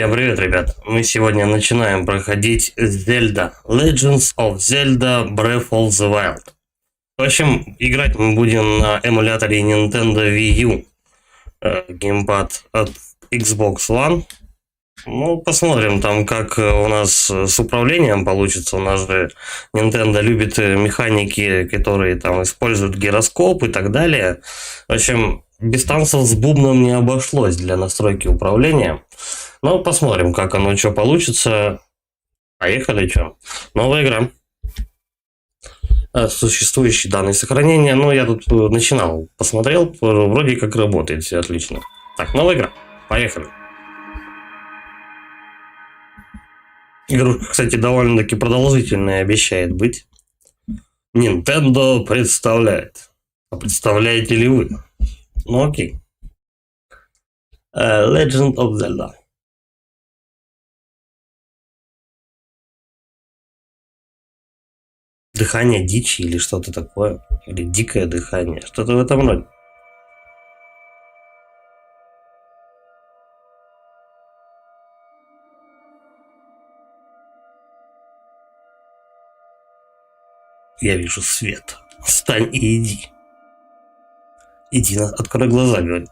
Всем привет, ребят! Мы сегодня начинаем проходить Zelda Legends of Zelda Breath of the Wild. В общем, играть мы будем на эмуляторе Nintendo Wii U. Геймпад от Xbox One. Ну, посмотрим там, как у нас с управлением получится. У нас же Nintendo любит механики, которые там используют гироскоп и так далее. В общем, без танцев с бубном не обошлось для настройки управления. Ну, посмотрим, как оно, что получится. Поехали, что? Новая игра. Существующие данные сохранения. Ну, я тут начинал, посмотрел, вроде как работает, все отлично. Так, новая игра. Поехали. Игрушка, кстати, довольно-таки продолжительная обещает быть. Nintendo представляет. А представляете ли вы? Ну, окей. Legend of Zelda. Дыхание дичи или что-то такое. Или дикое дыхание. Что-то в этом роде. Я вижу свет. Встань и иди. Иди, открой глаза, говорит.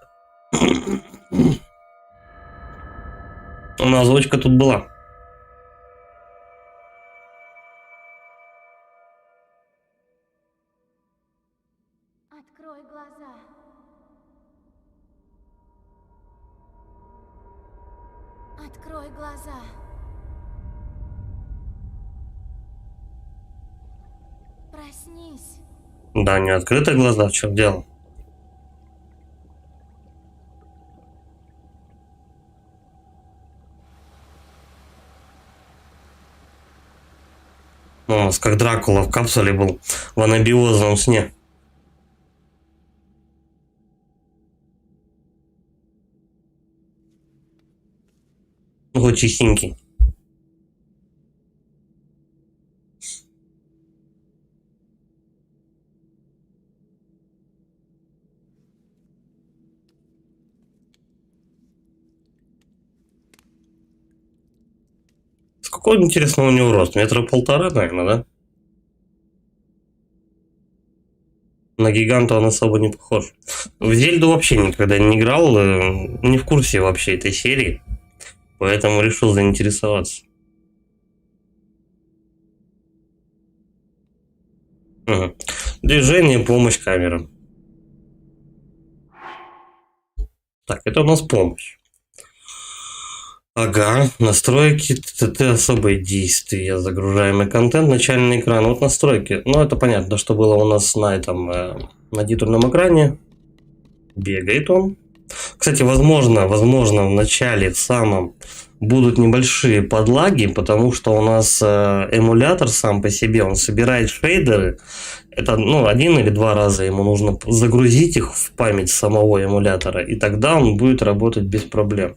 У нас озвучка тут была. Открой глаза. Открой глаза. Проснись. Да, не открыты глаза, в чем дело? Ну, у нас как Дракула в капсуле был в анабиозном сне. Вот чистенький. Какой, интересно, у него рост? 1,5 метра, наверное, да? На гиганта он особо не похож. В Зельду вообще никогда не играл, не в курсе вообще этой серии. Поэтому решил заинтересоваться. Угу. Движение, помощь камерам. Так, это у нас помощь. Ага, настройки, ТТ, особые действия, загружаемый контент, начальный экран, вот настройки. Ну, это понятно, что было у нас на этом, на титульном экране. Бегает он. Кстати, возможно, в начале, в самом, будут небольшие подлаги, потому что у нас эмулятор сам по себе, он собирает шейдеры. Это, ну, 1 или 2 раза ему нужно загрузить их в память самого эмулятора, и тогда он будет работать без проблем.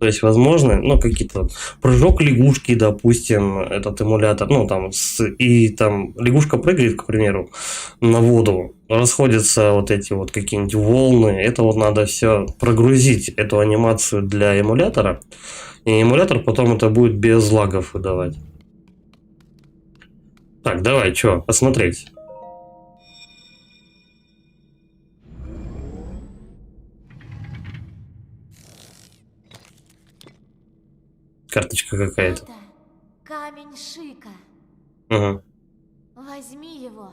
То есть, возможно, ну, какие-то прыжок лягушки, допустим, этот эмулятор, ну, там, и там лягушка прыгает, к примеру, на воду, расходятся вот эти вот какие-нибудь волны, это вот надо все прогрузить, эту анимацию для эмулятора, и эмулятор потом это будет без лагов выдавать. Так, давай, что, посмотреть. Карточка какая-то. Это камень Шика. Ага. Возьми его.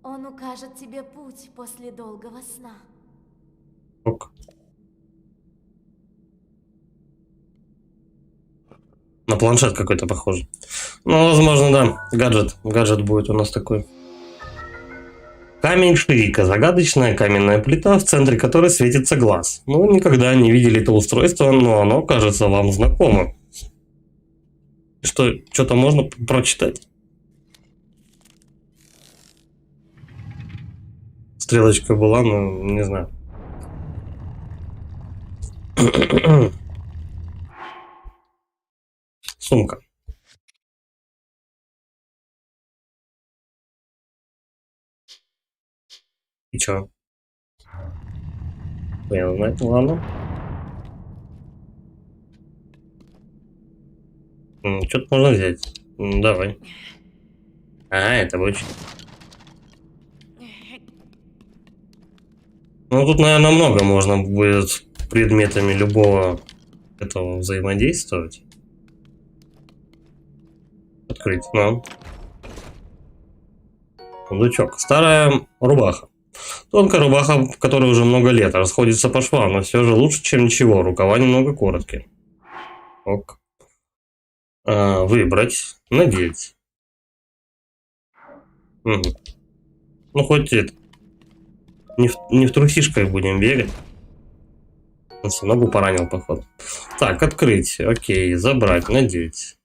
Он укажет тебе путь после долгого сна. Ок. На планшет какой-то похож. Ну, возможно, да. Гаджет будет у нас такой. Камень Шика. Загадочная каменная плита, в центре которой светится глаз. Ну, никогда не видели это устройство, но оно кажется вам знакомым. Что-то можно прочитать? Стрелочка была, но не знаю. Сумка. И чё? Хрен знает, ладно. Что-то можно взять. Давай. Это очень. Ну, тут, наверное, много можно будет с предметами любого этого взаимодействовать. Открыть, ну. Сундучок. Старая рубаха. Тонкая рубаха, которая уже много лет, расходится по швам, но все же лучше, чем ничего. Рукава немного короткие. Ок. Выбрать. Надеть. Угу. Ну, хоть это. Не в трусишках будем бегать. Он себе ногу поранил, походу. Так, открыть. Окей, забрать, надеть.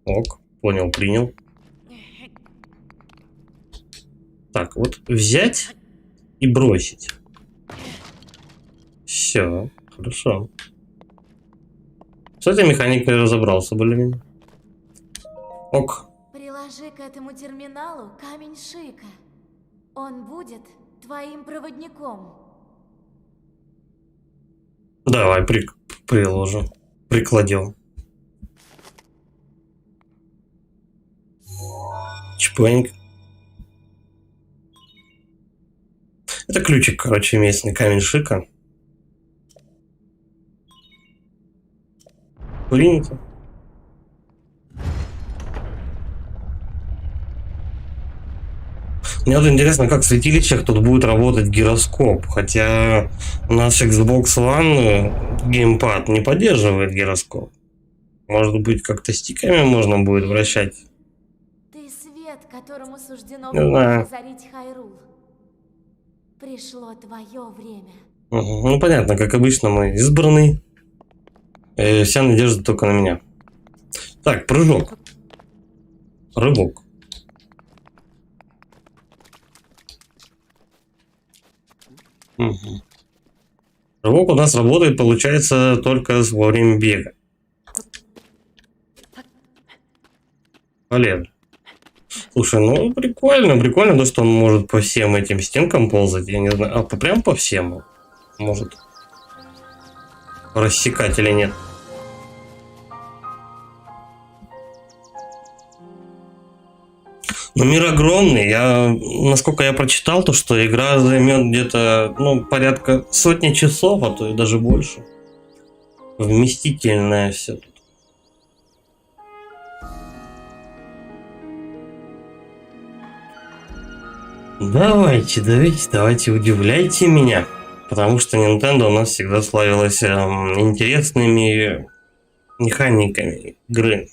Ок, понял, принял. Так, вот взять и бросить. Все, хорошо. С этой механикой разобрался более-менее. Ок. Приложи к этому терминалу камень Шика. Он будет твоим проводником. Давай приложим. Прикладем. Чпоньк. Это ключик, короче, местный камень Шика. Принято. Мне вот интересно, как в святилищах тут будет работать гироскоп. Хотя наш Xbox One геймпад не поддерживает гироскоп. Может быть, как-то стиками можно будет вращать. Ты свет, которому суждено Не знаю. озарить Хайрул. Пришло твое время. Угу. Ну, понятно, как обычно мы избраны. Вся надежда только на меня. Так, прыжок. Рывок. Угу. Рывок у нас работает, получается, только во время бега. Полезно. Слушай, ну прикольно, то, что он может по всем этим стенкам ползать. Я не знаю, прям по всем может рассекать или нет. Но мир огромный. Насколько я прочитал, то что игра займет где-то, порядка сотни часов, а то и даже больше. Вместительное все тут. Давайте, удивляйте меня. Потому что Nintendo у нас всегда славилась интересными механиками игры.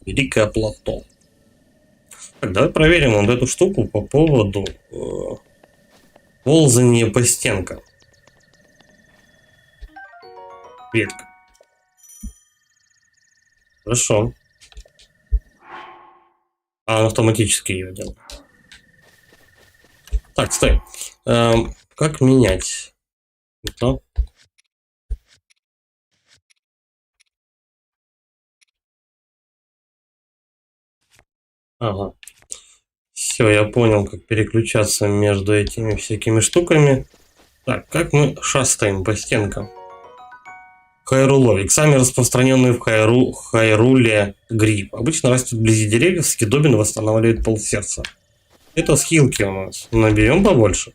Великое плато. Так, давай проверим вот эту штуку по поводу ползания по стенкам. Ветка. Хорошо. Он автоматически ее делал. Так, стой. Как менять? Это? Ага. Все, я понял, как переключаться между этими всякими штуками. Так, как мы шастаем по стенкам? Хайруловик. Самый распространенный в Хайруле гриб. Обычно растет вблизи деревьев, съедобен и восстанавливает полсердца. Это схилки у нас. Наберем побольше.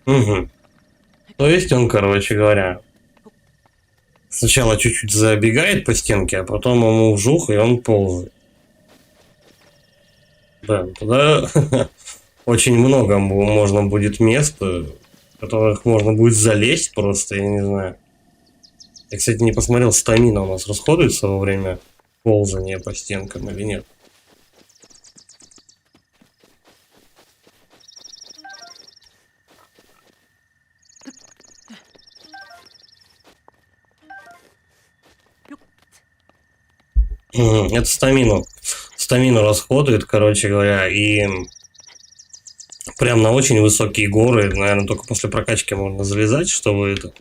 Угу. То есть он, короче говоря, сначала чуть-чуть забегает по стенке, а потом ему вжух, и он ползает. Да, туда очень много можно будет мест, в которых можно будет залезть просто, я не знаю. Я, кстати, не посмотрел, стамина у нас расходуется во время ползания по стенкам или нет. Это стамину расходует, короче говоря, и прям на очень высокие горы, наверное, только после прокачки можно залезать, чтобы это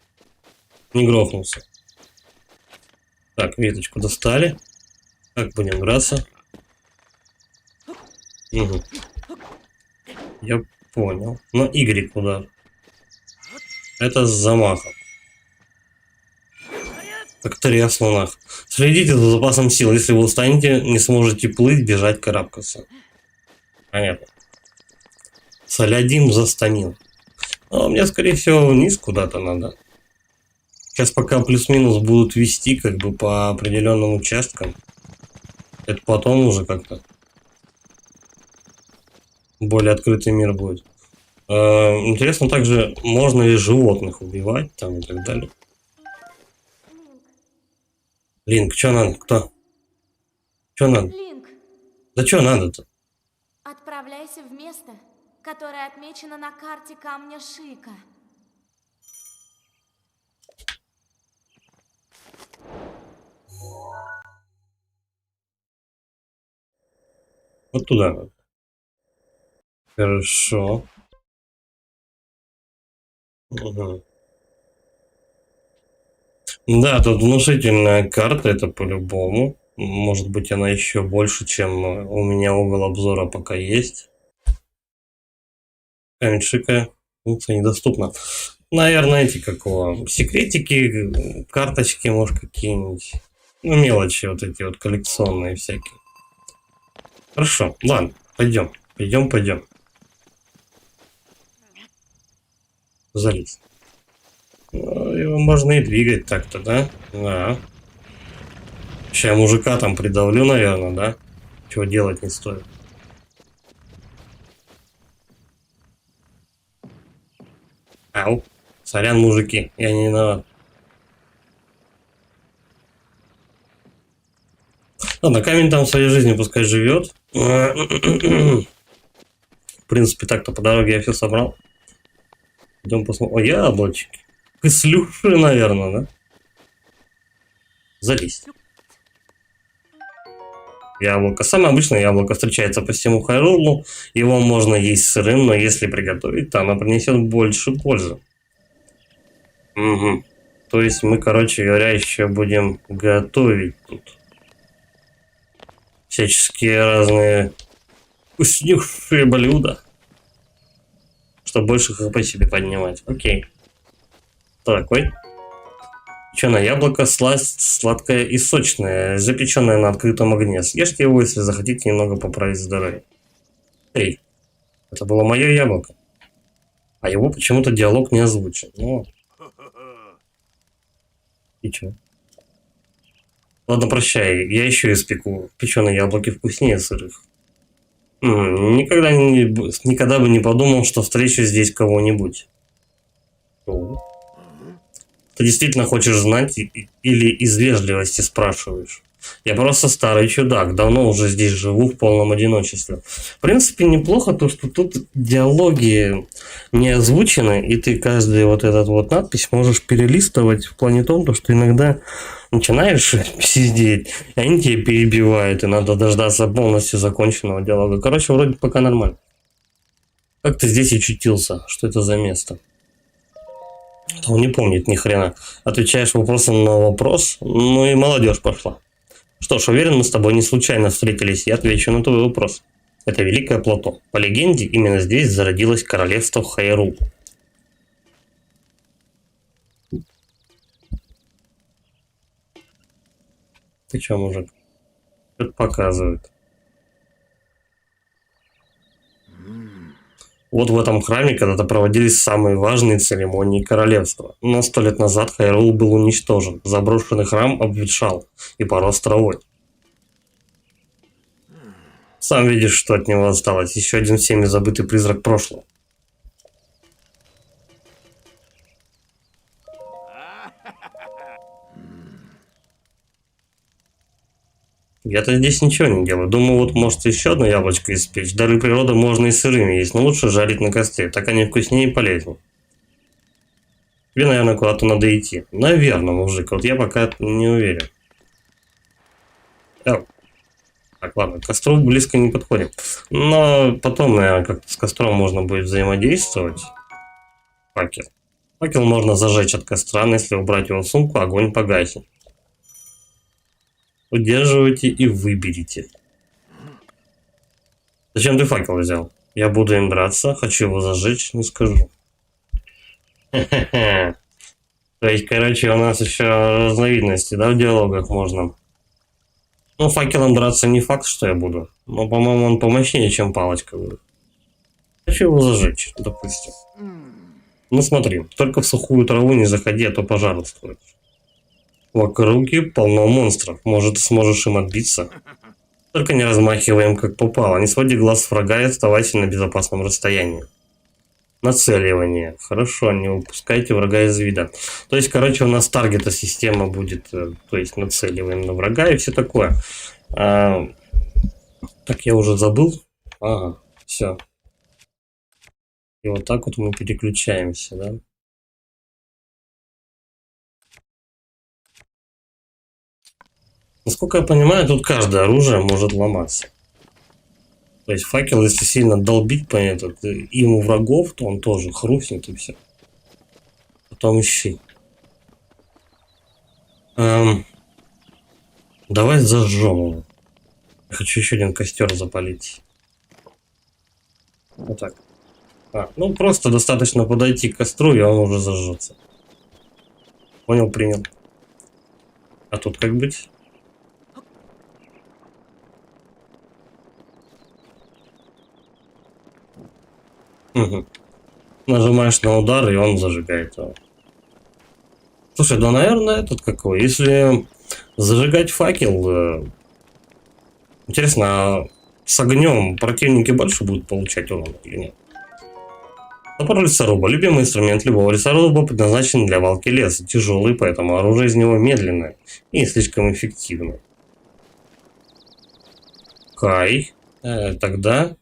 не грохнулся. Так, веточку достали. Как будем драться? Угу. Я Понял. На Y удар. Это с замахом. Как трясло нах. Следите за запасом сил. Если вы устанете, не сможете плыть, бежать, карабкаться. Понятно. Салядин застонил. А мне, скорее всего, вниз куда-то надо. Сейчас пока плюс-минус будут вести как бы по определенным участкам. Это потом уже как-то более открытый мир будет. Интересно также, можно ли животных убивать там и так далее. Линк, что надо? Кто? Что надо? Линк, Да что надо-то? отправляйся в место, которое отмечено на карте камня Шика. Вот туда надо. Хорошо. Угу. Да, тут внушительная карта, это по-любому. Может быть, она еще больше, чем у меня угол обзора пока есть. Камень Шика. Функция недоступна. Наверное, эти какого. Секретики, карточки, может, какие-нибудь. Ну, мелочи вот эти вот коллекционные всякие. Хорошо, ладно, пойдем. Пойдем. Залезь. Его можно и двигать так-то, да? Да. Сейчас я мужика там придавлю, наверное, да? Чего делать не стоит. Ау. Сорян, мужики, я не виноват. Ладно, камень там своей жизнью пускай живет. В принципе, так-то по дороге я все собрал. Идем посмотрим. О, яблочки. Кислюши, наверное, да? Залезь. Яблоко. Самое обычное яблоко встречается по всему Хайрулу. Его можно есть сырым, но если приготовить, то оно принесет больше пользы. Угу. То есть мы, короче говоря, еще будем готовить тут. Всяческие разные вкуснейшие блюда. Чтобы больше хп себе поднимать. Окей. Что такое? Печеное яблоко, сласть сладкое и сочное, запеченное на открытом огне. Съешьте его, если захотите немного поправить здоровье. Эй, это было мое яблоко. А его почему-то диалог не озвучен. Ну. И чё? Ладно, прощай, я еще испеку. Печеные яблоки вкуснее сырых. Никогда бы не подумал, что встречу здесь кого-нибудь. Ты действительно хочешь знать или из вежливости спрашиваешь? Я просто старый чудак, давно уже здесь живу в полном одиночестве. В принципе, неплохо то, что тут диалоги не озвучены, и ты каждую вот эту вот надпись можешь перелистывать в плане том, что иногда начинаешь сидеть, и они тебя перебивают, и надо дождаться полностью законченного диалога. Короче, вроде пока нормально. Как ты здесь очутился? Что это за место? Он не помнит ни хрена. Отвечаешь вопросом на вопрос, ну и молодежь пошла. Что ж, уверен, мы с тобой не случайно встретились. Я отвечу на твой вопрос. Это Великое Плато. По легенде, именно здесь зародилось королевство Хайрул. Ты чё, мужик? Что-то показывает. Вот в этом храме когда-то проводились самые важные церемонии королевства. Но 100 лет назад Хайрул был уничтожен. Заброшенный храм обветшал и порос травой. Сам видишь, что от него осталось. Еще один всеми забытый призрак прошлого. Я-то здесь ничего не делаю. Думаю, вот может еще одно яблочко испечь. Дары природы можно и сырыми есть, но лучше жарить на костре. Так они вкуснее и полезнее. Тебе, наверное, куда-то надо идти. Наверное, мужик. Вот я пока не уверен. Так, ладно, к костру близко не подходим. Но потом, наверное, как-то с костром можно будет взаимодействовать. Факел. Факел можно зажечь от костра, но если убрать его в сумку, огонь погаснет. Удерживайте и выберите. Зачем ты факел взял? Я буду им драться, хочу его зажечь, не скажу. То есть, короче, у нас еще разновидности, да, в диалогах можно. Ну, факелом драться не факт, что я буду. Но, по-моему, он помощнее, чем палочка будет. Хочу его зажечь, допустим. Ну, смотри, только в сухую траву не заходи, а то пожар устроишь. В округе полно монстров, может, ты сможешь им отбиться. Только не размахиваем как попало, не своди глаз с врага и оставайся на безопасном расстоянии. Нацеливание. Хорошо, не упускайте врага из вида. То есть, короче, у нас таргета система будет, то есть нацеливаем на врага и все такое. Так, я уже забыл. Ага, все. И вот так вот мы переключаемся, да? Насколько я понимаю, тут каждое оружие может ломаться. То есть факел, если сильно долбить по ему врагов, то он тоже хрустнет и все. Потом ищи. Давай зажжем его. Я хочу еще один костер запалить. Вот так. Ну просто достаточно подойти к костру, и он уже зажжется. Понял, принял. А тут как быть? Угу. Нажимаешь на удар, и он зажигает его. Слушай, да, наверное, этот какой. Если зажигать факел, интересно, а с огнем противники больше будут получать урон или нет? Топор лесоруба. Любимый инструмент любого лесоруба предназначен для валки леса. Тяжелый, поэтому оружие из него медленное и не слишком эффективное. Кай. Тогда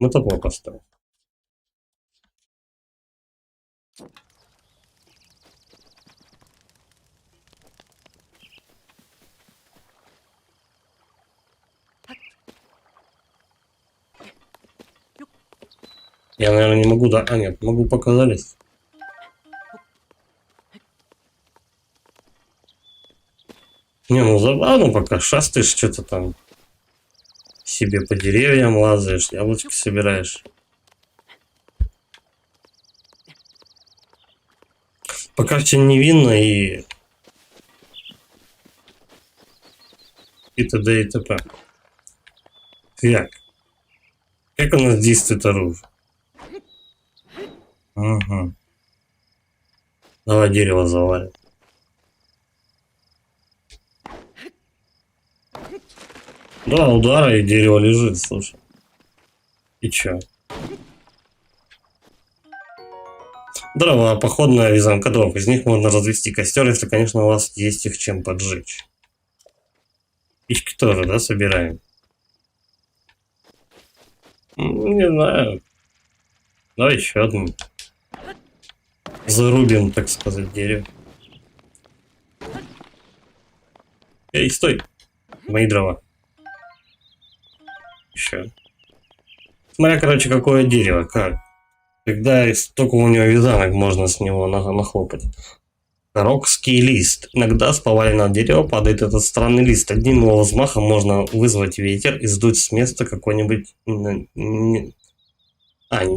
мы топор поставим. Я, наверное, не могу, да? А, нет, могу показались. Не, ну забавно пока шастаешь, что-то там себе по деревьям лазаешь, яблочки собираешь. Пока все невинно и т.д. и т.п. Как у нас действует оружие? Угу. Давай дерево завалим. Да, удара и дерево лежит, слушай. И чё? Дрова, походная вязанка дров. Из них можно развести костер, если, конечно, у вас есть их чем поджечь. Спички тоже, да, собираем? Не знаю. Давай еще одну. Зарубим, так сказать, дерево. Эй, стой! Мои дрова. Еще. Смотря, короче, какое дерево, как. Когда столько у него вязанок, можно с него нахлопать. Рокский лист. Иногда с поваленного дерева падает этот странный лист. Одним его взмахом можно вызвать ветер и сдуть с места какой-нибудь не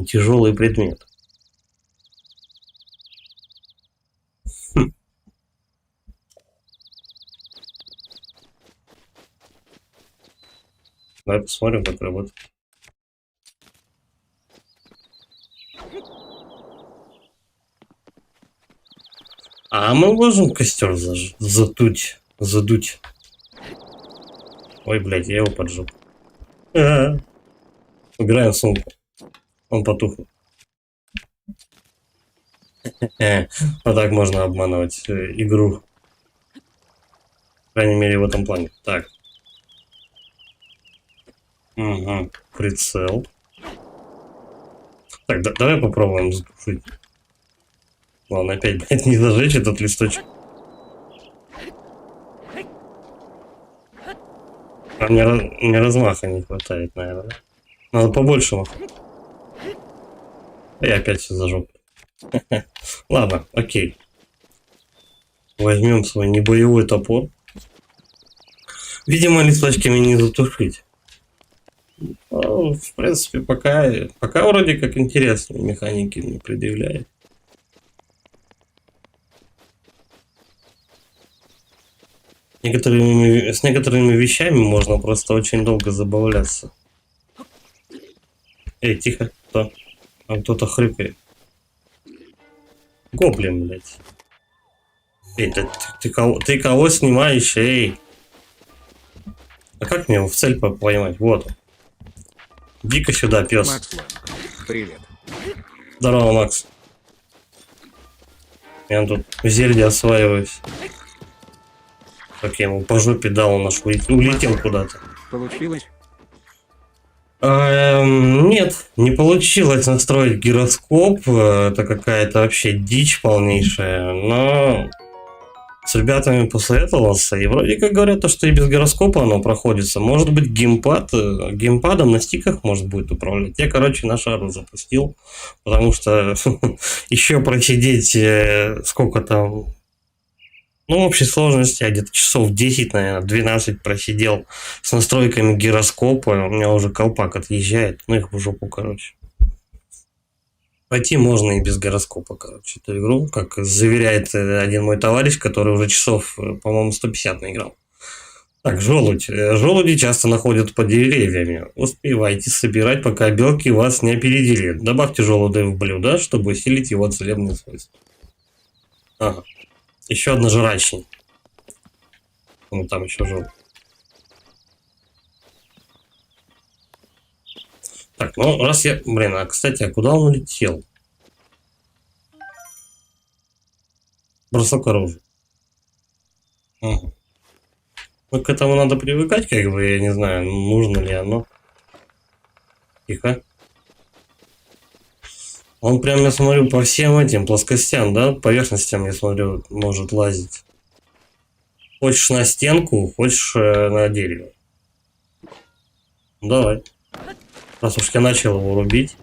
тяжелый предмет. Давай посмотрим, как работает. А мы можем костер задуть? Ой, блядь, я его поджег. Убираем сумку. Он потухнет. Вот так можно обманывать игру. По крайней мере, в этом плане. Так. Угу. Прицел. Так, давай попробуем затушить. Ладно, опять, блядь, не зажечь этот листочек. А мне размаха не хватает, наверное. Надо побольше махать. И опять все зажег. Ладно, окей. Возьмем свой небоевой топор. Видимо, листочками не затушить. Ну, в принципе, пока вроде как интересные механики не предъявляет. С некоторыми вещами можно просто очень долго забавляться. Эй, тихо, кто? Там кто-то хрюкает. Гоблин, блядь. Эй, ты кого снимаешь, эй? А как мне его в цель поймать? Вот. Иди-ка сюда, пес. Макс Ланг, привет. Здорово, Макс. Я тут в зелье осваиваюсь. Как я ему по жопе дал, он аж улетел куда-то. Получилось? Нет, не получилось настроить гироскоп. Это какая-то вообще дичь полнейшая. Но с ребятами посоветовался. И вроде как говорят, то, что и без гироскопа оно проходится. Может быть, геймпадом на стиках может будет управлять. Я, короче, на шару запустил. Потому что еще просидеть сколько там... Ну, в общей сложности я где-то часов 10, наверное, 12 просидел с настройками гироскопа. У меня уже колпак отъезжает. Ну, их в жопу, короче. Пойти можно и без гироскопа, короче, эту игру. Как заверяет один мой товарищ, который уже часов, по-моему, 150 наиграл. Так, желудь. Желуди часто находят под деревьями. Успевайте собирать, пока белки вас не опередили. Добавьте желудей в блюдо, чтобы усилить его целебные свойства. Ага. Еще одна жрачня. Ну, там еще жил. Так, ну, раз я... Блин, а, кстати, а куда он улетел? Бросок оружия. Ага. Ну, к этому надо привыкать, как бы, я не знаю, нужно ли оно. Тихо. Он прям, я смотрю, по всем этим плоскостям, да, поверхностям, я смотрю, может лазить. Хочешь на стенку, хочешь на дерево. Давай. Раз уж я начал его рубить,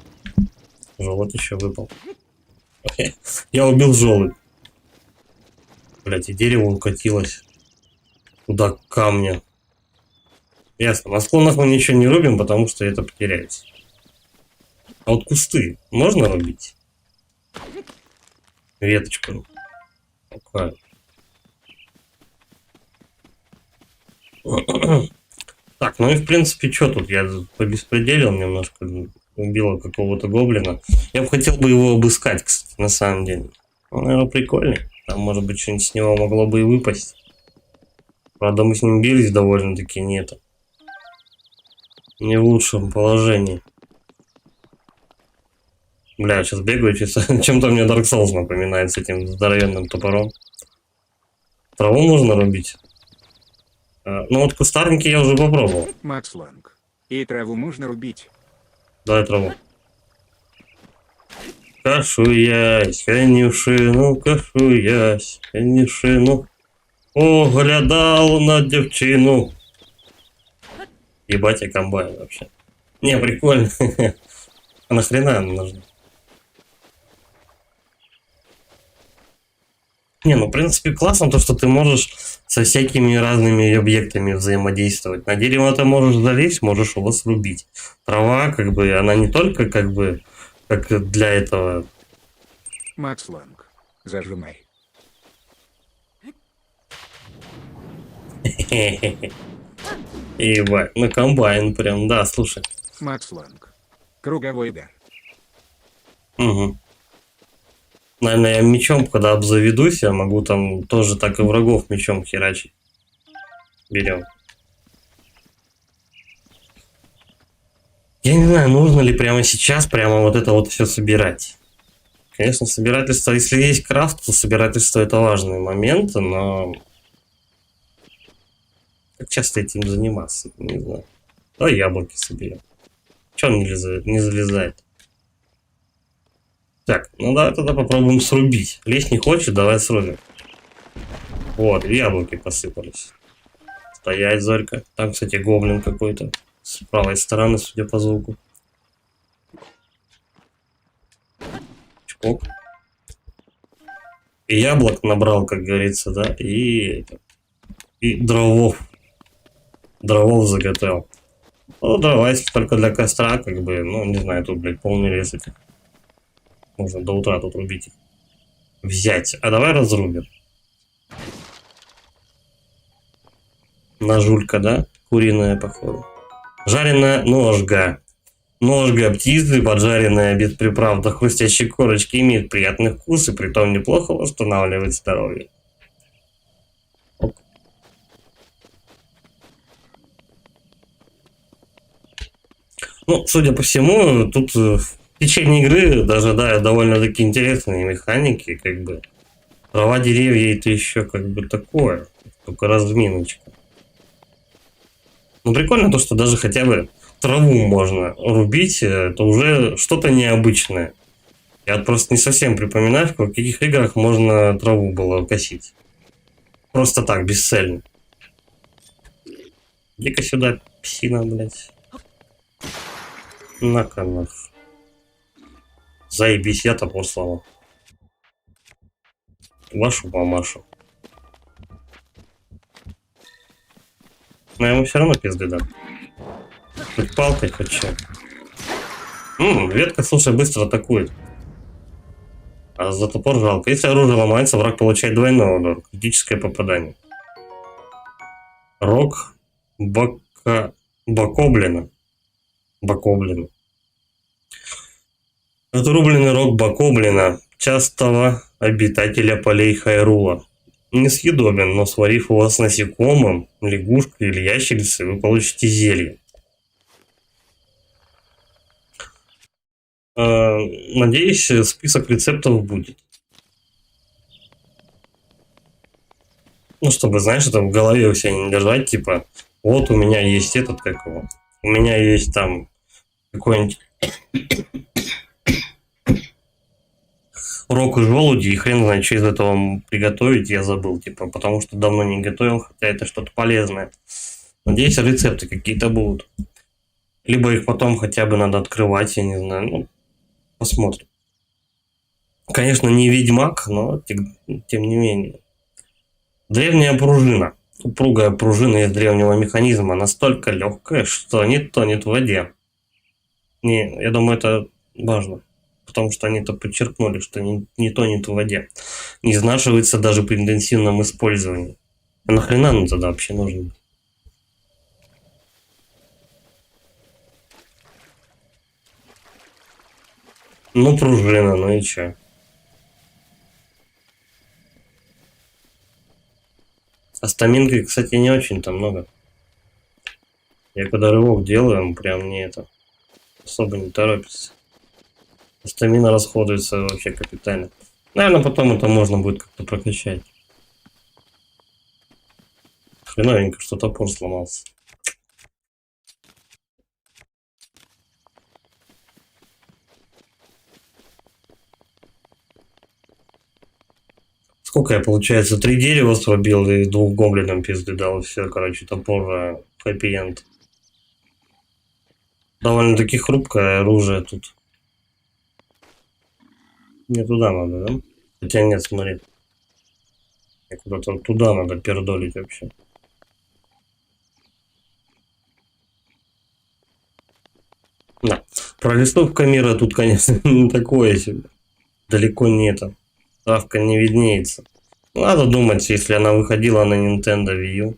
желудь еще выпал. Я убил желудь. Блять, и дерево укатилось. Туда камня. Ясно. На склонах мы ничего не рубим, потому что это потеряется. А вот кусты можно рубить? Веточку. Такая. Так, ну и в принципе, что тут? Я побеспределил немножко. Убила какого-то гоблина. Я бы хотел бы его обыскать, кстати, на самом деле. Он, наверное, прикольный. Там, может быть, что-нибудь с него могло бы и выпасть. Правда, мы с ним бились довольно-таки не в лучшем положении. Бля, сейчас бегаю, чем-то мне Dark Souls напоминает с этим здоровенным топором. Траву можно рубить? Ну вот кустарники я уже попробовал. Макс Ланг. И траву можно рубить. Давай траву. Кашуясь, конюшину, кашуясь, конюшину. Оглядал на девчину. Ебать, я комбайн вообще. Не, прикольно. А нахрена нам нужно? Не, ну в принципе классно то, что ты можешь со всякими разными объектами взаимодействовать. На дерево ты можешь залезть, можешь его срубить. Трава, как бы, она не только как бы, как для этого. Макс Ланг. Зажимай. Ебать, ну комбайн прям, да, слушай. Макс Ланг. Круговой удар. Угу. Наверное, я мечом, когда обзаведусь, я могу там тоже так и врагов мечом херачить. Берем. Я не знаю, нужно ли прямо сейчас прямо вот это вот все собирать. Конечно, собирательство, если есть крафт, то собирательство это важный момент, но... Как часто этим заниматься, не знаю. Давай яблоки соберем. Че он не залезает? Так, ну давай тогда попробуем срубить. Лезть не хочет, давай срубим. Вот, яблоки посыпались. Стоять, Зорька. Там, кстати, гоблин какой-то. С правой стороны, судя по звуку. Чпок. И яблок набрал, как говорится, да, и дровов. Дровов заготовил. Ну, дрова, если только для костра, как бы, ну, не знаю, тут, блядь, полный лес этих. Можно до утра тут рубить их. Взять. А давай разрубим. Ножулька, да? Куриная, походу. Жареная ножга. Ножга птицы, поджаренная без приправ до хрустящей корочки, имеет приятный вкус и притом неплохо восстанавливает здоровье. Оп. Ну, судя по всему, тут в течение игры даже, да, довольно-таки интересные механики, как бы. Трава, деревья, это еще как бы такое, только разминочка. Ну, прикольно то, что даже хотя бы траву можно рубить, это уже что-то необычное. Я просто не совсем припоминаю, в каких играх можно траву было косить. Просто так, бесцельно. Иди-ка сюда, псина, блядь. На-ка нахуй. Заебись, я топор сломал. Вашу мамашу. Но я ему все равно пизды дам. Хоть палкой, хоть че. Ветка, слушай, быстро атакует. А за топор жалко. Если оружие ломается, враг получает двойной удар. Критическое попадание. Рог Бакоблина. Бакоблина. Отрубленный рог Бакоблина, частого обитателя полей Хайрула. Несъедобен, но сварив его с насекомым, лягушкой или ящерицей, вы получите зелье. Надеюсь, список рецептов будет. Ну, чтобы, знаешь, это в голове у себя не держать, типа, вот у меня есть этот, как его, у меня есть там какой-нибудь рог и желуди, и хрен знает, что из этого приготовить, я забыл, типа, потому что давно не готовил, хотя это что-то полезное. Надеюсь, рецепты какие-то будут. Либо их потом хотя бы надо открывать, я не знаю, ну, посмотрим. Конечно, не ведьмак, но тем не менее. Древняя пружина. Упругая пружина из древнего механизма настолько легкая, что не тонет в воде. Не, я думаю, это важно. Потому что они это подчеркнули, что не тонет в воде. Не изнашивается даже при интенсивном использовании. А нахрена оно тогда вообще нужно? Ну, пружина, ну и чё? А стаминки, кстати, не очень-то много. Я когда рывок делаю, он прям не это особо не торопится. Стамина расходуется вообще капитально. Наверное, потом это можно будет как-то прокачать. Хреновенько, что топор сломался. Сколько я, получается, 3 дерева срубил и 2 гоблинам пизды дал. Все, короче, топор хэппи-энд. Довольно-таки хрупкое оружие тут. Не туда надо, да? Хотя нет, смотри. Мне куда-то туда надо пердолить вообще. Да. Прорисовка мира тут, конечно, не такое себе. Далеко не это. Травка не виднеется. Надо думать, если она выходила на Nintendo Wii U.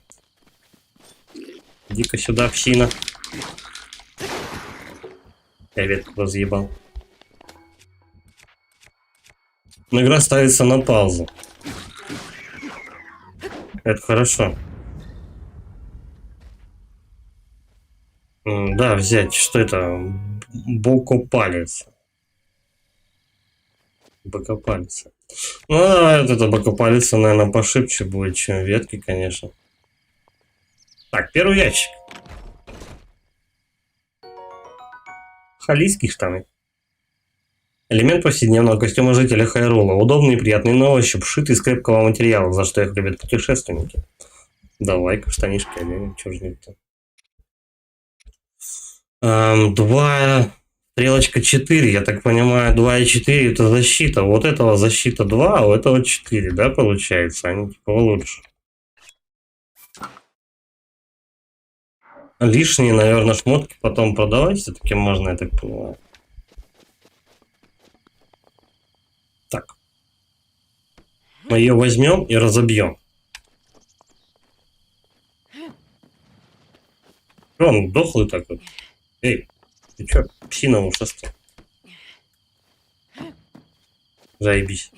Иди-ка сюда, псина. Я ветку разъебал. Но игра ставится на паузу. Это хорошо. Да, взять. Что это? Бокопалец. Бокопалец. Ну, это бокопалец, наверное, пошибче будет, чем ветки, конечно. Так, первый ящик. Халийские штаны. Элемент повседневного костюма жителя Хайрула. Удобный и приятный на ощупь, шитый из крепкого материала, за что их любят путешественники. Давай-ка штанишки оденем, чё ж не-то. 2, стрелочка 4, я так понимаю, 2 и 4 это защита. Вот этого защита 2, а у этого 4, да, получается? Они типа лучше. Лишние, наверное, шмотки потом продавать все-таки можно, я так понимаю. Так. Мы ее возьмем и разобьем. Он дохлый такой. Эй, ты чё, псина ушастая? Заебись.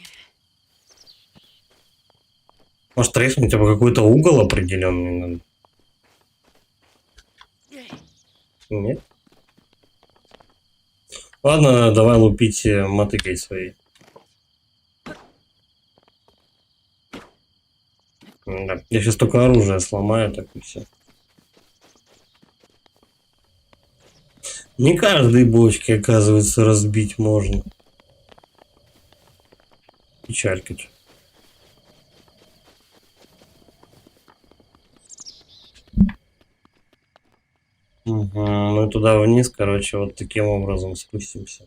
Может, треснуть об какой-то угол определенный надо? Нет? Ладно, давай лупить мотыкой своей. Да. Я сейчас только оружие сломаю, так и все. Не каждой бочки, оказывается, разбить можно. Печалька. Угу. Мы туда вниз, короче, вот таким образом спустимся.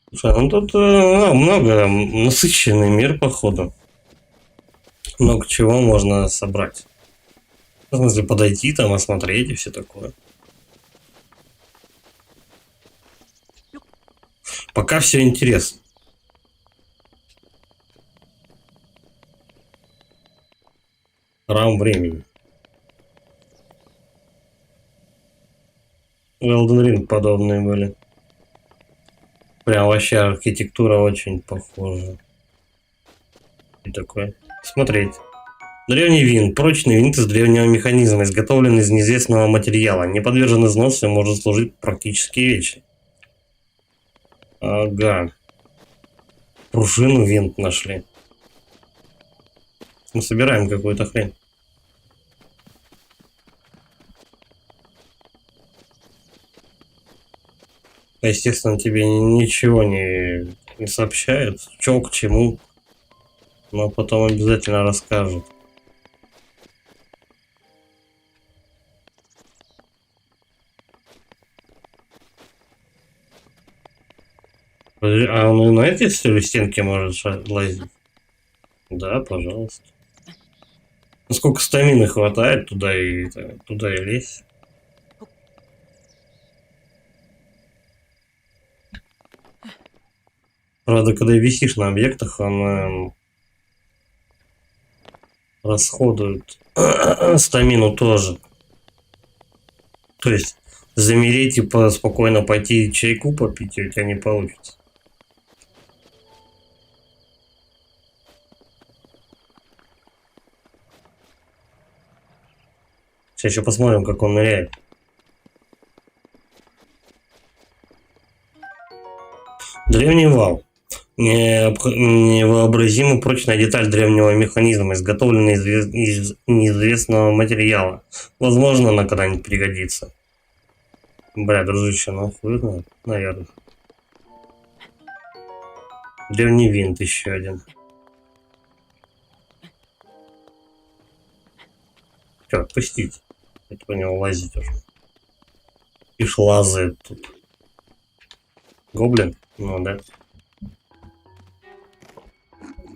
Слушай, ну тут много, насыщенный мир, походу. Много чего можно собрать. В смысле, подойти там, осмотреть и все такое. Пока все интересно. Храм времени. В Elden Ring подобные были. Прям вообще архитектура очень похожа. И такое. Смотреть. Древний винт. Прочный винт из древнего механизма, изготовлен из неизвестного материала. Не подвержен износу и может служить практически вечно. Ага. Пружину винт нашли. Мы собираем какую-то хрень. Естественно, тебе ничего не сообщают, что к чему, но потом обязательно расскажут. А он и на эти что ли стенки может лазить? Да, пожалуйста. Насколько стамины хватает, туда и лезь. Правда, когда висишь на объектах, он расходует стамину тоже. То есть замереть и спокойно пойти чайку попить у тебя не получится. Сейчас еще посмотрим, как он ныряет. Древний вал. Невообразимо прочная деталь древнего механизма, изготовленная из неизвестного материала. Возможно, она когда-нибудь пригодится. Бля, дружище, нахуй, наверное. Древний винт еще один. Че, отпустить? Это по него лазить уже. Ишь лазает тут. Гоблин? Ну да.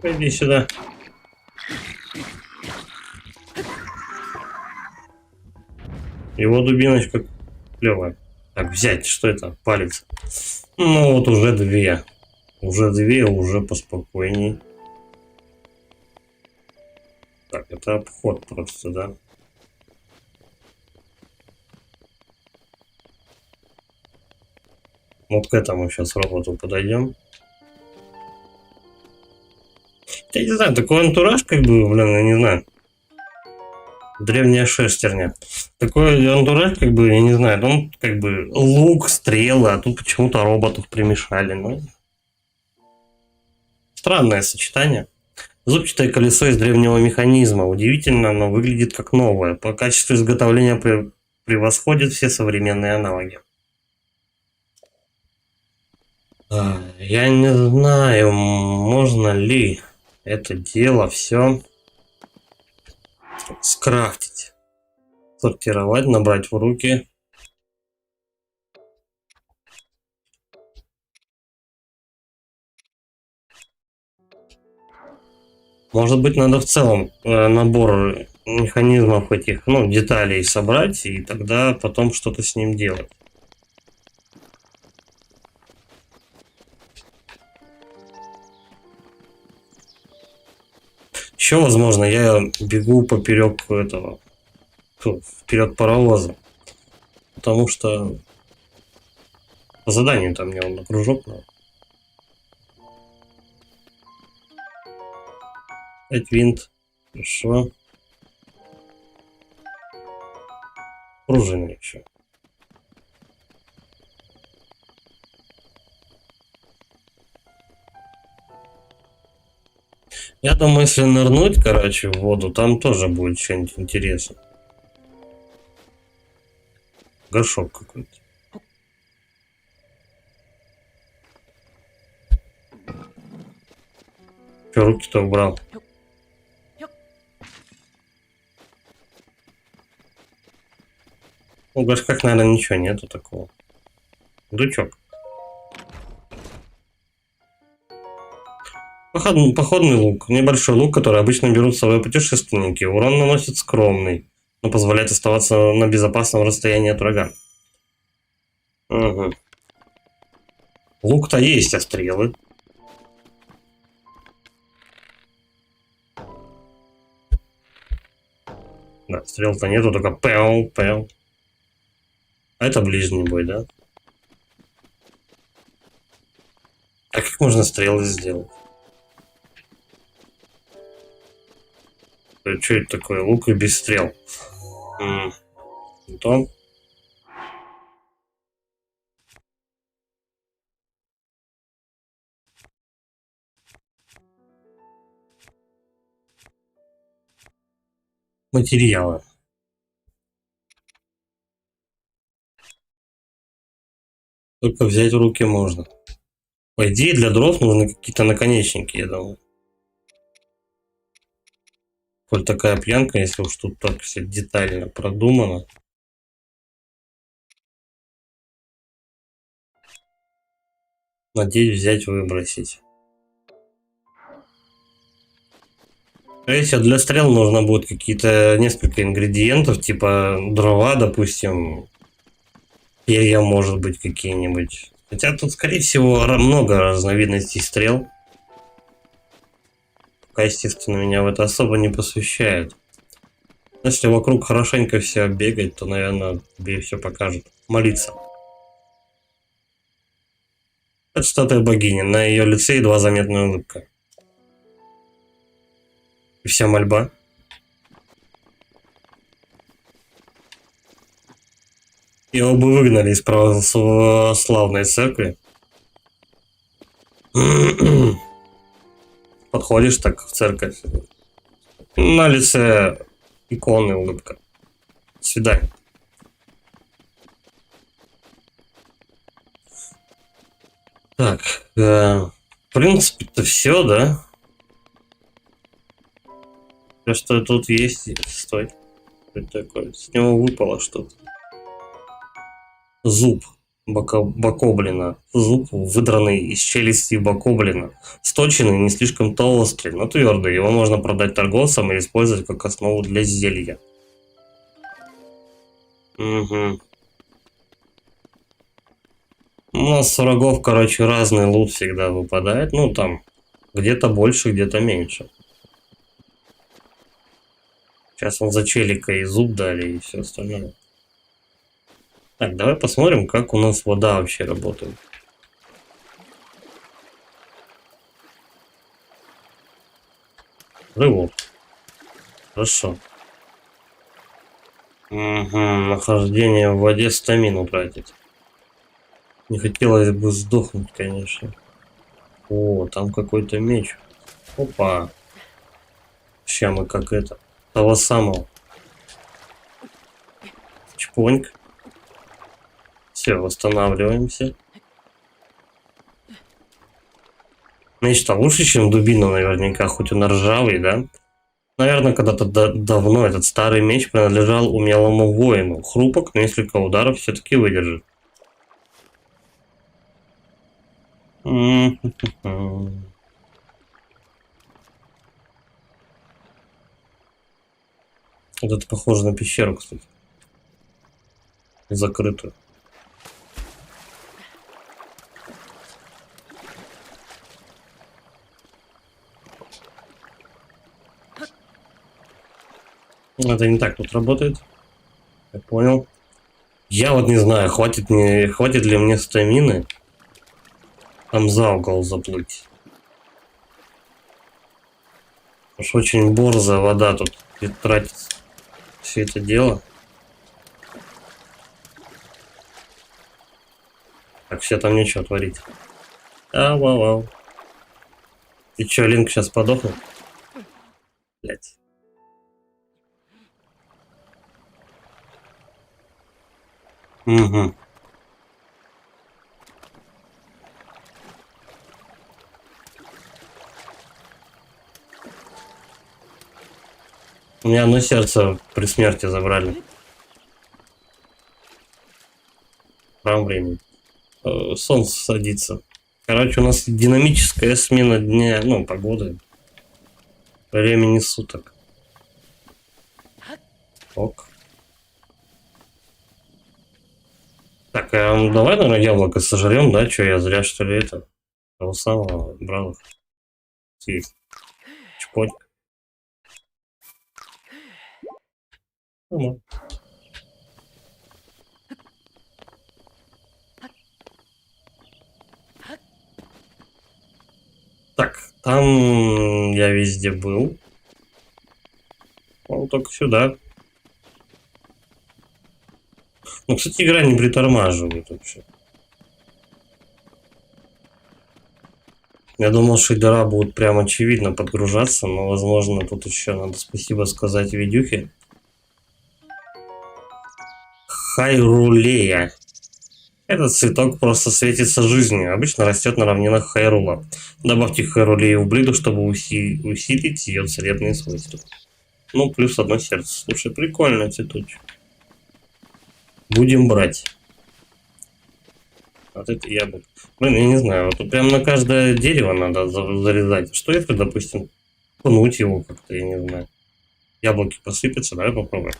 Иди сюда. Его дубиночка клевая. Так, взять, что это? Палец. Ну вот уже две. Уже поспокойней. Так, это обход просто, да? Вот к этому сейчас роботу подойдем. Я не знаю, такой антураж, как бы, блин, я не знаю. Древняя шестерня. Такой антураж, как бы, я не знаю, он как бы лук, стрелы, а тут почему-то роботов примешали. Ну, странное сочетание. Зубчатое колесо из древнего механизма. Удивительно, но выглядит как новое. По качеству изготовления превосходит все современные аналоги. Я не знаю, можно ли это дело все скрафтить. Сортировать, набрать в руки. Может быть, надо в целом набор механизмов этих, ну, деталей собрать, и тогда потом что-то с ним делать. Еще, возможно, я бегу поперек этого, вперед паровоза. Потому что по заданию там мне он на кружок надо. 5 винт. Хорошо. Пружины еще. Я думаю, если нырнуть, короче, в воду, там тоже будет что-нибудь интересное. Горшок какой-то. Че, руки-то убрал? Ну, в горшках, наверное, ничего нету такого. Дучок. Походный лук. Небольшой лук, который обычно берут с собой путешественники. Урон наносит скромный, но позволяет оставаться на безопасном расстоянии от врага. Угу. Лук-то есть, а стрелы? Да, стрел-то нету, только пэу, пэу. А это ближний бой, да? А как можно стрелы сделать? Что это такое? Лук и без стрел. То. Материалы. Только взять в руки можно. По идее, для дров нужны какие-то наконечники, я думаю. Коль такая пьянка, если уж тут так все детально продумано. Надеюсь, взять, выбросить. Если для стрел нужно будет какие-то несколько ингредиентов, типа дрова, допустим, перья, может быть, какие-нибудь. Хотя тут, скорее всего, много разновидностей стрел. Пока, естественно, меня в это особо не посвящают. Если вокруг хорошенько все бегать, то, наверное, тебе все покажет. Молиться. Это статуя богини. На ее лице едва заметная улыбка. И вся мольба. Его бы выгнали из православной церкви. Подходишь так в церковь. На лице иконы улыбка. До свидания. Так, в принципе-то все, да? Все, что тут есть, стой. Что это такое? С него выпало что-то. Зуб бокоблина. Зуб, выдранный из челюсти бокоблина. Сточенный, не слишком толстый, но твердый. Его можно продать торговцам или использовать как основу для зелья. Угу. У нас с врагов, короче, разный лут всегда выпадает. Ну, там, где-то больше, где-то меньше. Сейчас он за челика и зуб дали, и все остальное. Так, давай посмотрим, как у нас вода вообще работает. Рывок. Хорошо. Угу, нахождение в воде стамину тратит. Не хотелось бы сдохнуть, конечно. О, там какой-то меч. Опа. Сейчас мы как это. Того самого. Чпоньк. Все, восстанавливаемся. Меч-то лучше, чем дубина наверняка, хоть он ржавый, да? Наверное, когда-то давно этот старый меч принадлежал умелому воину. Хрупок, но несколько ударов все-таки выдержит. Вот это похоже на пещеру, кстати. Закрытую. Это не так тут работает. Я понял. Я вот не знаю, хватит ли мне стамины там за угол заплыть. Уж очень борзая вода тут тратится. Все это дело. Так, все там нечего творить. Ау-ау-ау. И чё, Линк сейчас подохнет? Блять. Угу. У меня одно сердце при смерти забрали. Прям времени. Солнце садится. Короче, у нас динамическая смена дня, ну, погоды. Времени суток. Ок. Так, давай, наверное, яблоко сожрем, да? Че, я зря, что ли, это? Того самого брал их. Съесть. Чпонь. Ну. Так, там я везде был. Он только сюда. Ну, кстати, игра не притормаживает вообще. Я думал, шейдера будут прям очевидно подгружаться, но, возможно, тут еще надо спасибо сказать видюхе. Хайрулея. Этот цветок просто светится жизнью. Обычно растет на равнинах Хайрула. Добавьте хайрулею в блюдо, чтобы усилить ее целебные свойства. Ну, плюс одно сердце. Слушай, прикольно цветочек. Будем брать. Вот это яблоко. Блин, я не знаю, вот тут прям на каждое дерево надо зарезать. Что если, допустим, пнуть его как-то, я не знаю. Яблоки посыпятся, давай попробуем.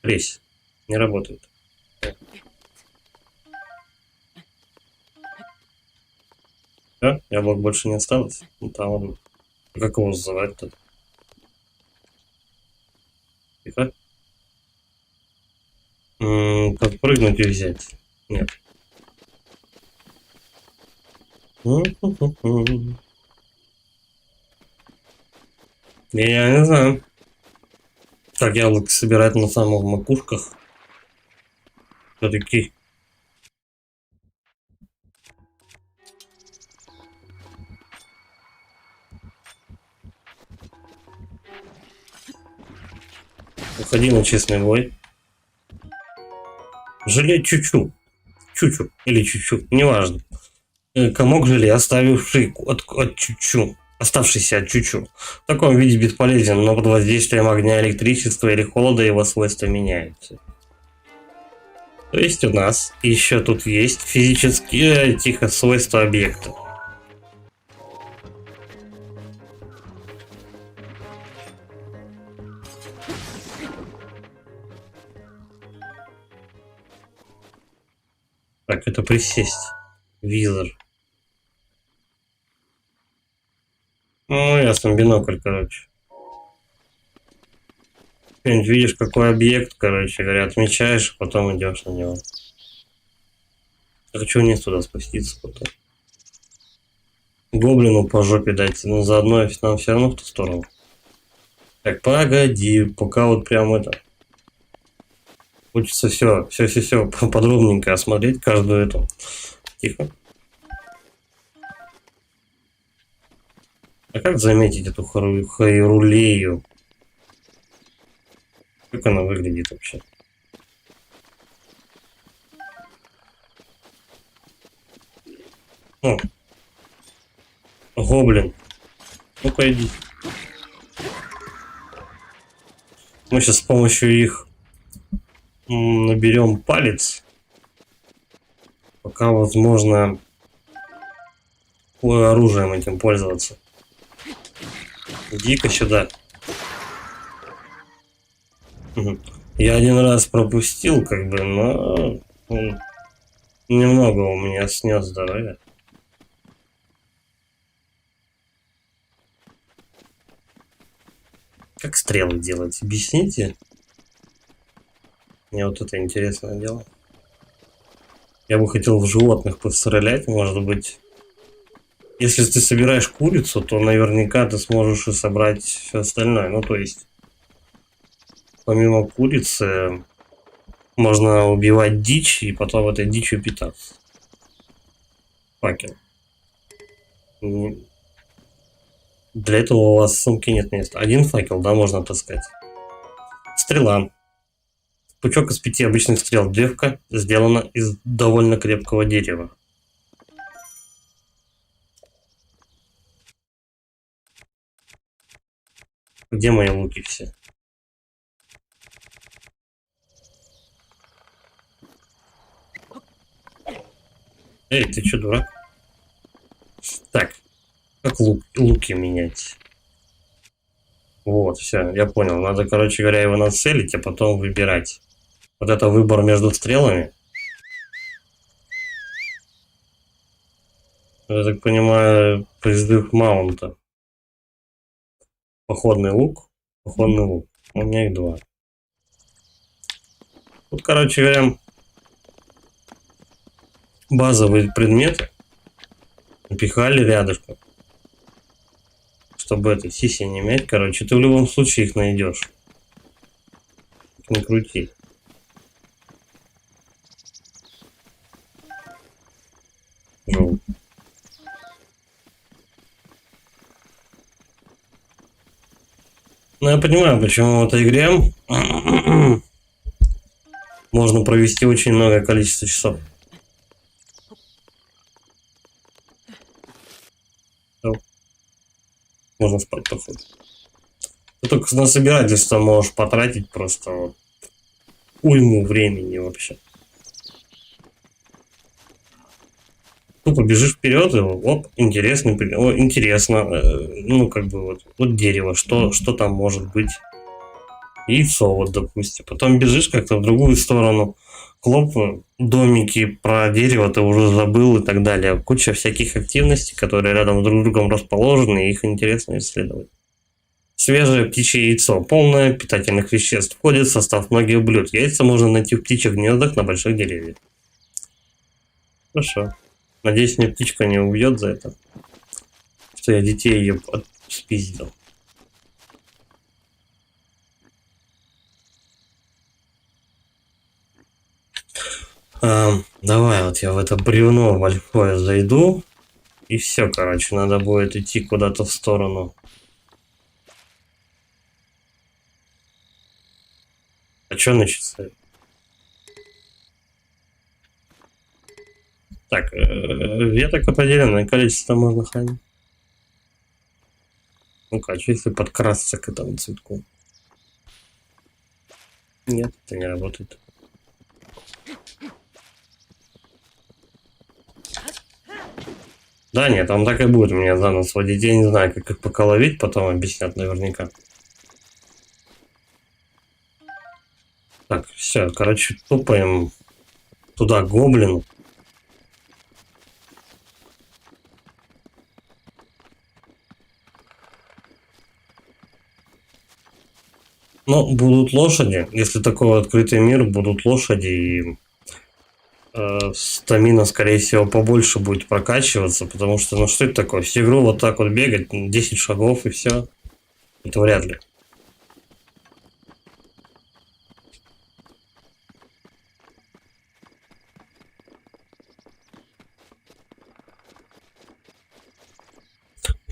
Лезь. Не работает. Да? Яблок больше не осталось? Ну там он. Как его звать-то? Тихо. Подпрыгнуть и взять. Нет. Я не знаю. Так, яблоки собирать на самых макушках. Все-таки. Уходи на честный бой. Желе чучу. Чучу. Или чучу. Неважно. Комок желе, оставивший от чучу. Оставшийся от чучу. В таком виде бесполезен, но под воздействием огня, электричества или холода его свойства меняются. То есть у нас еще тут есть физические свойства объекта. Так, это присесть. Визор. Ну, ясно, бинокль, короче. Ты видишь, какой объект, короче говоря, отмечаешь, а потом идешь на него. Я хочу вниз туда спуститься потом. Гоблину по жопе дать, но заодно нам все равно в ту сторону. Так, погоди, пока вот прям это... Хочется все подробненько осмотреть каждую эту. Тихо. А как заметить эту хайрулею? Как она выглядит вообще? О! Гоблин. Ну-ка иди. Мы сейчас с помощью их наберем палец. Пока возможно оружием этим пользоваться. Иди-ка сюда. Мгм. Я один раз пропустил, как бы, но немного у меня снес здоровье. Как стрелы делать? Объясните. Мне вот это интересное дело. Я бы хотел в животных пострелять, может быть. Если ты собираешь курицу, то наверняка ты сможешь и собрать все остальное. Ну, то есть, помимо курицы, можно убивать дичь и потом этой дичью питаться. Факел. Для этого у вас в сумке нет места. Один факел, да, можно таскать. Стрела. Пучок из 5 обычных стрел. Древко сделано из довольно крепкого дерева. Где мои луки все? Эй, ты че, дурак? Так, как луки менять? Вот, все, я понял. Надо, короче говоря, его нацелить, а потом выбирать. Вот это выбор между стрелами. Я так понимаю, призыв маунта. Походный лук. Походный лук. У меня их два. Тут, короче говоря, базовые предметы напихали рядышком. Чтобы это сиси не мять, короче, ты в любом случае их найдешь. Не крути. Жёлт. Ну, я понимаю, почему в этой игре можно провести очень многое количество часов. Всё. Можно спать, походу. Ты только на собирательство можешь потратить просто вот уйму времени вообще. Тупо бежишь вперед, и оп, интересно, интересно, ну как бы вот дерево, что там может быть, яйцо вот, допустим, потом бежишь как-то в другую сторону, хлоп, домики про дерево ты уже забыл и так далее, куча всяких активностей, которые рядом друг с другом расположены, и их интересно исследовать. Свежее птичье яйцо, полное питательных веществ, входит в состав многих блюд. Яйца можно найти в птичьих гнездах на больших деревьях. Хорошо. Надеюсь, мне птичка не убьет за это, что я детей ее спиздил. Давай вот я в это бревно большое зайду. И все, короче, надо будет идти куда-то в сторону. А что на часы? Так, веток определенное количество можно хранить. Ну-ка, а что если подкрасться к этому цветку? Нет, это не работает. Да нет, там так и будет меня за нос водить. Я не знаю, как их пока ловить, потом объяснят наверняка. Так, все, короче, тупаем туда к гоблину. Но будут лошади, если такой открытый мир, будут лошади, и стамина, скорее всего, побольше будет прокачиваться, потому что, ну что это такое, всю игру вот так вот бегать, 10 шагов и все, это вряд ли.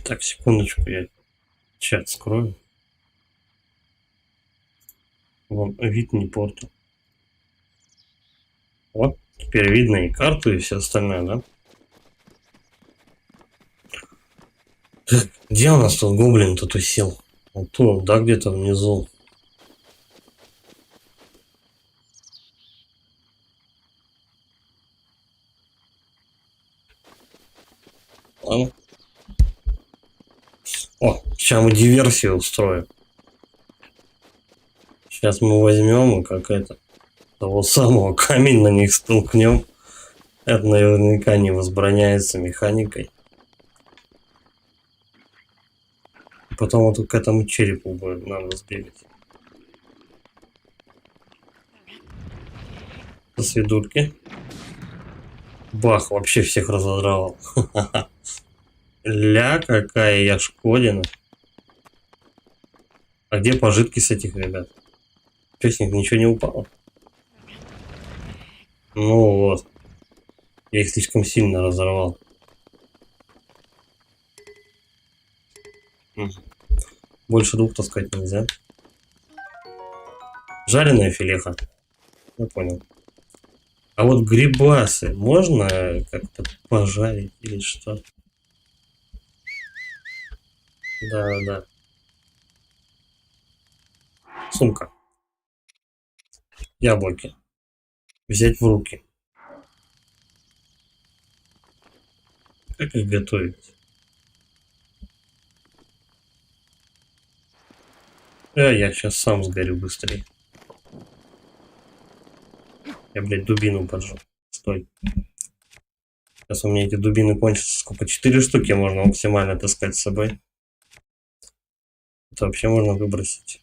Так, секундочку, я чат скрою. Вон, вид не порту. Вот, теперь видно и карту, и все остальное, да? Так, где у нас тут гоблин-то тусил? Вот тут, да, где-то внизу. Ладно. О, сейчас мы диверсию устроим. Сейчас мы возьмем и как это, того самого камень на них столкнем. Это наверняка не возбраняется механикой. Потом вот к этому черепу будет надо сбегать. До свидульки. Бах, вообще всех разодрал. Ля, какая я шкодина. А где пожитки с этих ребят? Что, с них ничего не упало? Ну вот. Я их слишком сильно разорвал. Больше двух таскать нельзя. Жареная филеха. Я понял. А вот грибасы можно как-то пожарить или что? Да. Сумка. Яблоки. Взять в руки. Как их готовить? Я сейчас сам сгорю быстрее. Я, блядь, дубину поджег. Стой. Сейчас у меня эти дубины кончатся. Сколько? 4 штуки можно максимально таскать с собой. Это вообще можно выбросить.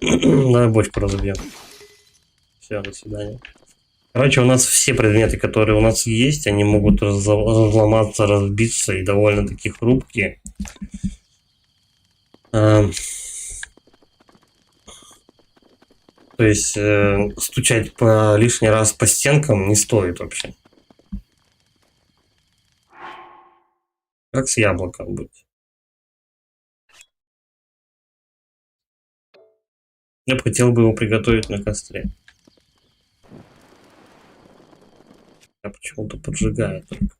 Давай бочку разобьем. Все, до свидания. Короче, у нас все предметы, которые у нас есть, они могут разломаться, разбиться и довольно-таки хрупкие. То есть стучать лишний раз по стенкам не стоит вообще. Как с яблоком быть? Я бы хотел бы его приготовить на костре. Я почему-то поджигаю только.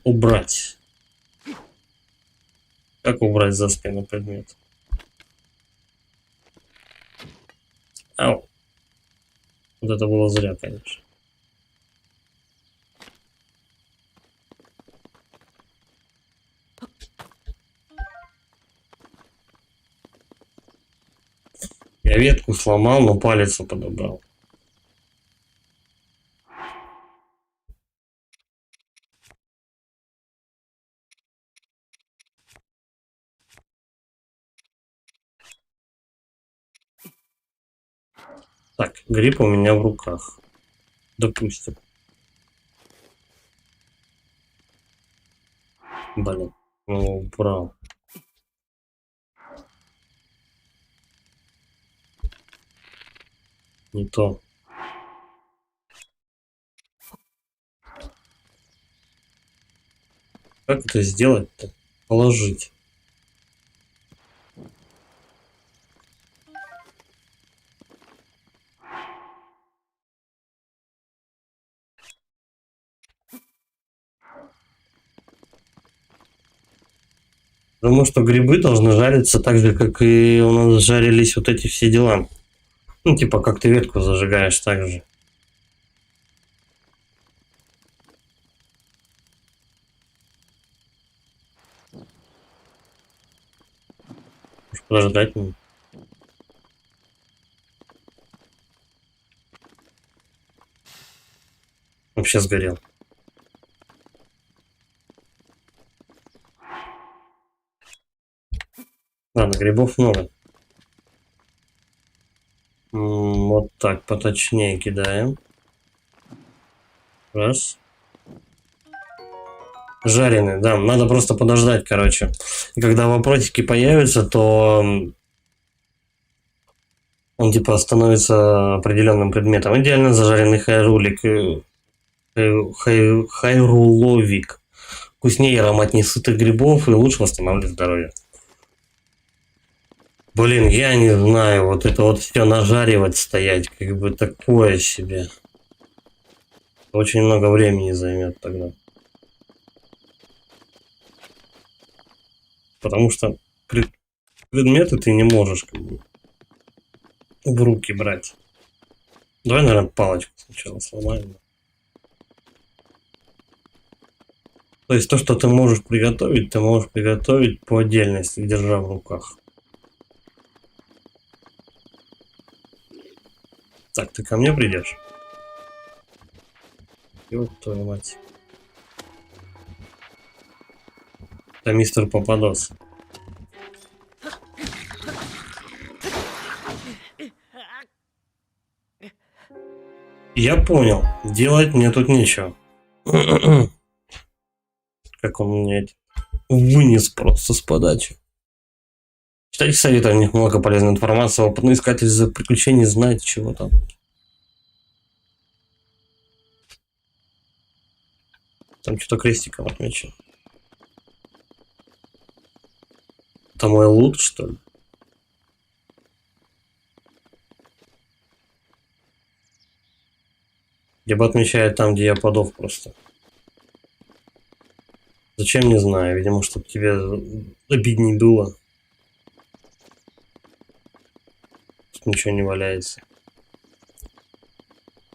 Убрать. Как убрать за спину предмет? Ау. Вот это было зря, конечно. Я ветку сломал, но палец подобрал. Так, гриб у меня в руках. Допустим. Блин, ну убрал. Не то. Как это сделать-то? Положить. Думаю, что грибы должны жариться так же, как и у нас жарились вот эти все дела. Ну, типа, как ты ветку зажигаешь так же. Уж подождать надо. Вообще сгорел. Ладно, грибов много. Вот так, поточнее кидаем. Раз. Жареный, да. Надо просто подождать, короче. И когда вопросики появятся, то он типа становится определенным предметом. Идеально зажаренный хайрулик. Хайруловик. Вкуснее и ароматнее сытых грибов и лучше восстанавливает здоровье. Блин, я не знаю, вот это вот все нажаривать стоять, как бы такое себе. Очень много времени займет тогда. Потому что предметы ты не можешь как бы в руки брать. Давай, наверное, палочку сначала сломаем. То есть то, что ты можешь приготовить по отдельности, держа в руках. Так, ты ко мне придешь? Ёб твою мать. Это мистер Попадос. Я понял. Делать мне тут нечего. Как он меня вынес просто с подачи. Читайте советы, у них много полезной информации. Опытный искатель за приключений знает, чего там. Там что-то крестиком отмечено. Это мой лут, что ли? Либо отмечает там, где я подох просто. Зачем, не знаю. Видимо, чтобы тебе обидней было. Тут ничего не валяется.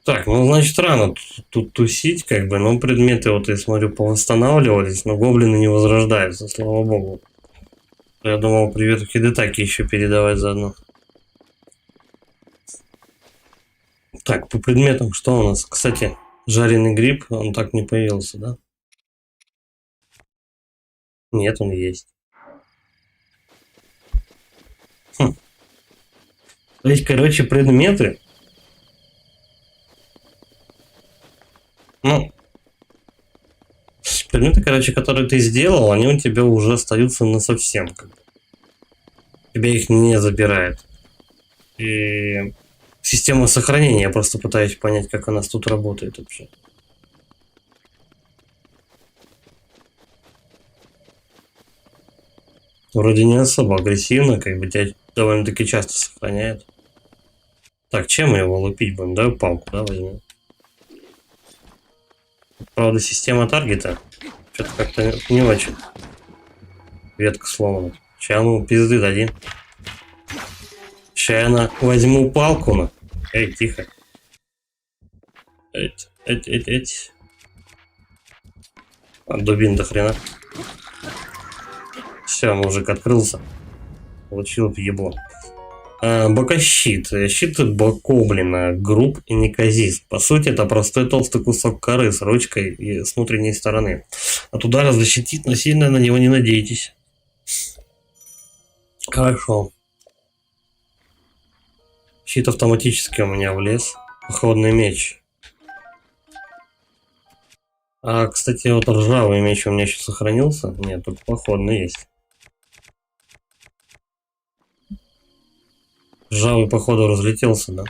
Так, ну значит рано тут тусить, как бы, но предметы, вот я смотрю, повосстанавливались, но гоблины не возрождаются, слава богу. Я думал, привет Хидетаки еще передавать заодно. Так, по предметам, что у нас? Кстати, жареный гриб, он так не появился, да? Нет, он есть. Хм. То есть, короче, предметы. Ну, предметы, короче, которые ты сделал, они у тебя уже остаются насовсем. Как бы. Тебя их не забирает. И система сохранения, я просто пытаюсь понять, как у нас тут работает вообще. Вроде не особо агрессивно, как бы тебя довольно-таки часто сохраняет. Так, чем мы его лупить будем? Давай палку, да, возьмем. Правда, система таргета что-то как-то не очень. Ветка сломана. Сейчас мы пизды дадим. Сейчас я возьму палку на. Эй, тихо. Эть. Дубин до хрена. Все, мужик открылся. Получил ебло. Бокощит. Щит бокоблина, груб и неказист. По сути, это простой толстый кусок коры с ручкой и с внутренней стороны. От удара защитит, но сильно на него не надейтесь. Хорошо. Щит автоматически у меня влез. Походный меч. Кстати, вот ржавый меч у меня еще сохранился. Нет, тут походный есть. Ржавый, походу, разлетелся, да?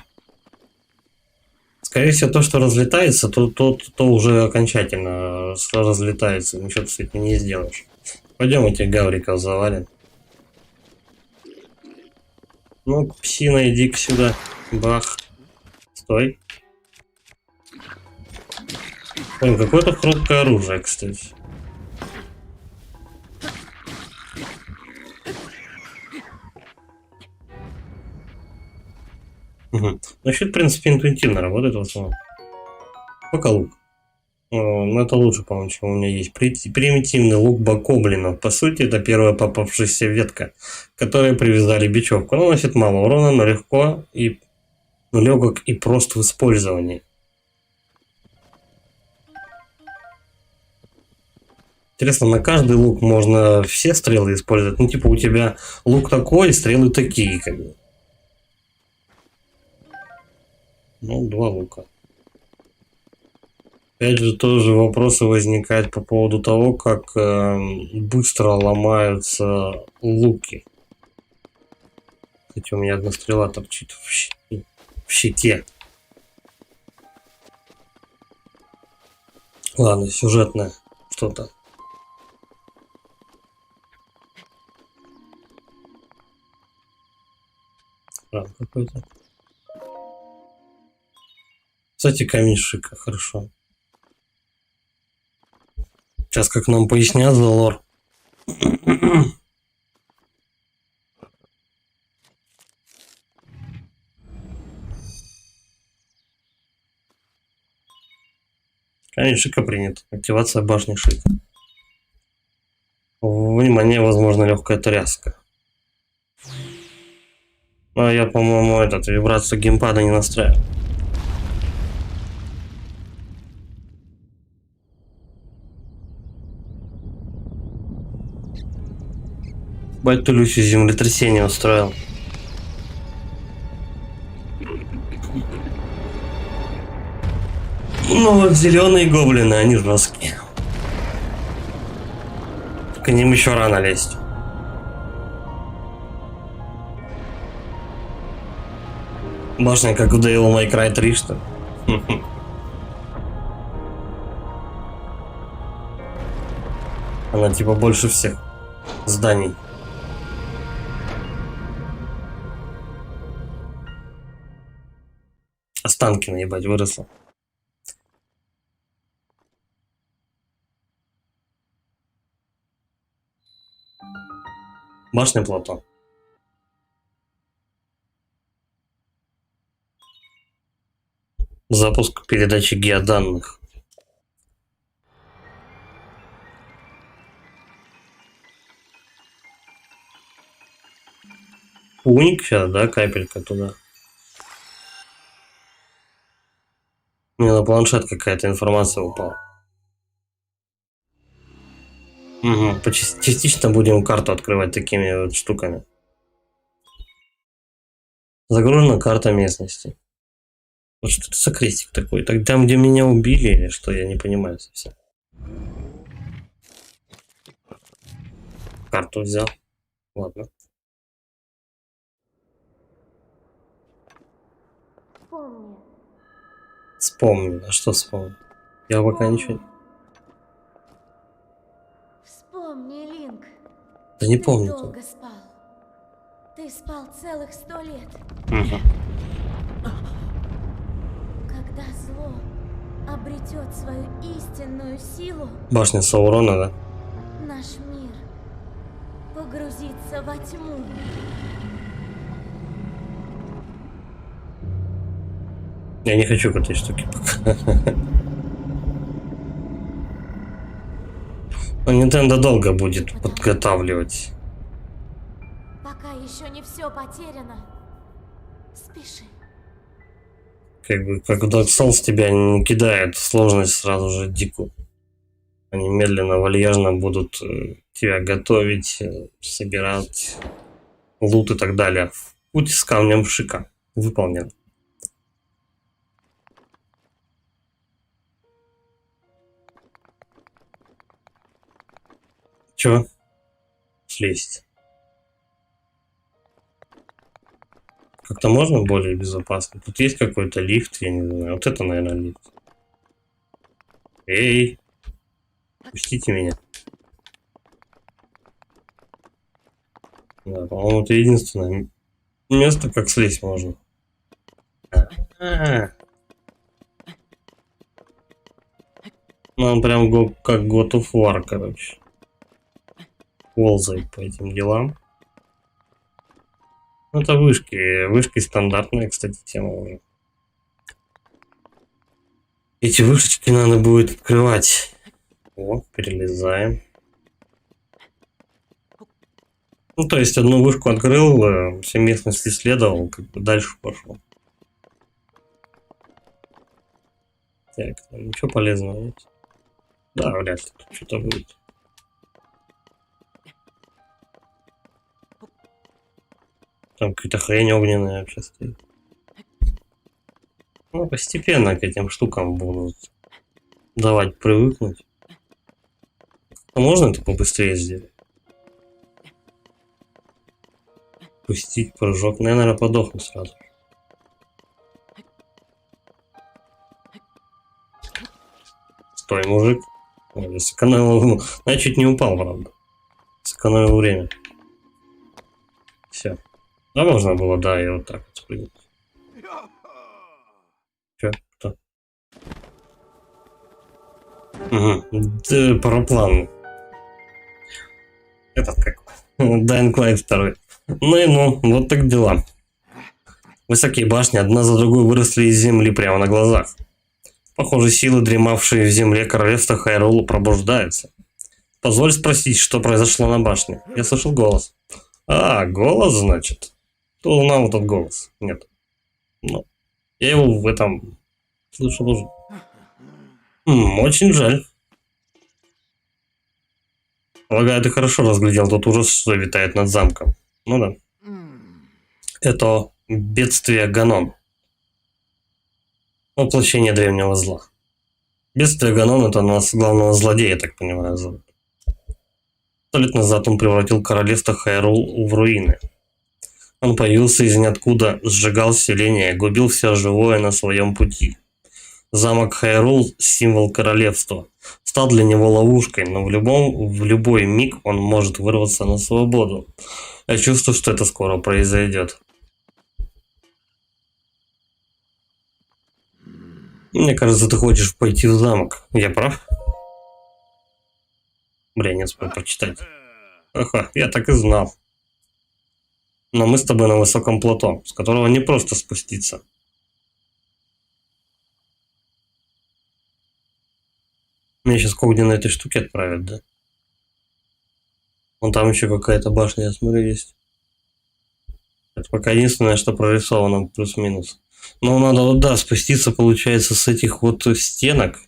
Скорее всего, то, что разлетается, то уже окончательно разлетается. Ничего ты с этим не сделаешь. Пойдем этих гавриков завалим. Ну, псина, иди-ка сюда. Бах. Стой. Ой, какое-то хрупкое оружие, кстати. Угу. Ну, щит, в принципе, интуитивно работает в основном. Пока лук. Ну, это лучше, по-моему, чем у меня есть. Примитивный лук бокоблина. По сути, это первая попавшаяся ветка, к которой привязали бечевку. Она наносит мало урона, но легко и легок и прост в использовании. Интересно, на каждый лук можно все стрелы использовать? Ну, типа, у тебя лук такой, стрелы такие, как бы. Ну, 2 лука. Опять же, тоже вопросы возникают по поводу того, как быстро ломаются луки. Кстати, у меня одна стрела торчит в щите. Ладно, сюжетное что-то. Какой-то. Кстати, камень шика, хорошо. Сейчас как нам пояснят за лор. Камень шика принят. Активация башни шика. Внимание, возможно, легкая тряска. А я, по-моему, вибрацию геймпада не настраивал. Бать, ту Люсю землетрясение устроил. Ну вот зеленые гоблины, они жесткие. К ним еще рано лезть. Башня как в Devil May Cry 3, что ли? Она типа больше всех зданий. Останкино, ебать, выросла. Башня плато. Запуск передачи геоданных. Уник сейчас, да, капелька туда. Мне на планшет какая-то информация упала. Угу. Частично будем карту открывать такими вот штуками. Загружена карта местности. Вот что это за крестик такой? Так там, где меня убили, или что, я не понимаю совсем. Карту взял. Ладно. Помни. Вспомнил. А что вспомнил? Я пока ничего... Вспомни, Линк. Да не Ты помню. долго спал. Ты спал целых 100 лет. Угу. Когда зло обретет свою истинную силу, Башня Саурона, да? наш мир погрузится во тьму. Я не хочу к этой штуке пока. Но Nintendo долго будет подготавливать. Пока еще не все потеряно, спеши. Как бы, как в Dark Souls тебя не кидает в сложность сразу же дикую. Они медленно, вальяжно будут тебя готовить, собирать лут и так далее. Путь с камнем шика выполнен. Чё? Слезть. Как-то можно более безопасно? Тут есть какой-то лифт, я не знаю. Вот это, наверное, лифт. Эй! Пустите меня. Да, по-моему, это единственное место, как слезть можно. Ну, он прям как God of War, короче. Ползает по этим делам. Ну, это вышки. Вышки стандартная, кстати, тема уже. Эти вышечки надо будет открывать. О, перелезаем. Ну, то есть одну вышку открыл, все местности исследовал, как бы дальше пошел. Так, ничего полезного нет. Да, вряд ли тут что-то будет. Там какая-то хрень огненная вообще стоит. Ну, постепенно к этим штукам будут давать привыкнуть. А можно это побыстрее сделать? Пустить прыжок. Ну, я, наверное, подохну сразу. Стой, мужик. Ой, я сэкономил. Я чуть не упал, правда. Сэкономил время. Все. Да, можно было, да, и вот так вот спрыгнуть. Че? Кто? Угу. Параплан. Этот как? Dying Light 2. Ну и ну, вот так дела. Высокие башни одна за другой выросли из земли прямо на глазах. Похоже, силы, дремавшие в земле королевства Хайрулу, пробуждаются. Позволь спросить, что произошло на башне. Я слышал голос. А, голос, значит. Кто узнал этот голос? Нет. Ну, я его в этом слышал уже. Очень жаль. Полагаю, ты хорошо разглядел тот ужас, что витает над замком. Ну да. Это бедствие Ганон. Воплощение древнего зла. Бедствие Ганон — это нас главного злодея, я так понимаю, зовут. 100 лет назад он превратил королевство Хайрул в руины. Он появился из ниоткуда, сжигал селения, губил все живое на своем пути. Замок Хайрул – символ королевства. Стал для него ловушкой, но в любой миг он может вырваться на свободу. Я чувствую, что это скоро произойдет. Мне кажется, ты хочешь пойти в замок. Я прав? Бля, не успел прочитать. Ага, я так и знал. Но мы с тобой на высоком плато, с которого не просто спуститься. Меня сейчас Когни на этой штуке отправят, да? Вон там еще какая-то башня, я смотрю, есть. Это пока единственное, что прорисовано плюс-минус. Но надо вот, да, спуститься, получается, с этих вот стенок.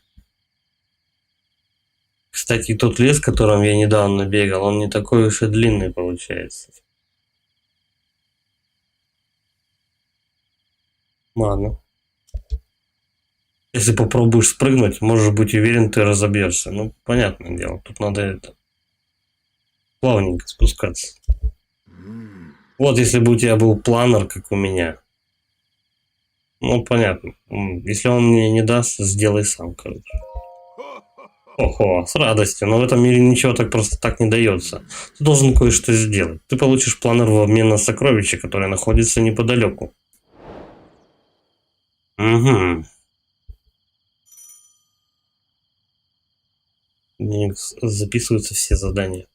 Кстати, тот лес, которым я недавно бегал, он не такой уж и длинный получается. Ладно. Если попробуешь спрыгнуть, можешь быть уверен, ты разобьешься. Ну, понятное дело, тут надо это плавненько спускаться. Вот если бы у тебя был планер, как у меня. Ну, понятно. Если он мне не даст, сделай сам, короче. Ого, с радостью. Но в этом мире ничего так просто так не дается. Ты должен кое-что сделать. Ты получишь планер в обмен на сокровище, которое находится неподалеку. Угу. Записываются все задания.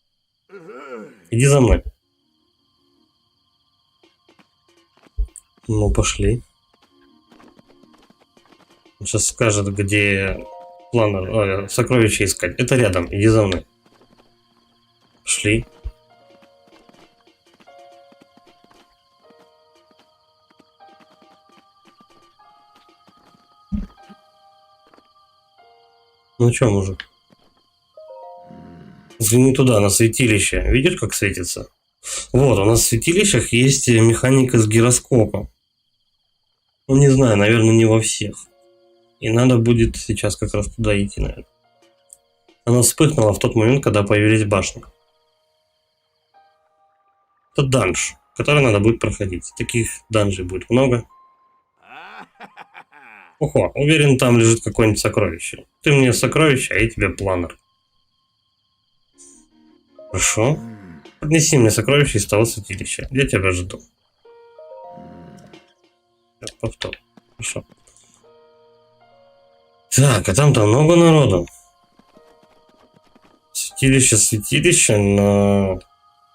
Иди за мной. Ну, пошли. Он сейчас скажет, где планер, сокровища искать. Это рядом, иди за мной. Шли. Ну чё, мужик? Взгляни туда, на святилище. Видишь, как светится? Вот, у нас в святилищах есть механика с гироскопом. Ну, не знаю, наверное, не во всех. И надо будет сейчас как раз туда идти, наверное. Она вспыхнула в тот момент, когда появились башни. Это данж, который надо будет проходить. Таких данжей будет много. Ого, уверен, там лежит какое-нибудь сокровище. Ты мне сокровище, а я тебе планер. Хорошо. Поднеси мне сокровище из того святилища. Я тебя жду. Повтор. Хорошо. Так, а там-то много народу. Святилище, но...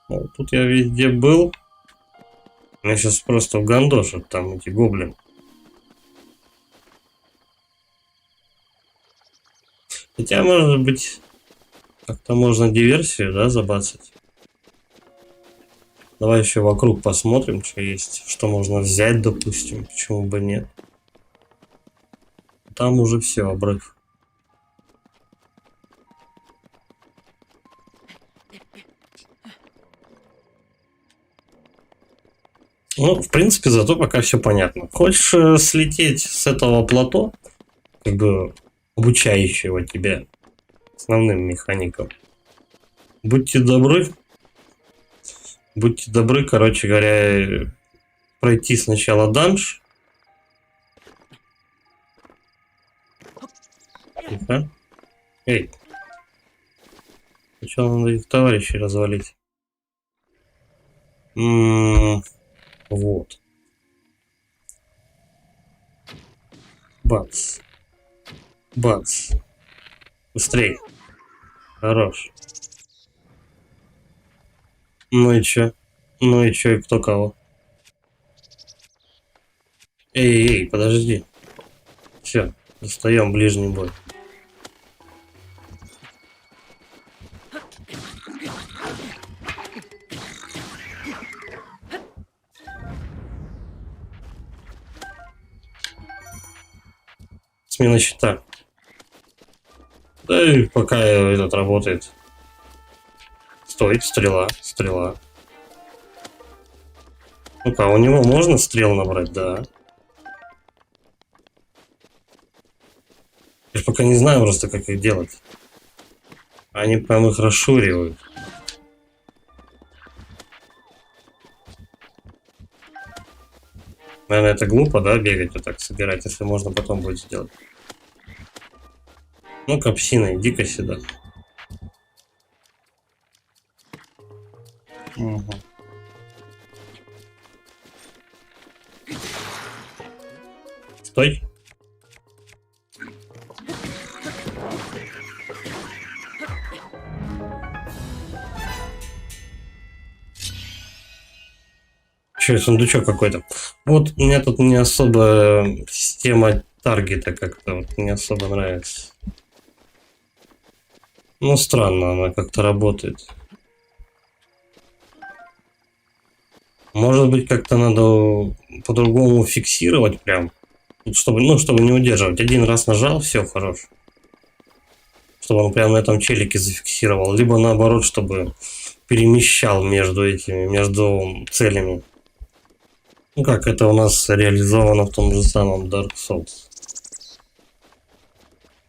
Ну, тут я везде был. Меня сейчас просто угандошат там эти гоблины. Хотя, может быть, как-то можно диверсию, да, забацать. Давай еще вокруг посмотрим, что есть, что можно взять, допустим, почему бы нет. Там уже все, обрыв. Ну, в принципе, зато пока все понятно. Хочешь слететь с этого плато, как бы обучающего тебя основным механикам? Будьте добры, короче говоря, пройти сначала данж. Тихо. Эй. Сначала надо их товарищей развалить. Вот. Бац. Бац. Быстрей. Хорош. Ну и чё? Ну и чё, и кто кого? Эй, подожди. Все, достаем ближний бой. Смена щита. Да и пока этот работает. Стой, стрела, стрела. Ну-ка, у него можно стрел набрать? Да. Я ж пока не знаю просто, как их делать. Они прям их расширивают. Наверное, это глупо, да, бегать вот так, собирать, если можно потом будет сделать. Ну-ка, псина, иди-ка сюда. Угу. Стой. Че, сундучок какой-то. Вот мне тут не особо система таргета как-то вот не особо нравится. Ну, странно она как-то работает. Может быть, как-то надо по-другому фиксировать прям. Чтобы, ну, чтобы не удерживать. Один раз нажал, все, хорош. Чтобы он прям на этом челике зафиксировал. Либо наоборот, чтобы перемещал между этими, между целями. Ну как это у нас реализовано в том же самом Dark Souls.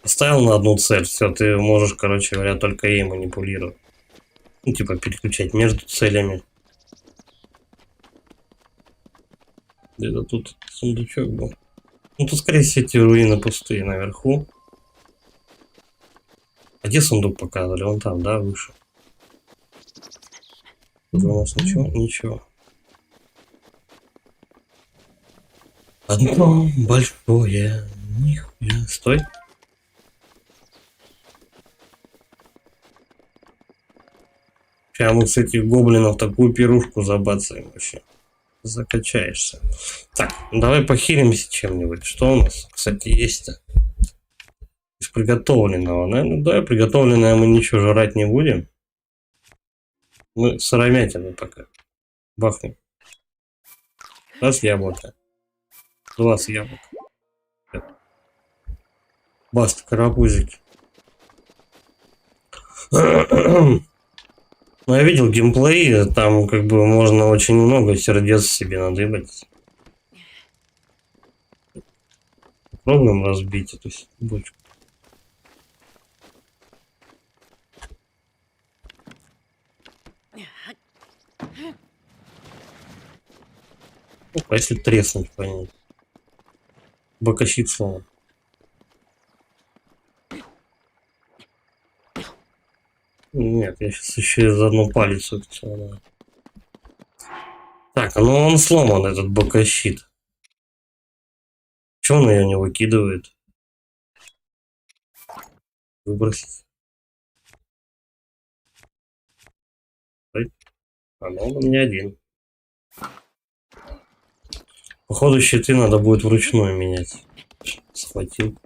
Поставил на одну цель, все, ты можешь, короче говоря, только ей манипулировать. Ну, типа переключать между целями. Где-то тут сундучок был. Ну тут, скорее всего, эти руины пустые наверху. А где сундук показывали? Вон там, да, выше. Тут у нас ничего? Ничего. Одно большое. Нихуя. Стой. Сейчас мы с этих гоблинов такую пирушку забацаем вообще. Закачаешься. Так, давай похилимся чем-нибудь. Что у нас, кстати, есть-то? Из приготовленного, наверное. Да, приготовленное мы ничего жрать не будем. Мы сыромятины пока бахнем. Раз яблоко. 20 яблок. Баст, карапузики. Ну, я видел геймплей, там как бы можно очень много сердец себе надыбать. Попробуем разбить эту бочку. Ну, а если треснуть по ней? Бокощит слово. Нет, я сейчас еще за одну палец сломаю. Так, ну он сломан, этот бокощит. Чего он ее не выкидывает? Выбросить. А ну он у меня один. Походу щиты надо будет вручную менять. Схватил.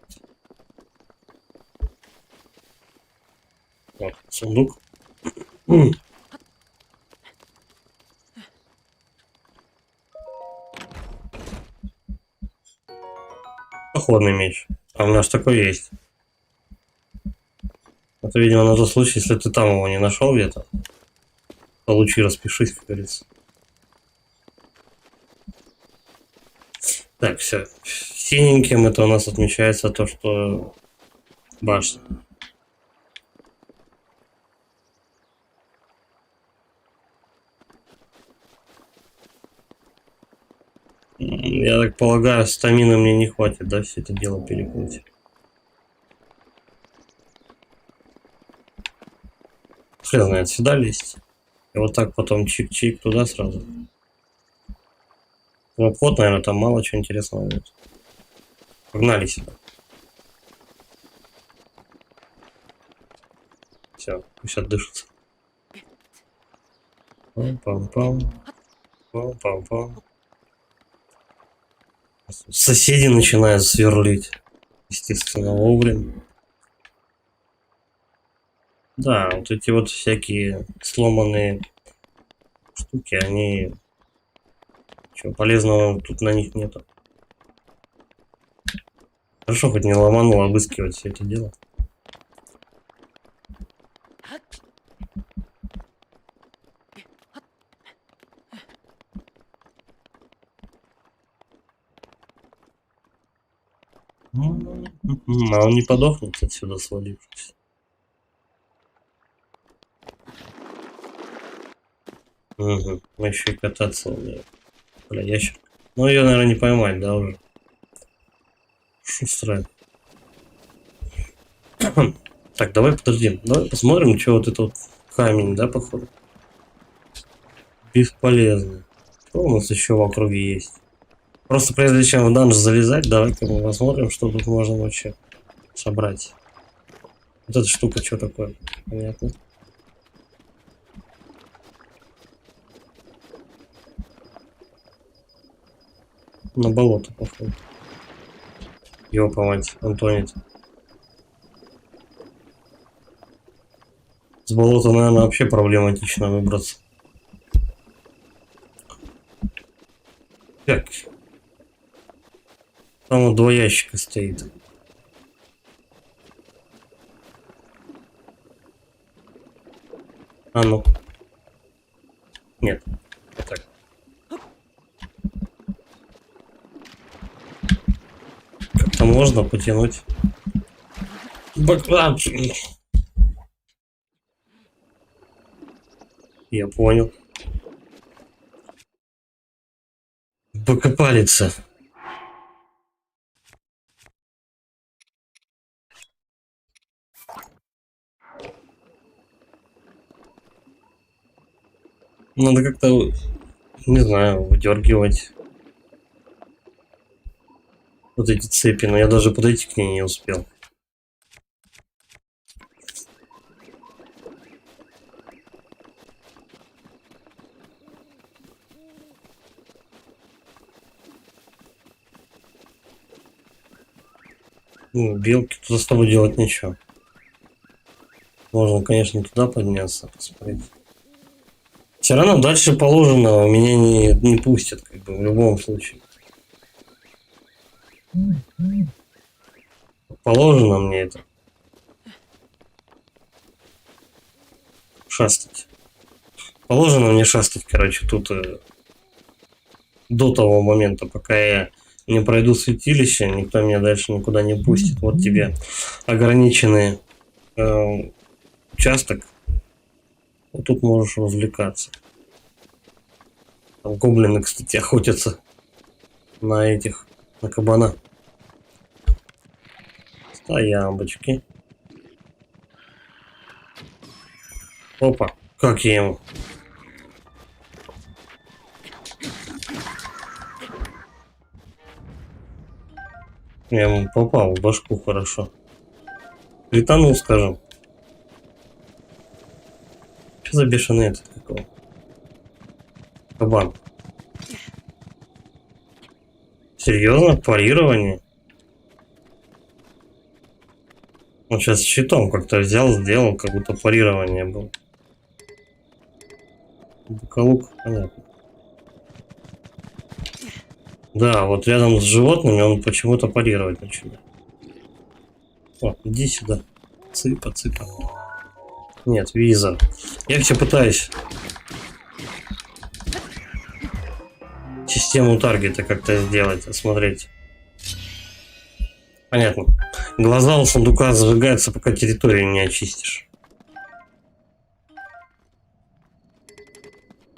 Вот, сундук. Походный меч. А у меня ж такой есть. Это, видимо, на тот случай, если ты там его не нашел где-то. Получи, распишись, как говорится. Так, все. Синеньким это у нас отмечается то, что башня. Я так полагаю, стамина мне не хватит, да, все это дело перекрыть. Хрен знает, сюда лезть. И вот так потом чик-чик туда сразу. Ну, вход, наверное, там мало чего интересного будет. Погнали сюда. Все, пусть отдышится. Пам-пам-пам. Пам-пам-пам. Соседи начинают сверлить. Естественно, вовремя. Да, вот эти вот всякие сломанные штуки, они... Чего полезного тут на них нету. Хорошо, хоть не ломанул обыскивать все это дело. А он не подохнет отсюда, свалившись. Угу. Мы еще и кататься умеем. Бля, ящерка. Ну ее, наверное, не поймать, да, уже. Шустрая. Так, давай подожди. Давай посмотрим, что вот это вот камень, да, походу. Бесполезно. Что у нас еще в округе есть? Просто прежде чем в данж залезать, давай-ка мы посмотрим, что тут можно вообще собрать. Вот эта штука, что такое? Понятно. На болото, походу. Его помать, Антонит. С болота, наверное, вообще проблематично выбраться. Так. Там вот 2 ящика стоит. А ну. Нет. Так. Как-то можно потянуть. Я понял. Покопалиться. Надо как-то, не знаю, выдергивать вот эти цепи, но я даже подойти к ней не успел. Ну, белки, тут с тобой делать нечего. Можно, конечно, туда подняться, посмотреть. Все равно дальше положенного меня не пустят, как бы, в любом случае. Положено мне это. Шастать. Положено мне шастать, короче, тут до того момента, пока я не пройду святилище, никто меня дальше никуда не пустит. Вот тебе ограниченный участок. Вот тут можешь развлекаться. Там гоблины, кстати, охотятся на этих, на кабана. Стоямбочки. Опа, как я ему? Я ему попал в башку хорошо. Летанул, скажем. Что за бешеный этот какого? Кабан. Серьезно? Парирование? Он сейчас щитом как-то взял, сделал, как будто парирование было. Бакалук, понятно. Да, вот рядом с животными он почему-то парировать начинает. О, иди сюда. Цыпа, цыпа. Нет, визор. Я все пытаюсь систему таргета как-то сделать, осмотреть. Понятно. Глаза у сундука зажигаются, пока территорию не очистишь.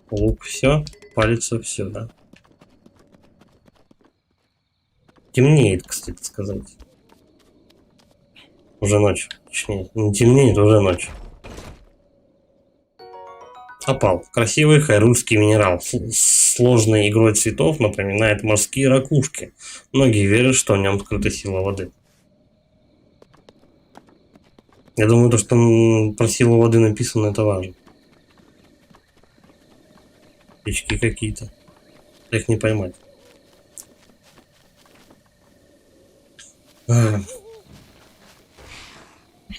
Лук, все. Палец, все, да. Темнеет, кстати сказать. Уже ночь. Точнее, не темнеет, уже ночь. Опал. Красивый хайрульский минерал. С сложной игрой цветов напоминает морские ракушки. Многие верят, что в нем скрыта сила воды. Я думаю, то, что про силу воды написано, это важно. Печки какие-то. Их не поймать.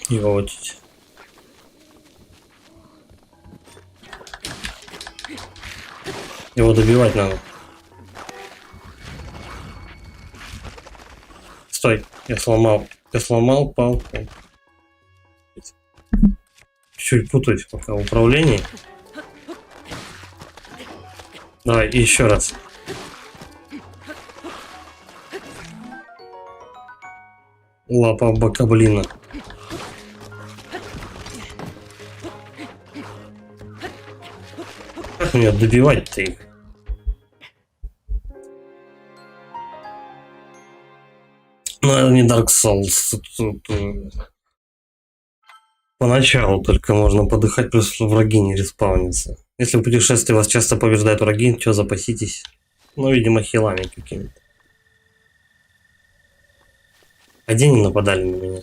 Ётить. Его добивать надо. стой. Я сломал палку. Чуть путаюсь пока в управлении. Давай, и еще раз. Лапа бокоблина. Как мне добивать-то их? Ну, это не Dark Souls. Тут поначалу только можно подыхать, плюс враги не респаунятся. Если в путешествии вас часто побеждают враги, что запаситесь? Ну, видимо, хилами какими-то. А где они нападали на меня?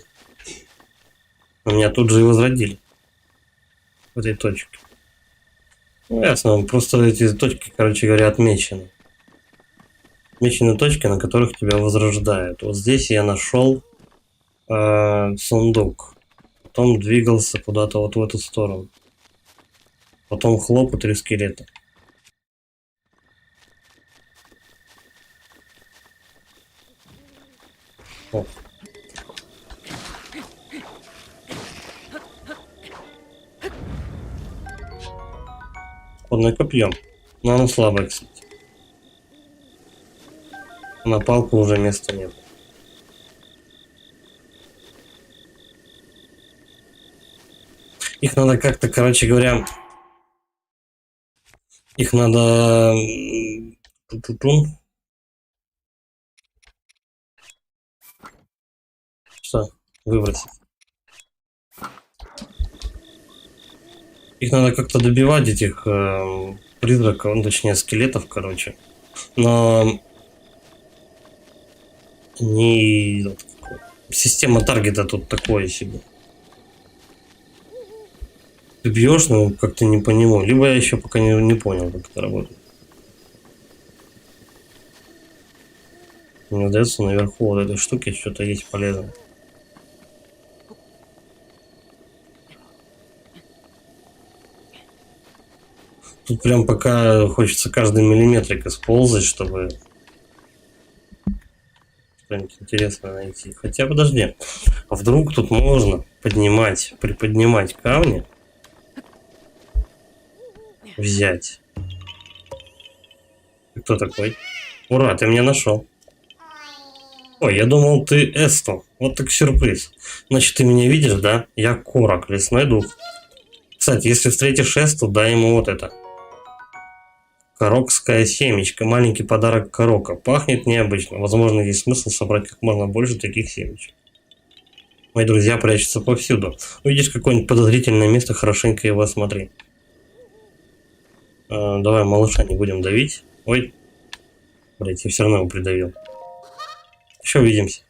Но меня тут же и возродили. В этой точке. Ну, ясно, просто эти точки, короче говоря, отмечены. Отмечены точки, на которых тебя возрождают. Вот здесь я нашел сундук. Потом двигался куда-то вот в эту сторону. Потом хлоп и 3 скелета. О. Подное копье. Но оно слабое, кстати. На палку уже места нет. Их надо как-то, короче говоря... Их надо... Что? Выбросить. Их надо как-то добивать, этих призраков, ну, точнее скелетов, короче. Но не система таргета тут такое себе. Ты бьешь, ну как-то не по нему. Либо я еще пока не понял, как это работает. Мне дается наверху вот этой штуки что-то есть полезное. Тут прям пока хочется каждый миллиметрик использовать, чтобы что-нибудь интересное найти. Хотя подожди, а вдруг тут можно приподнимать камни, взять. Ты кто такой? Ура, ты меня нашел. Ой, я думал, ты Эстон. Вот так сюрприз. Значит, ты меня видишь, да? Я Корок, лесной дух. Кстати, если встретишь Эсту, дай ему вот это. Корокская семечка. Маленький подарок Корока. Пахнет необычно. Возможно, есть смысл собрать как можно больше таких семечек. Мои друзья прячутся повсюду. Увидишь какое-нибудь подозрительное место, хорошенько его осмотри. Давай малыша не будем давить. Ой. Блять, я все равно его придавил. Еще увидимся.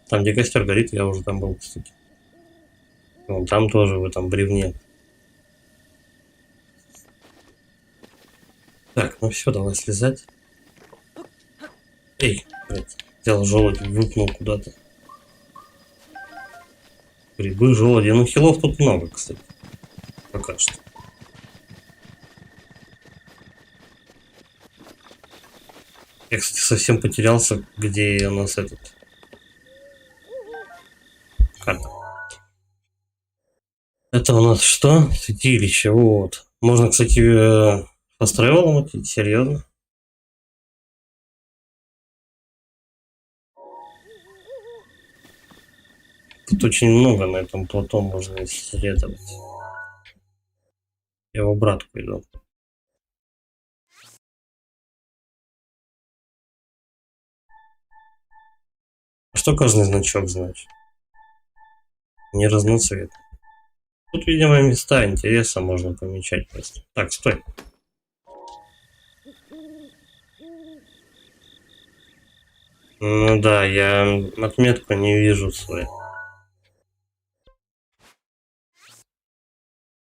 Там, где костер горит, я уже там был, кстати. Вон там тоже, в этом бревне. Так, ну все, давай слезать. Эй, блядь, взял желудь, выпнул куда-то. Грибы, желуди. Ну, хилов тут много, кстати. Пока что. Я, кстати, совсем потерялся, где у нас этот... Карта. Это у нас что? Святилище, вот. Можно, кстати, фаст-тревелом мутить, серьезно. Тут очень много на этом плато можно исследовать. Я в обратку иду. А что каждый значок значит? Не разноцветный. Тут, видимо, места интереса можно помечать просто. Так, стой. Ну да, я отметку не вижу свою.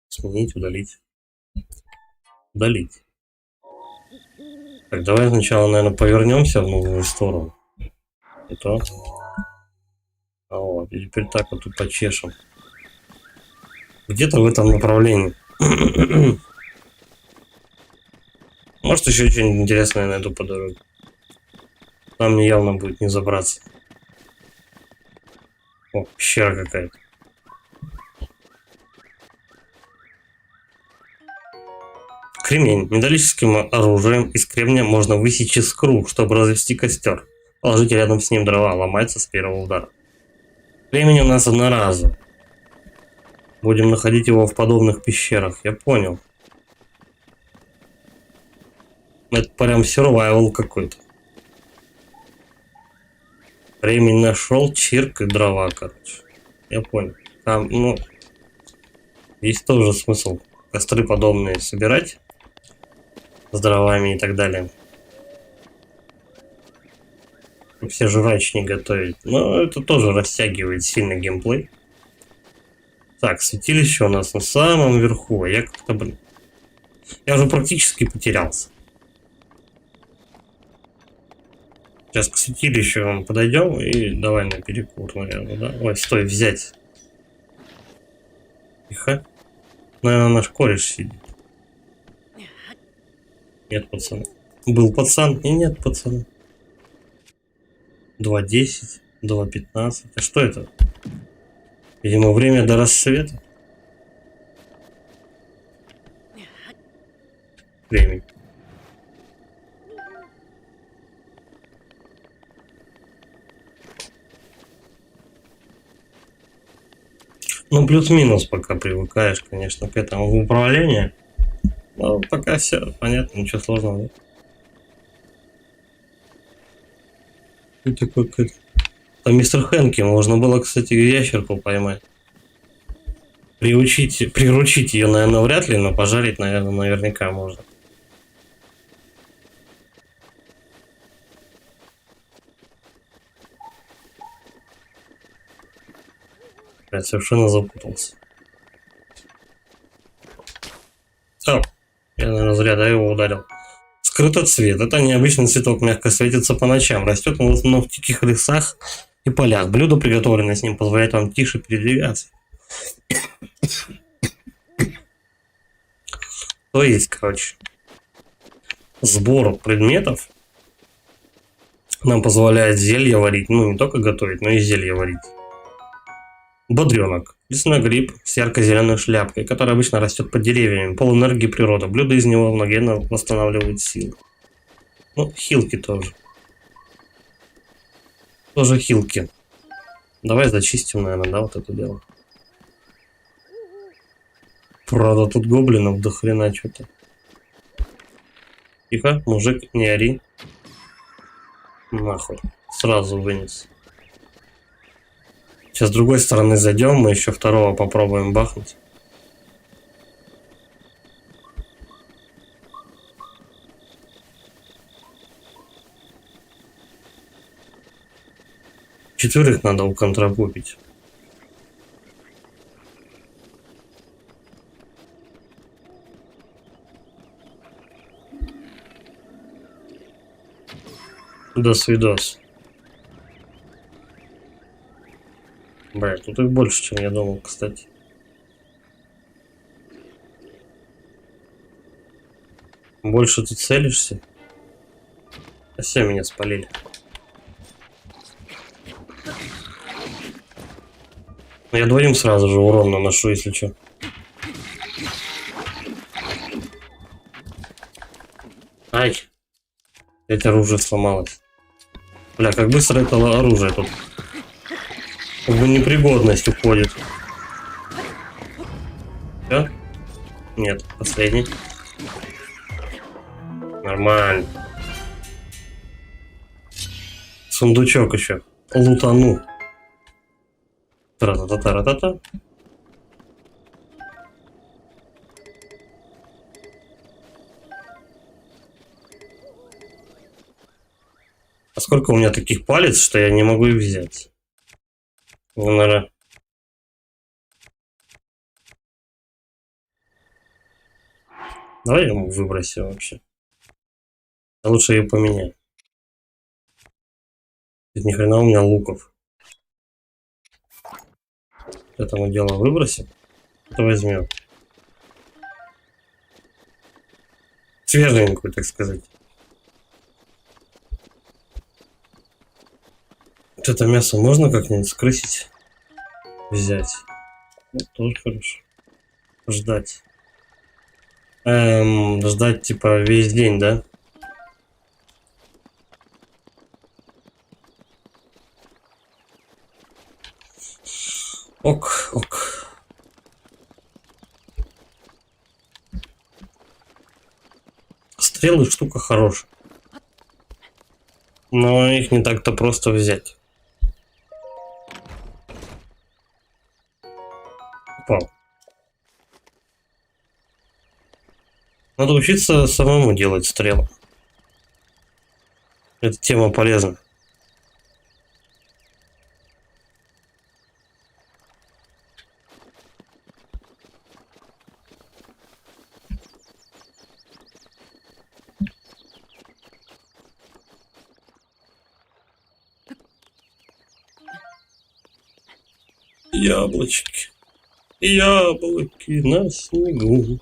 Сменить, удалить. Удалить. Так, давай сначала, наверное, повернемся в новую сторону. И то. А вот, и теперь так вот тут почешем. Где-то в этом направлении. Может, еще что-нибудь интересное найду по дороге. Там мне явно будет не забраться. О, пещера какая-то. Кремень. Металлическим оружием из кремня можно высечь искру, чтобы развести костер. Положите рядом с ним дрова, ломается с первого удара. Кремень у нас одноразовый. Будем находить его в подобных пещерах. Я понял. Это прям survival какой-то. Кремень нашел, чирк и дрова, короче. Я понял. Там, ну, есть тоже смысл костры подобные собирать с дровами и так далее. Все жрачни готовить. Но это тоже растягивает сильно геймплей. Так, святилище у нас на самом верху. А я как-то, блин... Я уже практически потерялся. Сейчас к святилищу подойдем и давай на перекур, наверное, да? Ой, стой, взять. Тихо. Наверное, наш кореш сидит. Нет, пацаны. Был пацан и нет пацана. 2:10, 2:15. А что это? Видимо, время до рассвета. Время. Ну, плюс-минус пока привыкаешь, конечно, к этому управлению. Но пока все понятно, ничего сложного нет. Это как это? Там мистер Хэнки, можно было, кстати, ящерку поймать. Приручить ее, наверное, вряд ли, но пожарить, наверное, наверняка можно. Я совершенно запутался. О, я, наверное, зря, да, его ударил. Скрытоцвет. Это необычный цветок, мягко светится по ночам. Растет он в основном в диких лесах и полях. Блюдо, приготовленное с ним, позволяет вам тише передвигаться. То есть, короче, сбор предметов нам позволяет зелье варить. Ну, не только готовить, но и зелье варить. Бодренок. Лесной гриб с ярко-зеленой шляпкой, который обычно растет под деревьями. Пол энергии природы. Блюдо из него мгновенно восстанавливает силы. Ну, хилки тоже. Тоже хилки. Давай зачистим, наверное, да, вот это дело. Правда, тут гоблинов до хрена что-то. Тихо, мужик, не ори. Нахуй. Сразу вынес. Сейчас с другой стороны зайдем, мы еще второго попробуем бахнуть. Четверых надо уконтрапупить. До свидос. Блять, тут их больше, чем я думал, кстати. Больше ты целишься? Все меня спалили. Но я двоим сразу же урон наношу, если что. Ай! Это оружие сломалось. Бля, как быстро это оружие тут. Как бы непригодность уходит. Все? Нет, последний. Нормально. Сундучок еще. Лутану. Тра-та-та-та-та-та. А сколько у меня таких палец, что я не могу их взять? Наверное. Давай ему выбросим вообще. А лучше ее поменять. Ведь ни хрена у меня луков. Это мы дело выбросим. Это возьмем. Свеженькую, так сказать. Вот это мясо можно как-нибудь скрысить? Взять. Ну, тоже хорошо. Ждать. Ждать типа весь день, да? Ок, ок. Стрелы штука хорошая. Но их не так-то просто взять. Попал. Надо учиться самому делать стрелы. Эта тема полезна. Яблочки. Яблоки на снегу.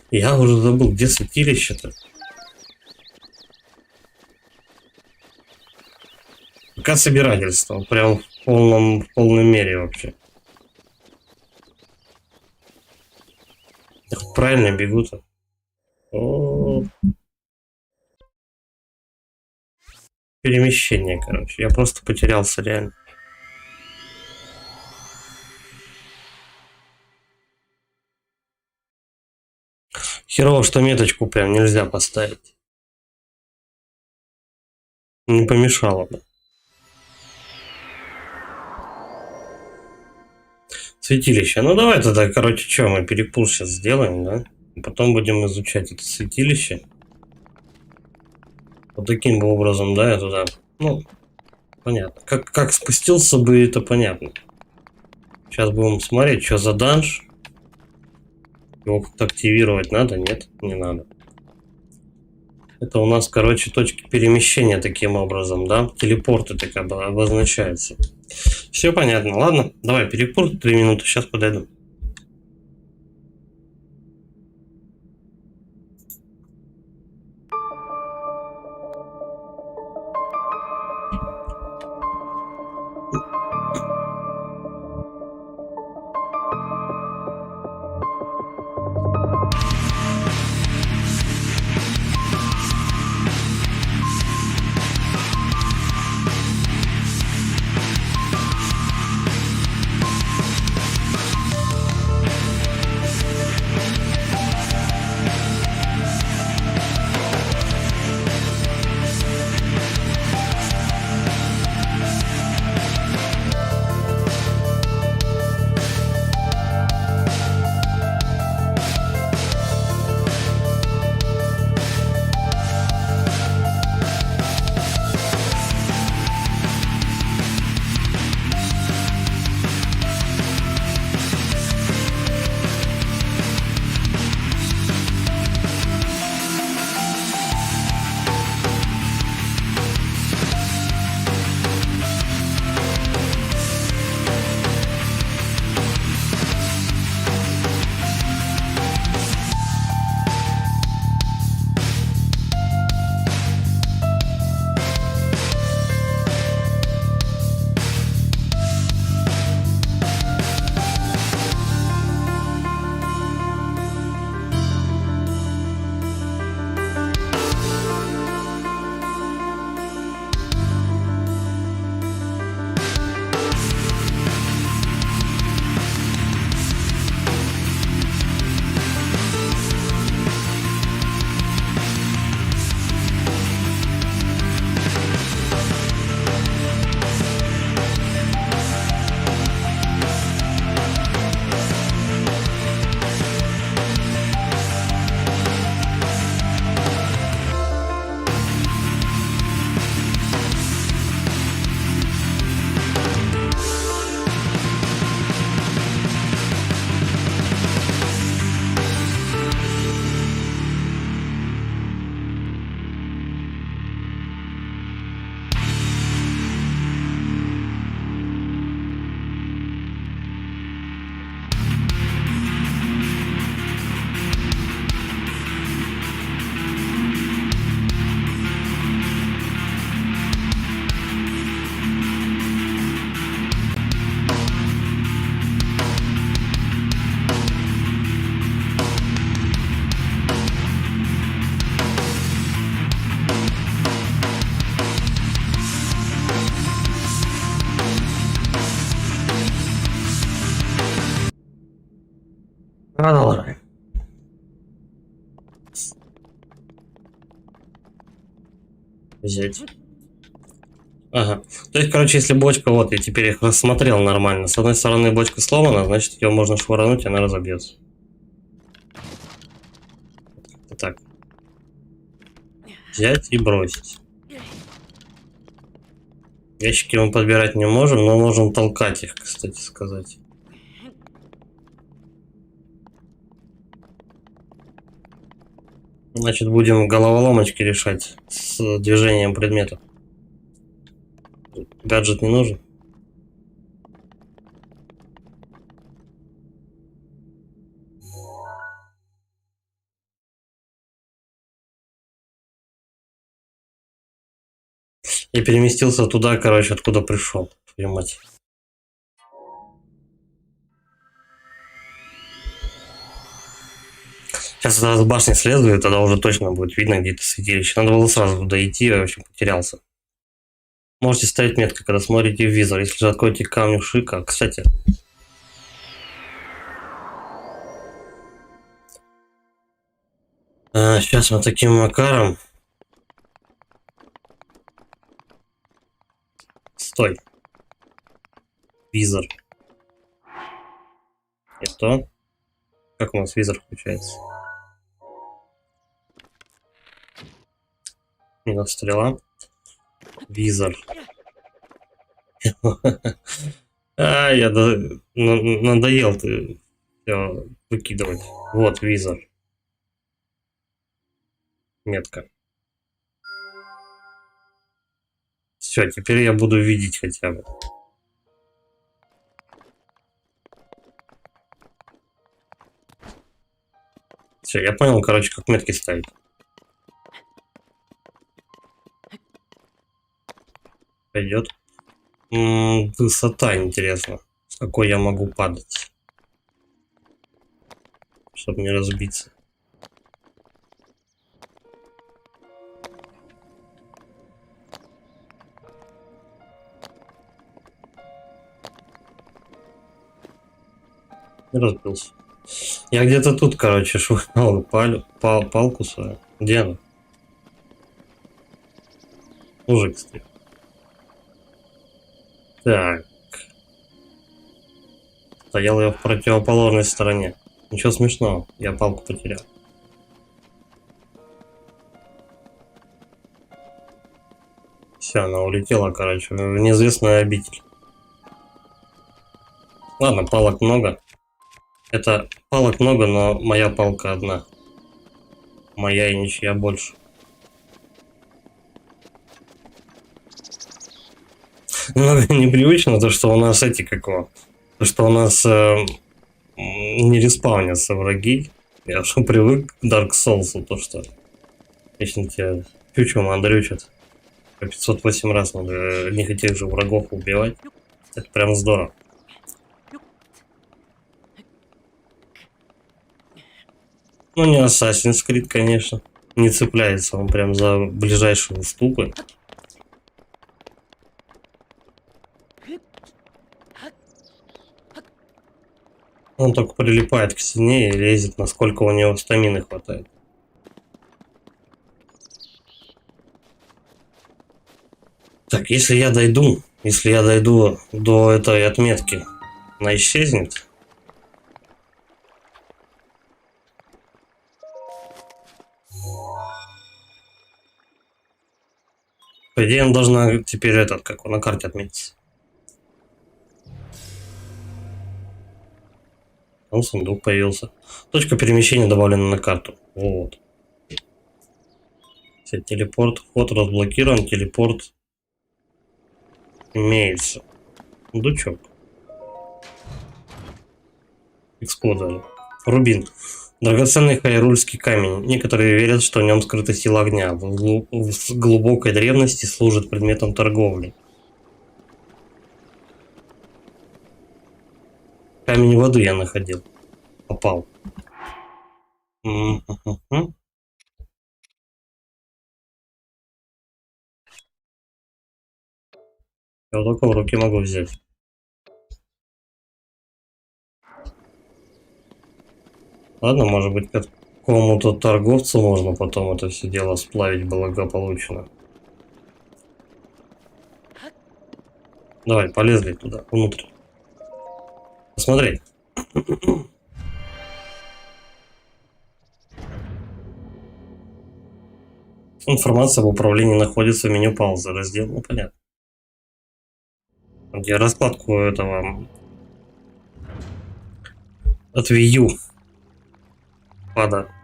Я уже забыл, где святилище-то. Пока собирательство. Прям в полной мере вообще. Так правильно бегут-то. Перемещение, короче. Я просто потерялся реально. Херово, что меточку прям нельзя поставить. Не помешало бы. Святилище. Ну давай тогда, короче, что, мы перепул сейчас сделаем, да? И потом будем изучать это святилище. Вот таким бы образом, да, я туда. Ну, понятно. Как спустился бы, это понятно. Сейчас будем смотреть, что за данж. Его как-то активировать надо? Нет, не надо. Это у нас, короче, точки перемещения таким образом, да? Телепорты так обозначаются. Все понятно. Ладно, давай перепорт 3 минуты, сейчас подойду. Продолжаем. Взять. Ага. То есть, короче, если бочка, вот, я теперь их рассмотрел нормально. С одной стороны бочка сломана, значит, ее можно швырнуть, и она разобьется. Так. Взять и бросить. Ящики мы подбирать не можем, но можем толкать их, кстати сказать. Значит, будем головоломочки решать с движением предметов. Гаджет не нужен. Я переместился туда, короче, откуда пришел. Твою мать. Сейчас я с башни слезу, и тогда уже точно будет видно где-то святилище. Надо было сразу туда идти, я вообще потерялся. Можете ставить метку, когда смотрите в визор. Если же откроете камню шика. Кстати. Сейчас мы таким макаром. Стой. Визор. И что? Как у нас визор включается? Минус стрела. Визор. Я надоел ты всё выкидывать. Вот визор. Метка. Все, теперь я буду видеть хотя бы. Все, я понял, короче, как метки ставить. Пойдет. Высота, интересно. С какой я могу падать? Чтобы не разбиться. Не разбился. Я где-то тут, короче, швырнул палку свою. Где она? Мужик стоит. Так. Стоял я в противоположной стороне. Ничего смешного, я палку потерял. Все, она улетела, короче, в неизвестную обитель. Ладно, палок много. Это палок много, но моя палка одна. Моя и ничья больше. Немного непривычно то, что у нас эти какого. То, что у нас не респаунятся враги. Я уже привык к Dark Souls, то что вечно тебя чучелом андрючат. По 508 раз надо одних и тех же врагов убивать. Это прям здорово. Ну не Assassin's Creed, конечно. Не цепляется он прям за ближайшие уступы. Он только прилипает к стене и лезет, насколько у него стамины хватает. Так, если я дойду до этой отметки, она исчезнет. По идее, она должна теперь как он на карте отметиться. Там сундук появился. Точка перемещения добавлена на карту. Вот. Все, телепорт, вход разблокирован, телепорт имеется. Сундучок. Эксплодер. Рубин. Драгоценный хайрульский камень. Некоторые верят, что в нем скрыта сила огня. В глубокой древности служит предметом торговли. Камень воды я находил. Попал. Я вот только в руки могу взять. Ладно, может быть, какому-то торговцу можно потом это все дело сплавить благополучно. Давай, полезли туда, внутрь. Посмотреть. Информация об управлении находится в меню паузы. Раздел, ну понятно. Я раскладку этого от Wii U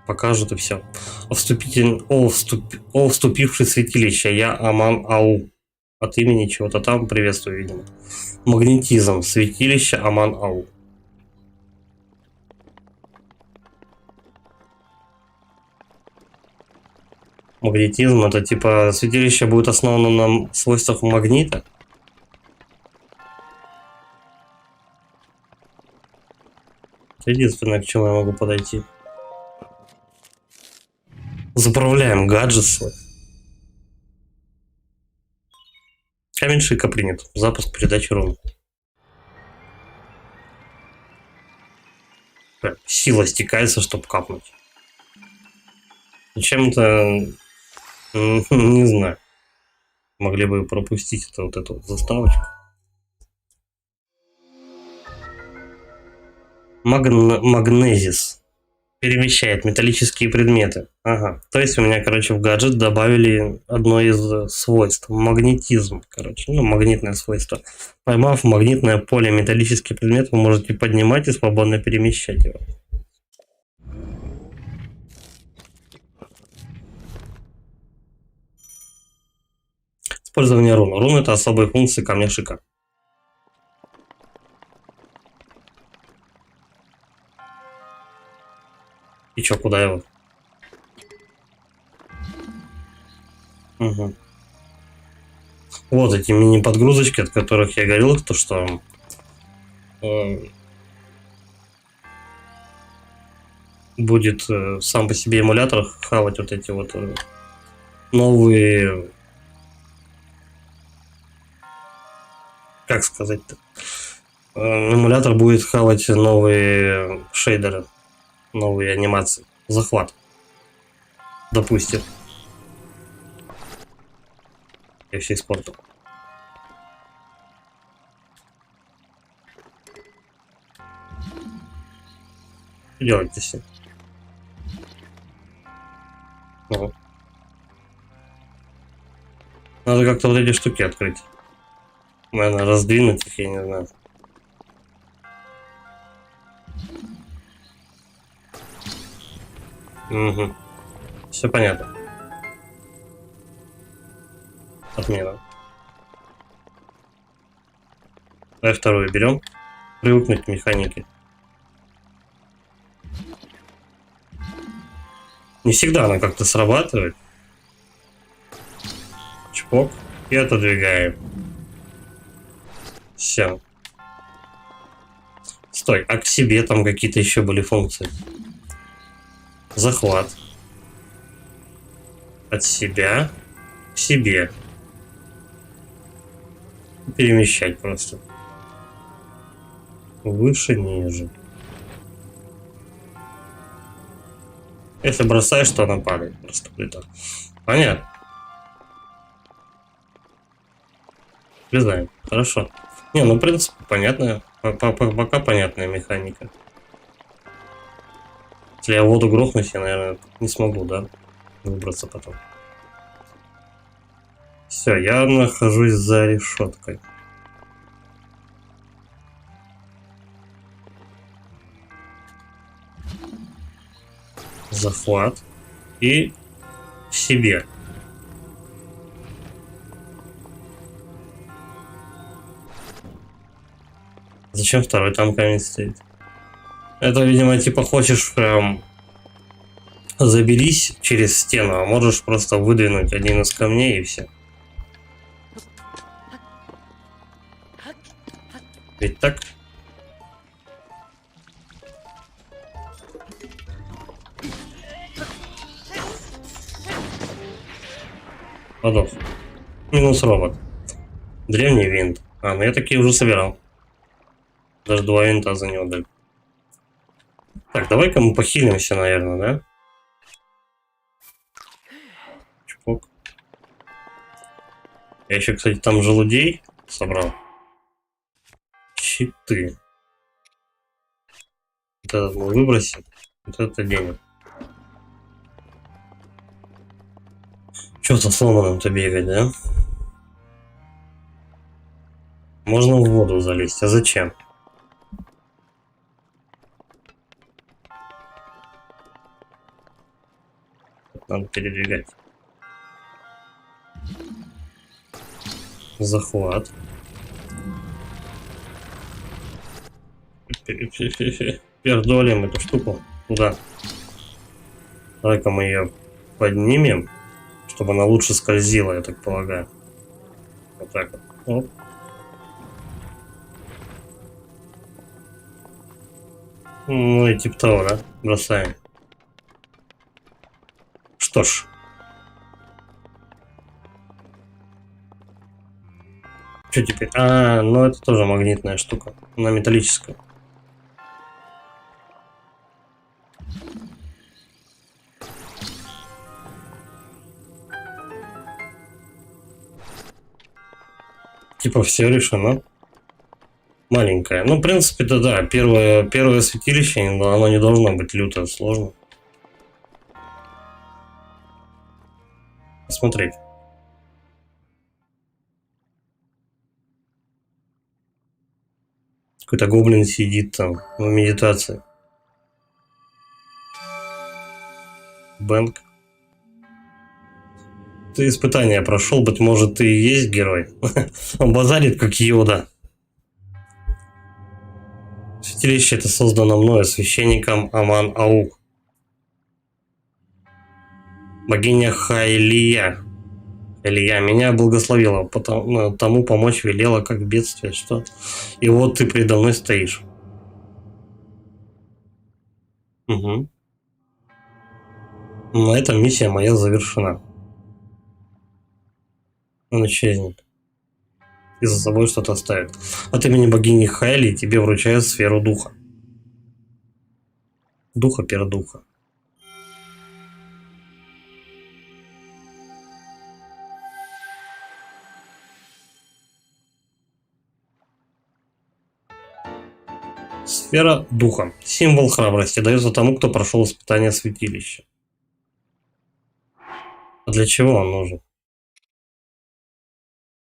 покажут и все. О вступивший в святилище. Я Аман Ау. От имени чего-то там. Приветствую, видимо. Магнетизм. Святилище Аман Ау. Магнетизм — это типа святилище будет основано на свойствах магнита. Это единственное, к чему я могу подойти. Заправляем гаджет свой. Камень шика принят. Запуск передачи рун. Сила стекается, чтобы капнуть. Зачем-то... Не знаю. Могли бы пропустить эту заставочку. Магнезис. Перемещает металлические предметы. Ага. То есть у меня, короче, в гаджет добавили одно из свойств. Магнетизм, короче. Ну, магнитное свойство. Поймав магнитное поле металлический предмет, вы можете поднимать и свободно перемещать его. Использование рун. Рун — это особые функции камня шика. И чё, куда его? Угу. Вот эти мини-подгрузочки, от которых я говорил, то что будет сам по себе эмулятор хавать вот эти вот новые... Как сказать-то? Эмулятор будет хавать новые шейдеры, новые анимации. Захват. Допустим. Я все испортил. Что делать здесь? Ага. Надо как-то вот эти штуки открыть. Наверное, раздвинуть их, я не знаю. Угу. Все понятно. Отмена. Давай вторую берем. Привыкнуть к механике. Не всегда она как-то срабатывает. Чпок. И отодвигаем. Все. Стой, а к себе там какие-то еще были функции. Захват. От себя к себе. Перемещать просто. Выше, ниже. Если бросаешь, то она падает. Просто плита. Понятно. Влезаем. Хорошо. Не, ну в принципе понятная. Пока понятная механика. Если я в воду грохнусь, я, наверное, не смогу, да? Выбраться потом. Все, я нахожусь за решеткой. Захват. И к себе. Зачем второй там камень стоит? Это, видимо, типа хочешь прям заберись через стену, а можешь просто выдвинуть один из камней и все. Ведь так? Подох. Минус робот. Древний винт. Ну я такие уже собирал. Даже 2 винта за него дали. Так, давай-ка мы похилимся, наверное, да? Чпок. Я еще, кстати, там желудей собрал. Щиты. Вот этот мы выбросим. Вот это денег. Че со сломанным-то бегать, да? Можно в воду залезть. А зачем? Надо передвигать. Захват. Пердолим эту штуку. Туда. Давай-ка мы ее поднимем, чтобы она лучше скользила, я так полагаю. Вот так вот. Оп. Ну и типа того, да? Бросаем. Что ж. Что теперь? А, ну это тоже магнитная штука. Она металлическая. Типа все решено. Маленькая. Ну, в принципе-то да, первое святилище, оно не должно быть люто сложно. Посмотреть. Какой-то гоблин сидит там в медитации. Бэнк. Ты испытание прошел, быть может, ты и есть герой. Он базарит, как Йода. Святилище это создано мною, священником Аман-Аук. Богиня Хайлия. Илья меня благословила, потому, тому помочь велела, как бедствие, что... И вот ты предо мной стоишь. Угу. На этом миссия моя завершена. Он исчезнет. И за собой что-то оставит. От имени богини Хайли тебе вручаю сферу духа. Духа пердуха. Сфера духа. Символ храбрости дается тому, кто прошел испытание святилища. А для чего он нужен?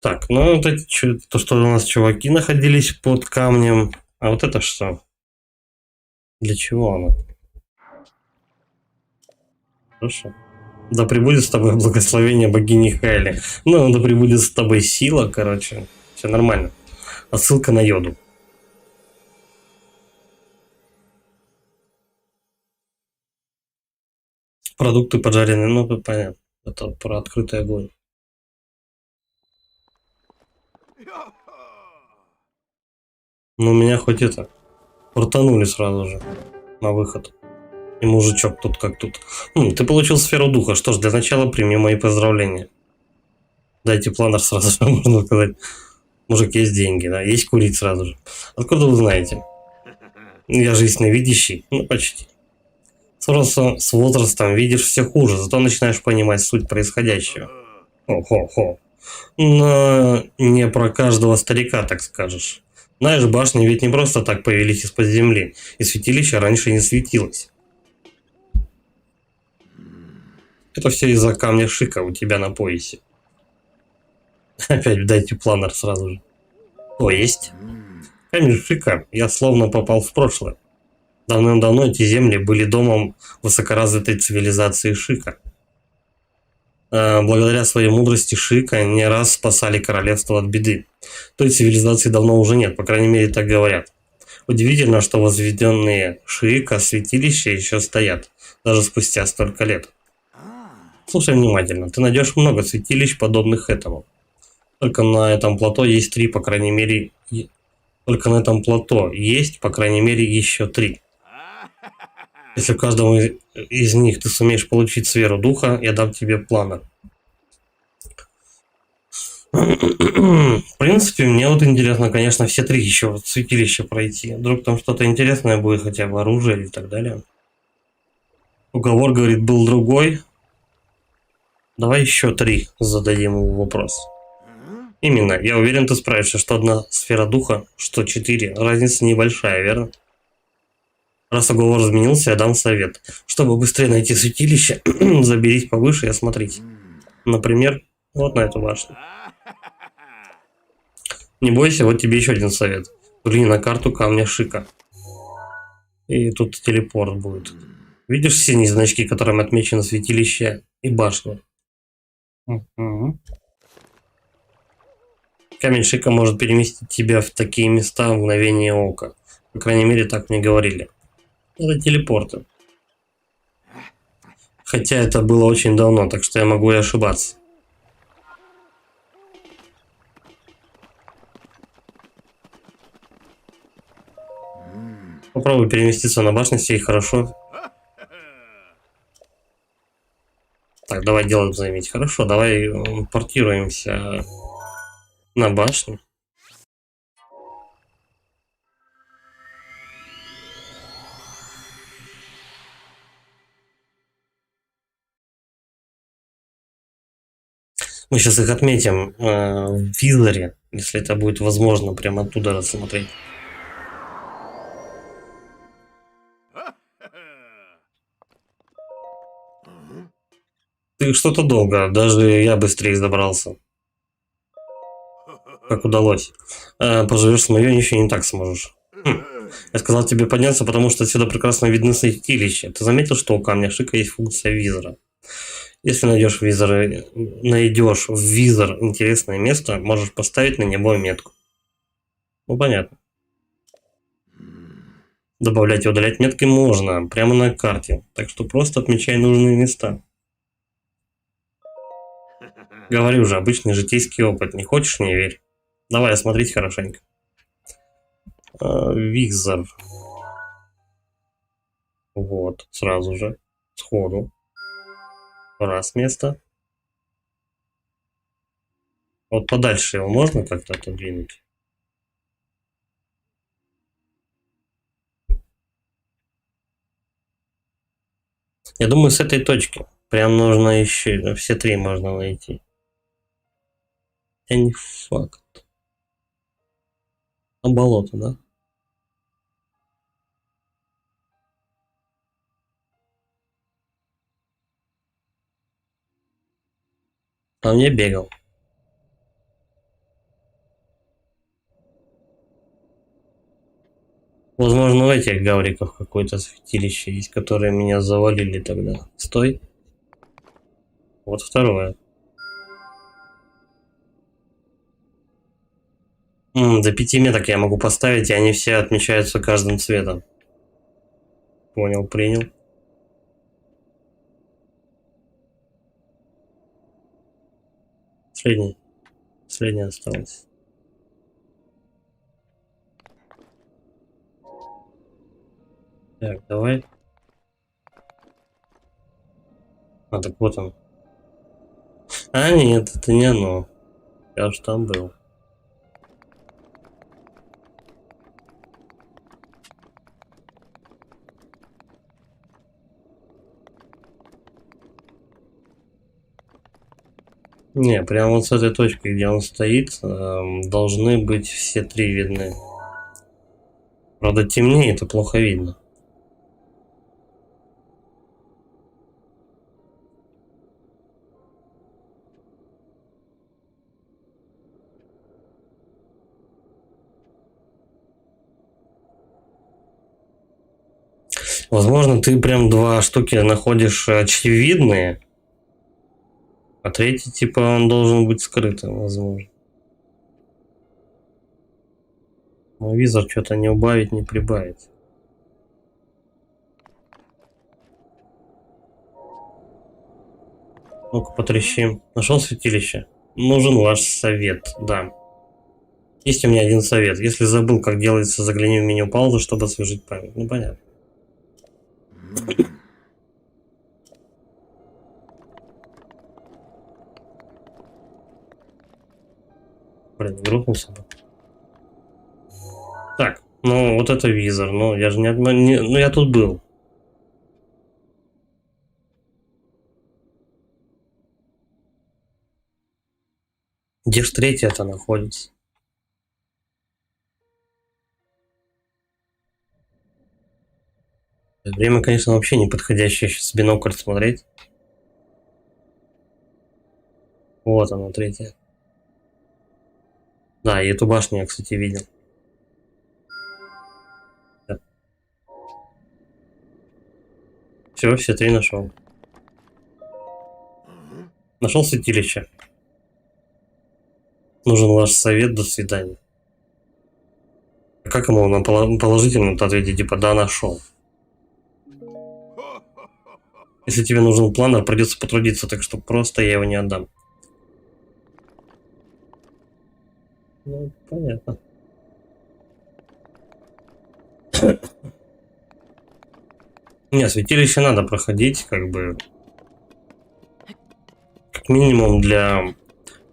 Так, ну вот эти, то, что у нас чуваки находились под камнем. А вот это что? Для чего оно? Хорошо. Да пребудет с тобой благословение богини Хайли. Ну, да пребудет с тобой сила, короче. Все нормально. Отсылка на йоду. Продукты поджаренные, ну, тут понятно. Это про открытый огонь. Ну, меня хоть это... Крутанули сразу же. На выход. И мужичок тут как тут. Ты получил сферу духа. Что ж, для начала прими мои поздравления. Дайте планер сразу же, можно сказать. Мужик, есть деньги, да? Есть курить сразу же. Откуда вы знаете? Я же ясновидящий. Ну, почти. С возрастом видишь все хуже, зато начинаешь понимать суть происходящего. Хо-хо-хо. Но не про каждого старика, так скажешь. Знаешь, башни ведь не просто так появились из-под земли, и святилище раньше не светилось. Это все из-за камня Шика у тебя на поясе. Опять дайте планер сразу же. О, есть. Камень Шика, я словно попал в прошлое. Давным-давно эти земли были домом высокоразвитой цивилизации Шика. Благодаря своей мудрости Шика не раз спасали королевство от беды. Той цивилизации давно уже нет, по крайней мере так говорят. Удивительно, что возведенные Шика святилища еще стоят, даже спустя столько лет. Слушай внимательно, ты найдешь много святилищ, подобных этому. Только на этом плато есть три, по крайней мере... Только на этом плато есть, по крайней мере, еще три. Если каждому из них ты сумеешь получить сферу духа, я дам тебе планер. В принципе, мне вот интересно, конечно, все три еще вот святилища пройти. Вдруг там что-то интересное будет, хотя бы оружие и так далее. Уговор, говорит, был другой. Давай еще три зададим ему вопрос. Именно, я уверен, ты справишься, что одна сфера духа, что 4. Разница небольшая, верно? Раз уговор изменился, я дам совет. Чтобы быстрее найти святилище, заберись повыше и осмотрите. Например, вот на эту башню. Не бойся, вот тебе еще один совет. Взгляни на карту камня Шика. И тут телепорт будет. Видишь синие значки, которыми отмечено святилище и башня? Мгм. Камень Шика может переместить тебя в такие места в мгновение ока. По крайней мере, так мне говорили. Это телепорты. Хотя это было очень давно, так что я могу и ошибаться. Попробуй переместиться на башню, все и хорошо. Так, давай делаем заметь. Хорошо, давай портируемся на башню. Мы сейчас их отметим в визоре, если это будет возможно, прямо оттуда рассмотреть. Ты что-то долго, даже я быстрее добрался. Как удалось. Поживешь с моё, ничего не так сможешь. Я сказал тебе подняться, потому что отсюда прекрасно видны святилища. Ты заметил, что у камня Шика есть функция визора? Если найдешь в визор интересное место, можешь поставить на него метку. Ну, понятно. Добавлять и удалять метки можно, прямо на карте. Так что просто отмечай нужные места. Говорю же, обычный житейский опыт. Не хочешь — не верь. Давай осмотреть хорошенько. Визор. Вот, сразу же. Сходу. Раз место. Вот подальше его можно как-то отодвинуть? Я думаю, с этой точки. Прям нужно еще все три можно найти. Я не факт. На болото, да? Там я бегал. Возможно, в этих гавриках какое-то святилище есть, которые меня завалили тогда. Стой. Вот второе. До 5 меток я могу поставить, и они все отмечаются каждым цветом. Понял, принял. Средний. Средний осталось. Так, давай. А, так вот он. А, нет, это не оно. Я уж там был. Не, прямо вот с этой точки, где он стоит, должны быть все три видны. Правда, темнее, это плохо видно. Возможно, ты прям два штуки находишь очевидные, а третий, типа, он должен быть скрытым, возможно. Но визор что-то не убавить, не прибавить. Ну-ка, потрещим. Нашел святилище? Нужен ваш совет, да. Есть у меня один совет. Если забыл, как делается, загляни в меню паузы, чтобы освежить память. Ну, понятно. Блин, грохнулся бы. Так, ну вот это визор. Ну, я же ну я тут был. Где ж третья-то находится? Время, конечно, вообще не подходящее сейчас в бинокль смотреть. Вот она, третья. Да, и эту башню я, кстати, видел. Да. Все три нашел. Нашел святилище. Нужен ваш совет, до свидания. А как ему на положительно-то ответить, типа, да, нашел. Если тебе нужен планер, придется потрудиться, так что просто я его не отдам. Ну, понятно. Не, святилище надо проходить, как бы. Как минимум для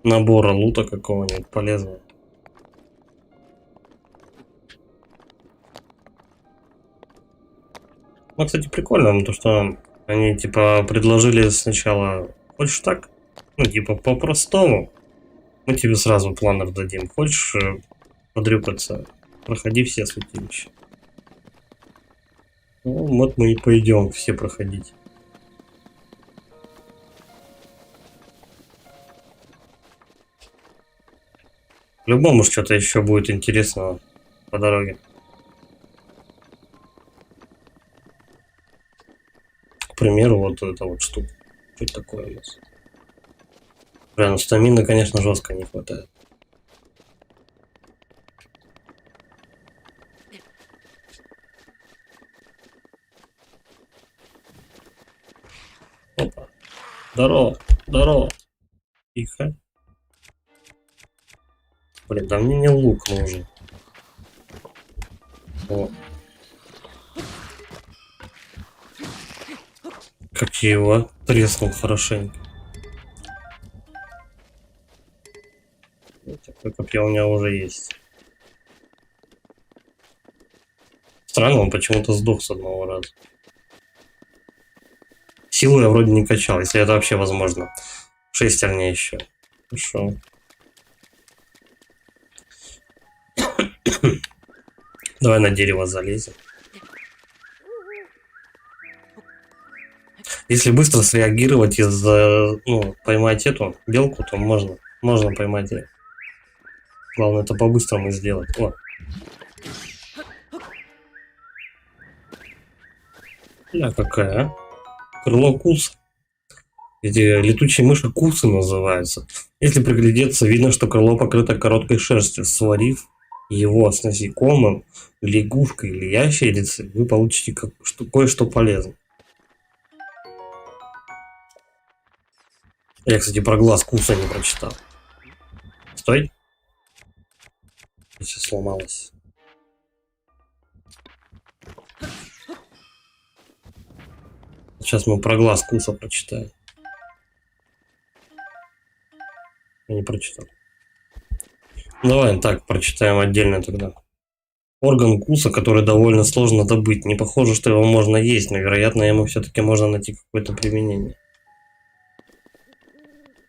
набора лута какого-нибудь полезного. Ну, кстати, прикольно, то, что они, типа, предложили сначала, хочешь так? Ну, типа, по-простому. Мы тебе сразу планер дадим. Хочешь подрюкаться? Проходи все святилища. Ну, вот мы и пойдем все проходить. По-любому что-то еще будет интересного по дороге. К примеру, вот эта вот штука. Что это такое у нас? Прям стамина, конечно, жестко не хватает. Опа. Здорово, здорово. Тихо. Блин, да мне не лук нужен. О. Как я его треснул хорошенько. Такое копье у меня уже есть. Странно, он почему-то сдох с одного раза. Силу я вроде не качал, если это вообще возможно. Шестерня еще. Хорошо. Давай на дерево залезем. Если быстро среагировать и поймать эту белку, то можно поймать ее. Главное это по-быстрому сделать. О. Бля, какая, а? Крыло куса. Эти летучие мыши кусы называются. Если приглядеться, видно, что крыло покрыто короткой шерстью. Сварив его с насекомым, лягушкой или ящерицей, вы получите кое-что полезное. Я, кстати, про глаз куса не прочитал. Стой. Все сломалось. Сейчас мы про глаз куса прочитаем. Я не прочитал. Давай так прочитаем отдельно тогда. Орган куса, который довольно сложно добыть. Не похоже, что его можно есть, но, вероятно, ему все-таки можно найти какое-то применение.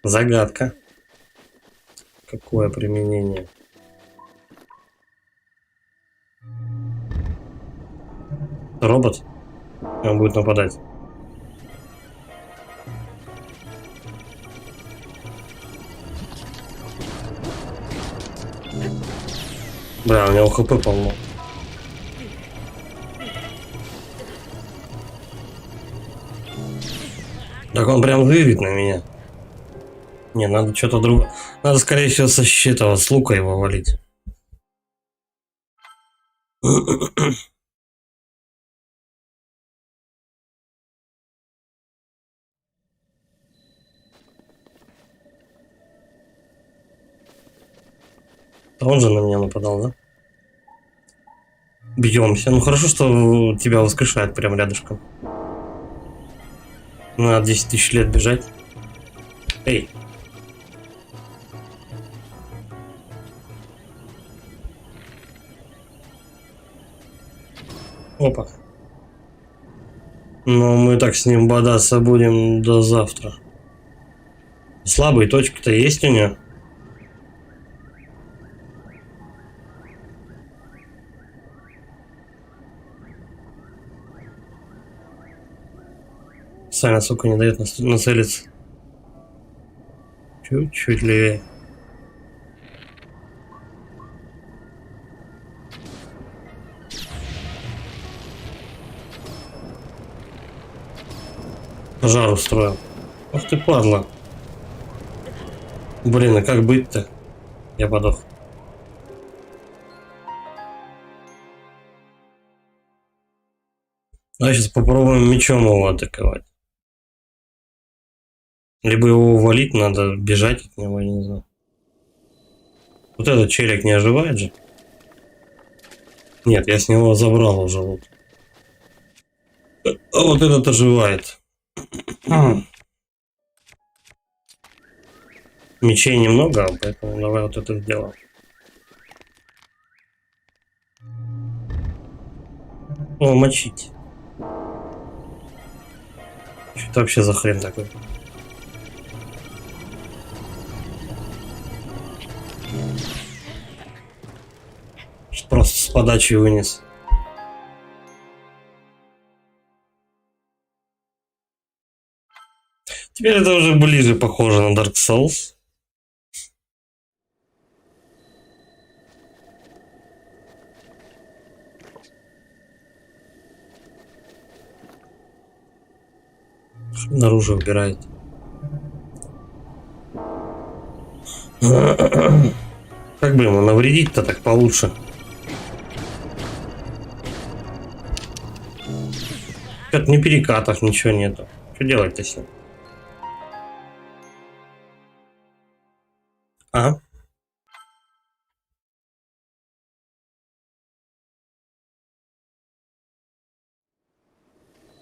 Загадка. Какое применение? Робот? Он будет нападать. Бля, у него хп полно. Так он прям зырит на меня. Не, надо что-то другое. Надо, скорее всего, со щита, с лука его валить. Он же на меня нападал, да? Бьемся. Ну хорошо, что тебя воскрешает прям рядышком. Надо 10 тысяч лет бежать. Эй. Опа. Но мы так с ним бодаться будем до завтра. Слабые точки-то есть у нее. Сами, сука, не дает нацелиться. Чуть-чуть левее. Пожар устроил. Ах ты, падла. Блин, а как быть-то? Я подох. А сейчас попробуем мечом его атаковать. Либо его увалить, надо бежать от него, я не знаю. Вот этот челик не оживает же? Нет, я с него забрал уже лут. А вот этот оживает. Мечей немного, поэтому давай вот это сделаем. О, мочить. Что это вообще за хрен такой? Просто с подачи вынес. Теперь это уже ближе похоже на Dark Souls. Наружу убирает. Как бы ему навредить-то так получше? Что-то ни перекатов, ничего нету. Что делать-то с ним? А?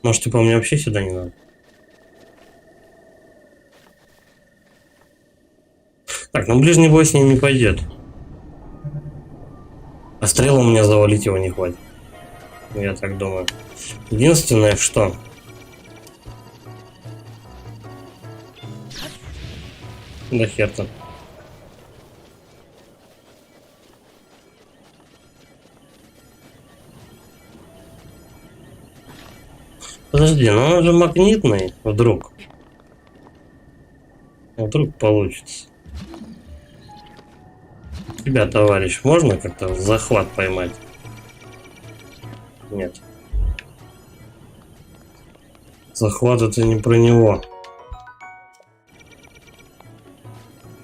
Может, типа мне вообще сюда не надо? Так, ну ближний бой с ним не пойдет. А стрел у меня завалить его не хватит. Я так думаю. Единственное, что... Да хер там. Подожди, ну он же магнитный. Вдруг. Вдруг получится. Тебя, товарищ, можно как-то в захват поймать? Нет. Захват это не про него.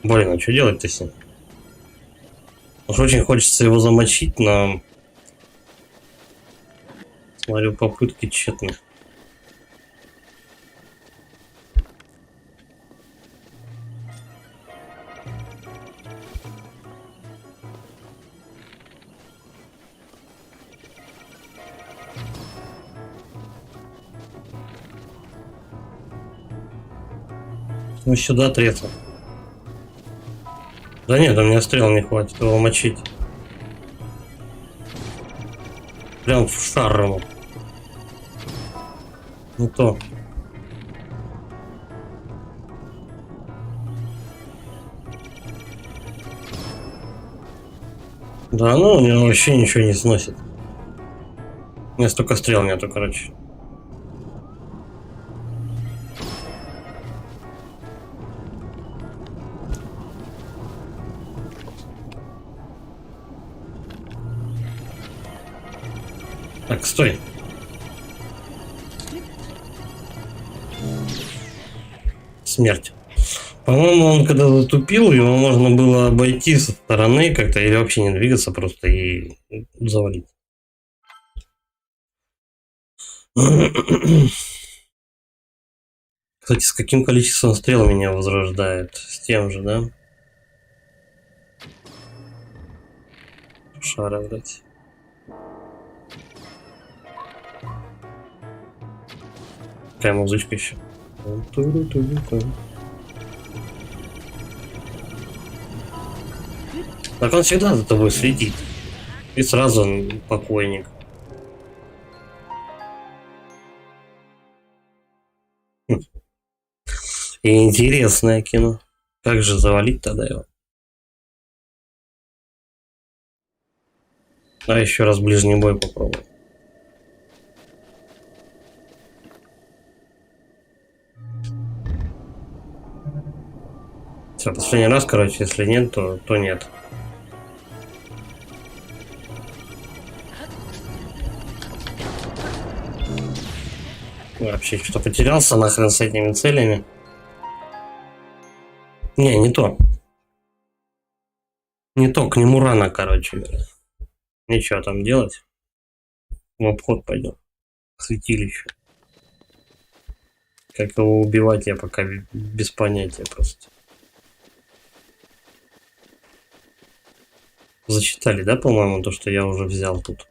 Блин, а что делать-то с ним? Уж очень хочется его замочить, но... Смотрю, попытки тщетны. Ну сюда треться. Да нет, у меня стрел не хватит его мочить. Прям в шар ему. Ну то. Да, ну у него вообще ничего не сносит. У меня столько стрел нету, короче. Так, стой. Смерть. По-моему, он когда затупил, его можно было обойти со стороны как-то или вообще не двигаться просто и завалить. Кстати, с каким количеством стрел меня возрождает? С тем же, да? Шара, блядь. Какая музычка еще? Так он всегда за тобой следит. И сразу покойник. И интересное кино. Как же завалить тогда его? А еще раз ближний бой попробуем. Все, последний раз, короче, если нет, то нет. Вообще что-то потерялся нахрен с этими целями. Не то. Не то, к нему рано, короче говоря. Нечего там делать. В обход пойдем. К святилищу. Как его убивать, я пока без понятия просто. Зачитали, да, по-моему, то, что я уже взял тут?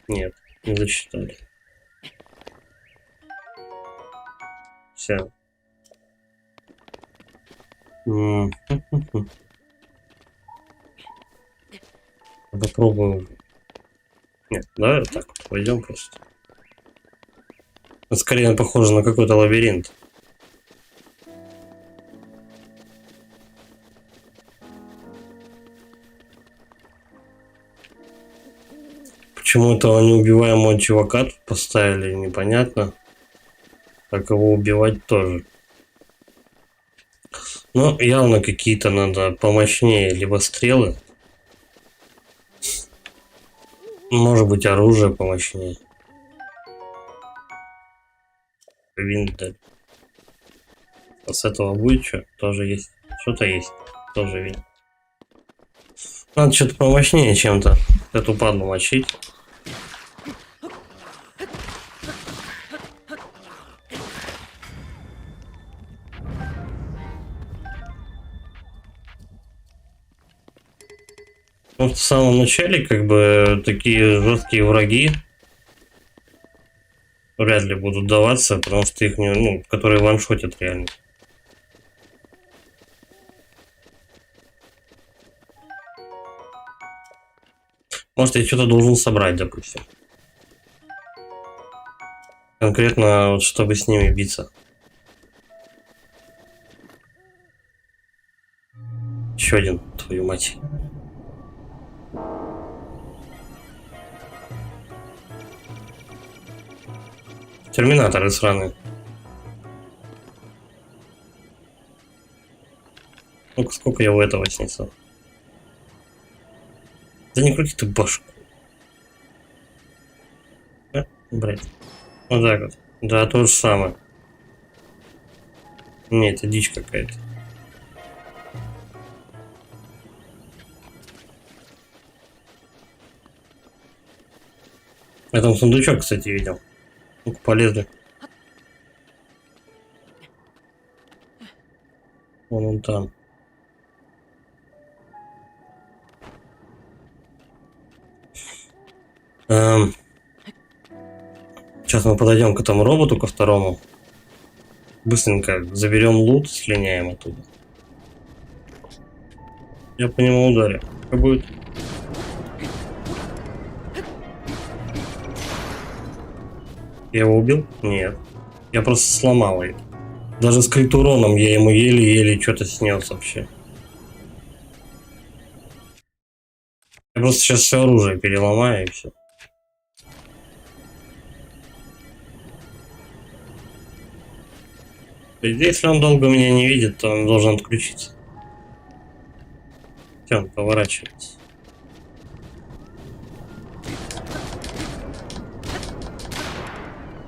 Нет, не зачитали. Все. Попробую. Нет, да, так вот пойдем просто. Это скорее похоже на какой-то лабиринт. Почему этого неубиваемого чувака тут поставили, непонятно. Как его убивать тоже. Ну, явно какие-то надо помощнее, либо стрелы. Может быть, оружие помощнее. Винт дали. А с этого будет что? Тоже есть. Что-то есть. Тоже винт. Надо что-то помощнее чем-то эту падлу мочить. Ну, в самом начале, как бы, такие жесткие враги вряд ли будут даваться, потому что их, ну, которые ваншотят реально. Может, я что-то должен собрать, допустим. Конкретно, вот, чтобы с ними биться. Еще один, твою мать. Терминаторы сраные. Ну-ка, сколько я у этого снесу? Да не крути ты башку. Блять. Вот так вот. Да, то же самое. Не, это дичь какая-то. Я там сундучок, кстати, видел. Ну-ка, полезли. Вон он там. Сейчас мы подойдем к этому роботу, ко второму. Быстренько заберем лут, слиняем оттуда. Я по нему ударю. Как будет? Я его убил? Нет. Я просто сломал его. Даже с крит уроном я ему еле-еле что-то снес вообще. Я просто сейчас все оружие переломаю и все. Если он долго меня не видит, то он должен отключиться. Все, он поворачивается.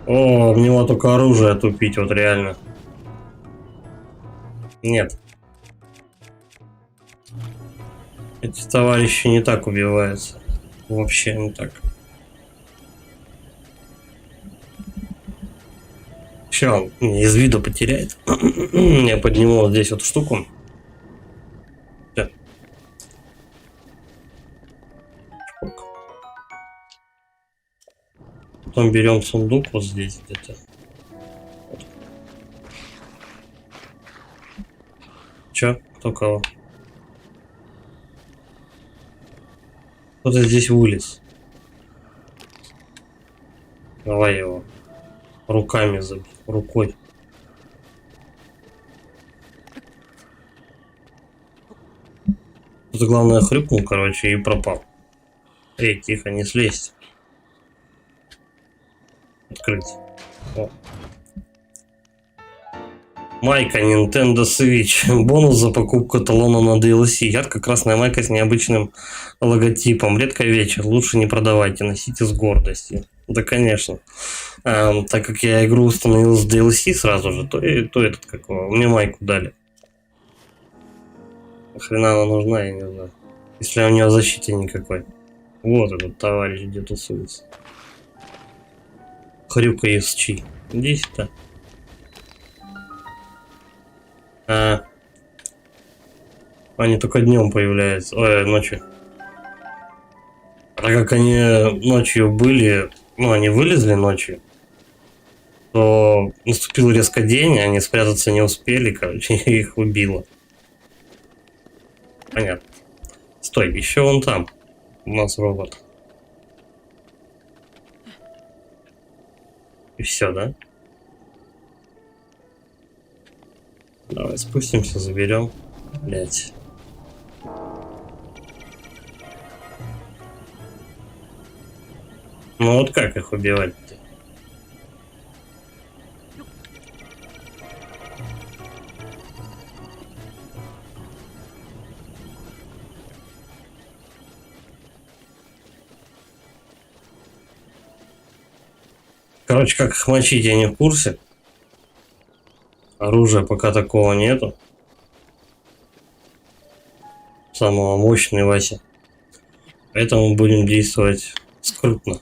О, в него только оружие тупить, вот реально. Нет. Эти товарищи не так убиваются. Вообще не так. Все, он из виду потеряет. Я подниму вот здесь вот штуку. Всё. Чпок. Потом берем сундук вот здесь где-то. Вот. Чё? Кто кого? Кто-то здесь вылез. Давай его. Руками забил. Рукой. Тут главное хрюкнул, короче, и пропал. Эй, тихо, не слезь. Открыть. О. Майка Nintendo Switch. Бонус за покупку талона на DLC. Ярко-красная майка с необычным логотипом. Редко вечер. Лучше не продавайте. Носите с гордостью. Да, конечно. Так как я игру установил с DLC сразу же, то этот какого. Мне майку дали. Нахрена она нужна, я не знаю. Если у нее защиты никакой. Вот этот товарищ где тусуется. Хрюка ESG. Иди сюда. Они только днем появляются. Ой, ночью. А как они ночью были, ну, они вылезли ночью, то наступил резко день, они спрятаться не успели, короче, их убило. Понятно. Стой, еще вон там. У нас робот. И все, да? Давай спустимся, заберем. Блять. Ну вот как их убивать-то? Короче, как их мочить, я не в курсе. Оружия пока такого нету. Самого мощный Вася. Поэтому будем действовать скрытно.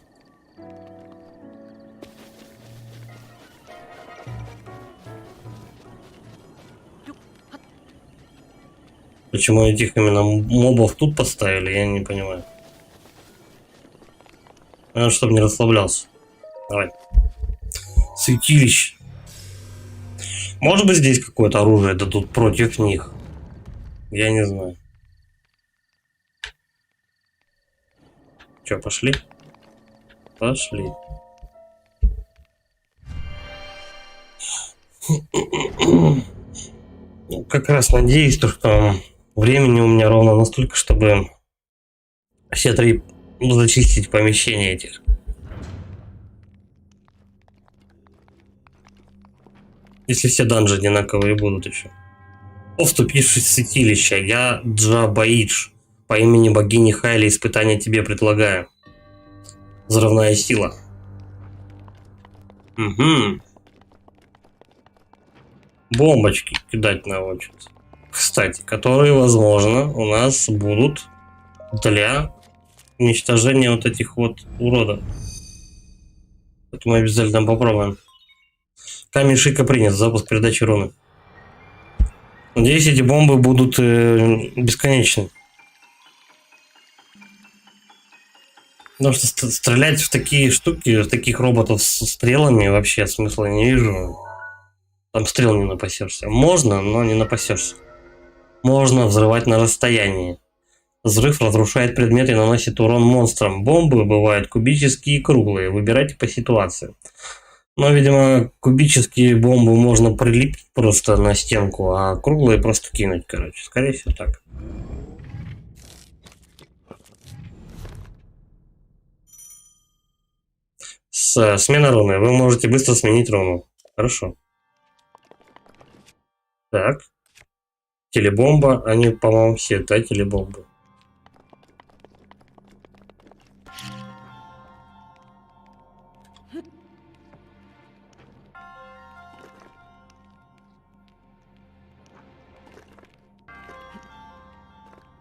Почему этих именно мобов тут поставили, я не понимаю. Чтобы не расслаблялся. Давай. Святилище. Может быть, здесь какое-то оружие дадут против них. Я не знаю. Че, пошли? Пошли. Как раз надеюсь, что времени у меня ровно настолько, чтобы все три зачистить помещения этих. Если все данжи одинаковые будут еще. О, вступивший в святилище, я Джабаидж. По имени богини Хайли испытания тебе предлагаю. Взрывная сила. Угу. Бомбочки кидать на очередь. Кстати, которые, возможно, у нас будут для уничтожения вот этих вот уродов. Это мы обязательно попробуем. Камень Шика принят. Запуск передачи руны. Надеюсь, эти бомбы будут бесконечны. Потому что стрелять в такие штуки, в таких роботов с стрелами вообще смысла не вижу. Там стрел не напасешься. Можно, но не напасешься. Можно взрывать на расстоянии. Взрыв разрушает предметы и наносит урон монстрам. Бомбы бывают кубические и круглые. Выбирайте по ситуации. Но, видимо, кубические бомбы можно прилепить просто на стенку, а круглые просто кинуть, короче. Скорее всего, так. Смена руны. Вы можете быстро сменить руну. Хорошо. Так. Телебомба. Они, по-моему, все, да, телебомбы.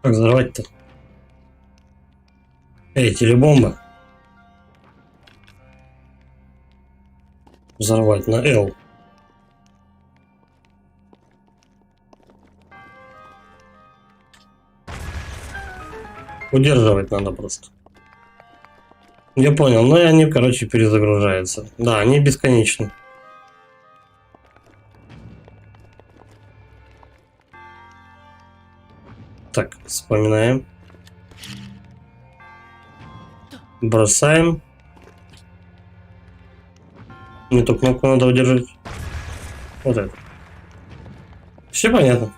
Как взорвать-то? Эй, телебомба. Взорвать на L. Удерживать надо просто. Я понял, но они, короче, перезагружаются. Да, они бесконечны. Так, вспоминаем. Бросаем. Не ту кнопку надо удержать. Вот это. Все понятно.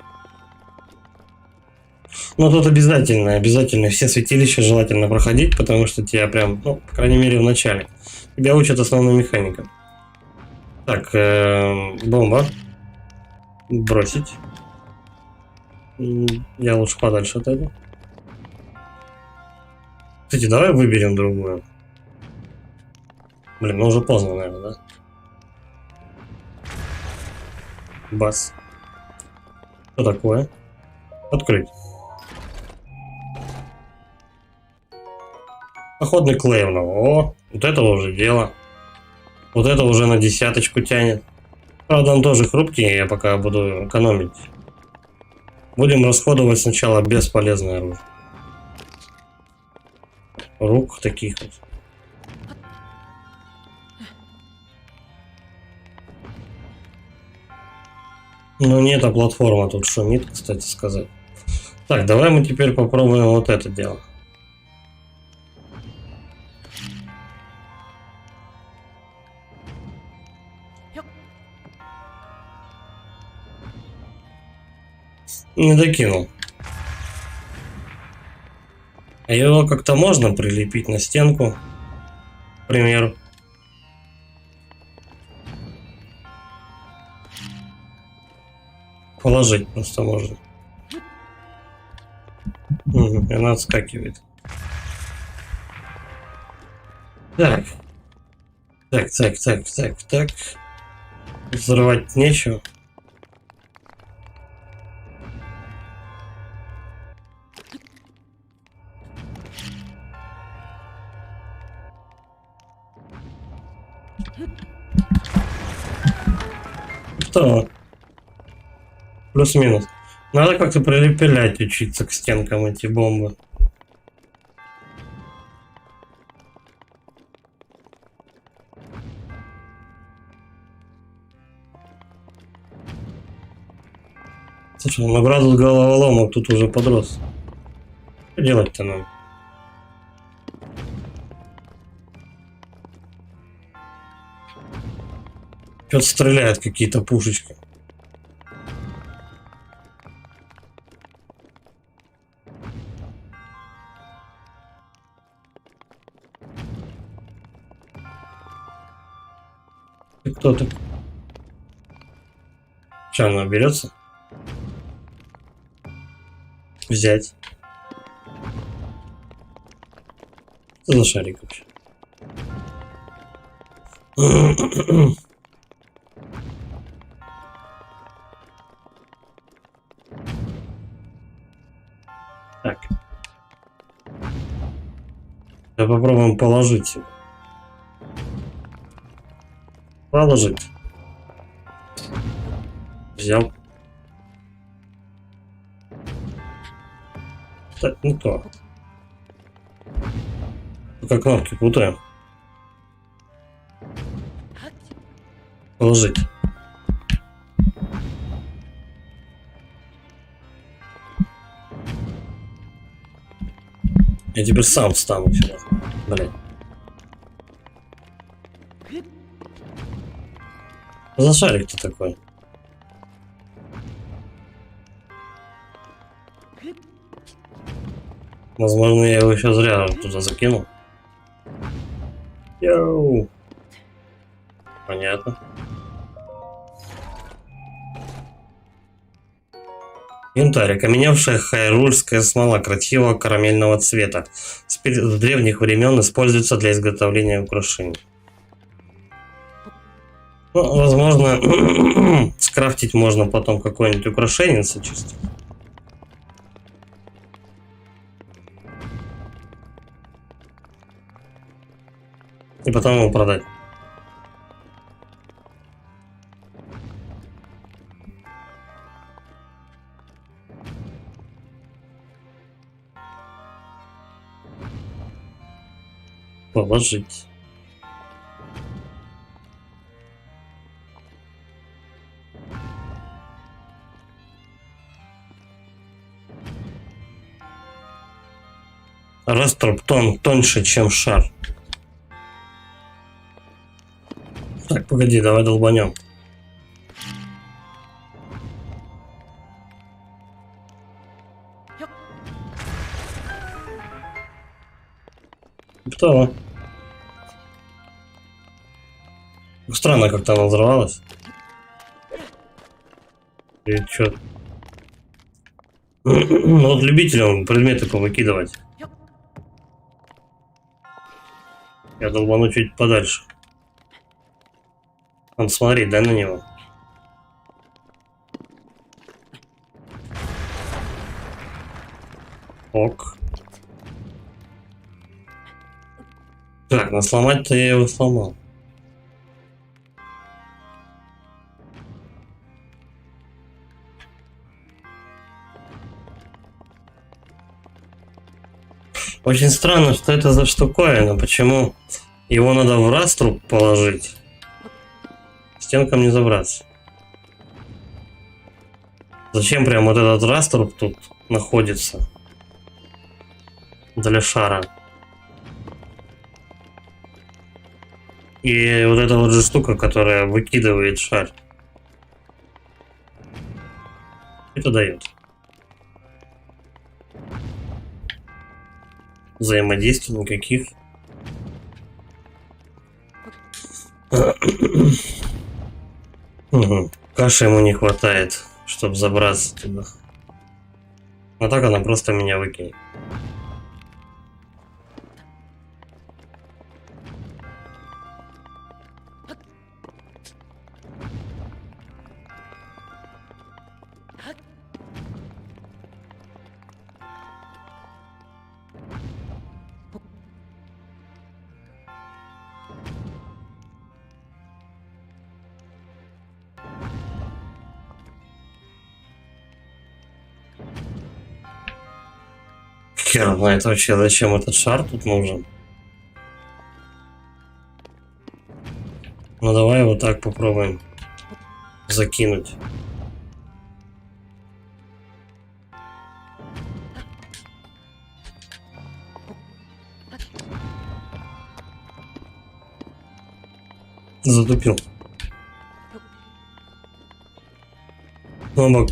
Но тут обязательно все святилища желательно проходить, потому что тебя прям, ну, по крайней мере, в начале. Тебя учат основным механикам. Так, бомба. Бросить. Я лучше подальше отойду. Кстати, давай выберем другую. Блин, ну уже поздно, наверное, да? Бас. Что такое? Открыть. Походный Клейвна. О, вот это уже дело. Вот это уже на 10 тянет. Правда, он тоже хрупкий, я пока буду экономить. Будем расходовать сначала бесполезное оружие. Рук таких вот. Ну не эта платформа тут шумит, кстати сказать. Так, давай мы теперь попробуем вот это дело. Не докинул. А его как-то можно прилепить на стенку, к примеру. Положить просто можно. И она отскакивает. Так. Так. Взрывать нечего. Что? Плюс-минус. Надо как-то прилепилять, учиться к стенкам эти бомбы. Слушай, на градус головоломок тут уже подрос. Что делать-то нам? Что-то стреляют какие-то пушечки. Ты кто ты? Че, она берется? Взять. Что за шарик вообще? Так. Давай попробуем положить. Положить. Взял. Так, не то. Только кнопки путаем. Положить. Я теперь сам встану сюда. Блин. Что за шарик-то такой? Возможно, я его еще зря туда закинул. Йоу. Понятно. Янтарь. Окаменевшая хайрульская смола красивого карамельного цвета. С древних времен используется для изготовления украшений. Ну, возможно, скрафтить можно потом какое-нибудь украшение чисто. И потом его продать. Положить. Раструб тоньше, чем шар. Так, Погоди, давай долбанем. Готово. Странно, как-то она взорвалась. И чё? Ну вот любителям предметы повыкидывать. Я долбану чуть подальше. Надо смотреть, да, на него? Ок. Так, ну сломать-то я его сломал. Очень странно, что это за штуковина. Почему его надо в раструб положить? Стенкам не забраться. Зачем прям вот этот раструб тут находится? Для шара. И вот эта вот же штука, которая выкидывает шар. Это дает. Взаимодействий никаких. Угу. Каши ему не хватает, чтобы забраться туда. А так она просто меня выкинет. Хер знает вообще, зачем этот шар тут нужен. Ну давай вот так попробуем закинуть. Затупил.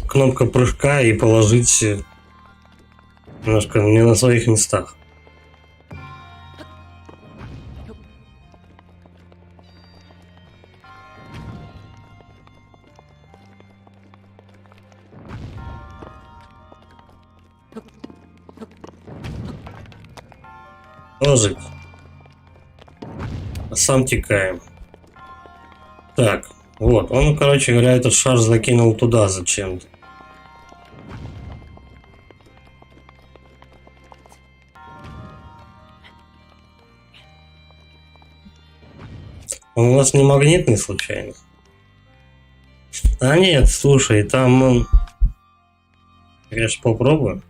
Кнопка прыжка и положить немножко не на своих местах. Положить. А сам текаем. Так, вот, он, короче говоря, этот шар закинул туда зачем-то. Он у нас не магнитный случайно? А нет, слушай, там он... Я ж попробую.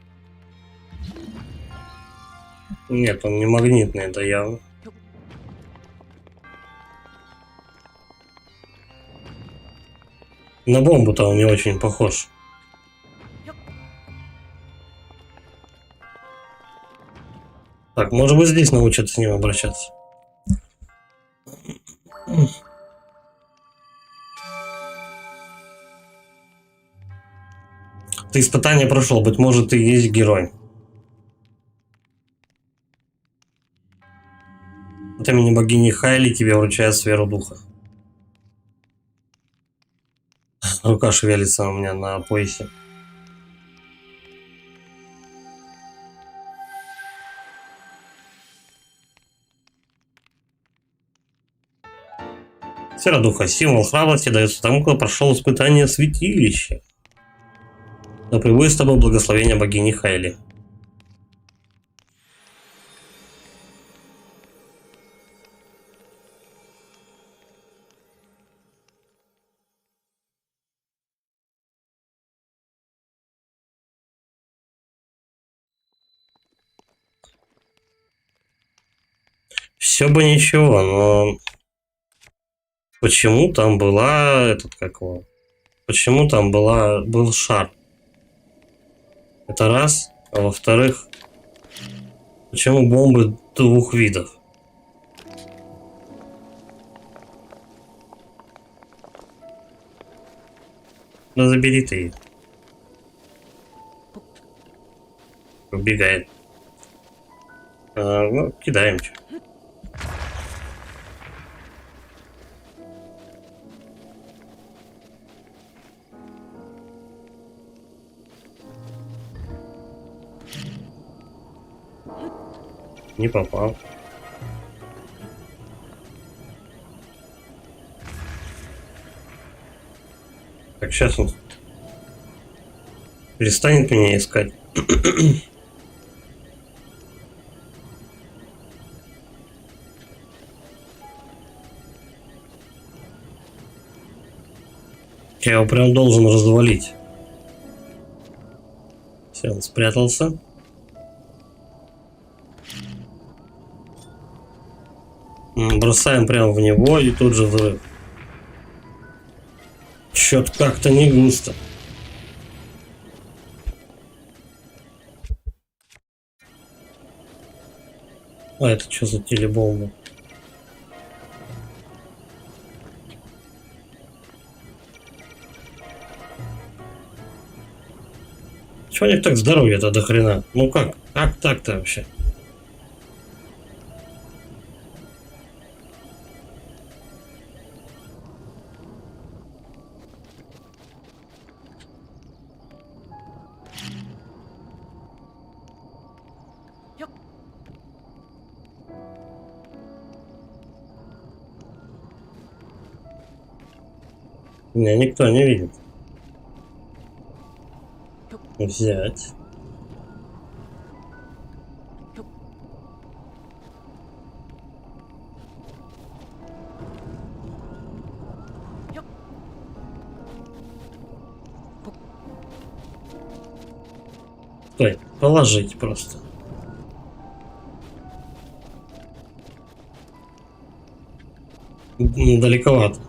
Нет, он не магнитный, это явно. На бомбу-то он не очень похож. Так, может быть здесь научатся с ним обращаться. Ты испытание прошел, быть может, ты и есть герой. От имени богини Хайли тебе вручает сферу духа. Рука шевелится у меня на поясе. Сфера духа. Символ храбрости дается тому, кто прошел испытание святилища. Да пребудет с тобой благословение богини Хайли. Все бы ничего, но почему там была почему там был шар? Это раз, а во-вторых, почему бомбы двух видов? Да забери ты ее. Убегает. Ну, кидаем. Чё. Не попал. Так, сейчас он перестанет меня искать. Я его прям должен развалить. Все, он спрятался. Бросаем прямо в него и тут же взрыв. Чё-то как-то не густо. А это что за телебомба? Чего у них так здоровье-то до хрена? Ну как? Как так-то вообще? Меня никто не видит. Взять. Стой, положить просто. Далековато.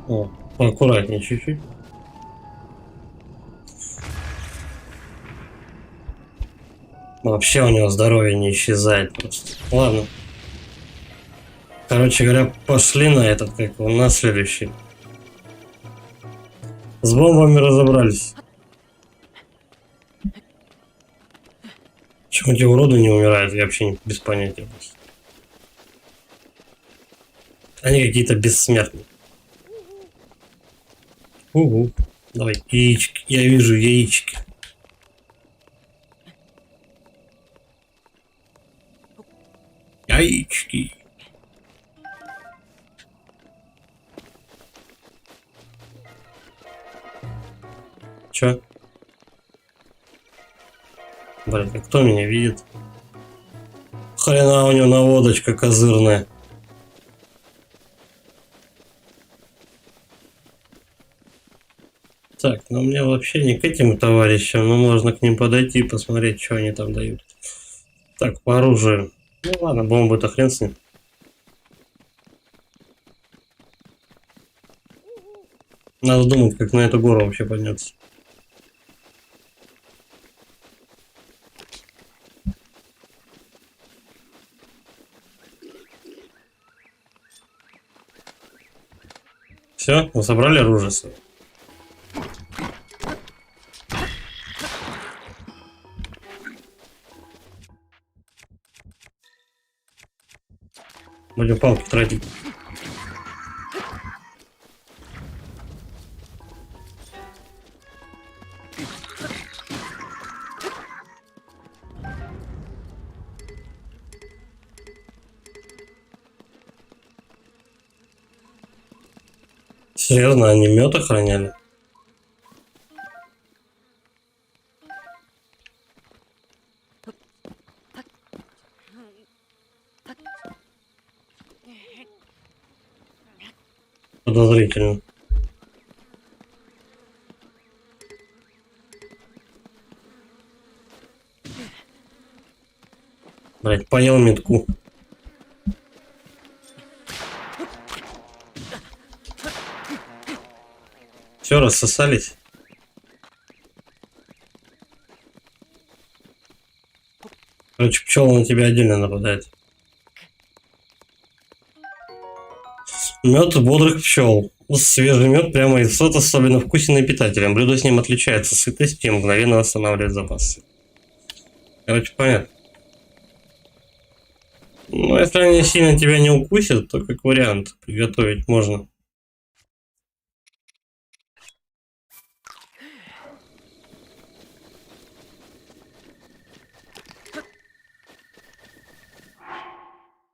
О, поаккуратнее чуть-чуть. Вообще у него здоровье не исчезает просто. Ладно. Короче говоря, пошли на этот, как его, на следующий. С бомбами разобрались. Почему эти уроды не умирают? Я вообще без понятия просто. Они какие-то бессмертные. Угу. Давай, яички. Я вижу яички. Яички. Чё? Блин, а кто меня видит? Хрена у него наводочка козырная. Так, ну мне вообще не к этим товарищам, но можно к ним подойти и посмотреть, что они там дают. Так, по оружию. Ну ладно, бомбы-то хрен с ним. Надо думать, как на эту гору вообще подняться. Все, вы собрали оружие свое? Будем палки тратить. Серьезно, они мед охраняли? Подозрительно. Блять, поел метку. Все, рассосались. Короче, пчела на тебя отдельно нападает. Мед бодрых пчел. Свежий мед прямо из сот особенно вкусен и питателен. Блюдо с ним отличается сытостью и мгновенно восстанавливает запасы. Короче, понятно. Ну, если они сильно тебя не укусят, то как вариант приготовить можно.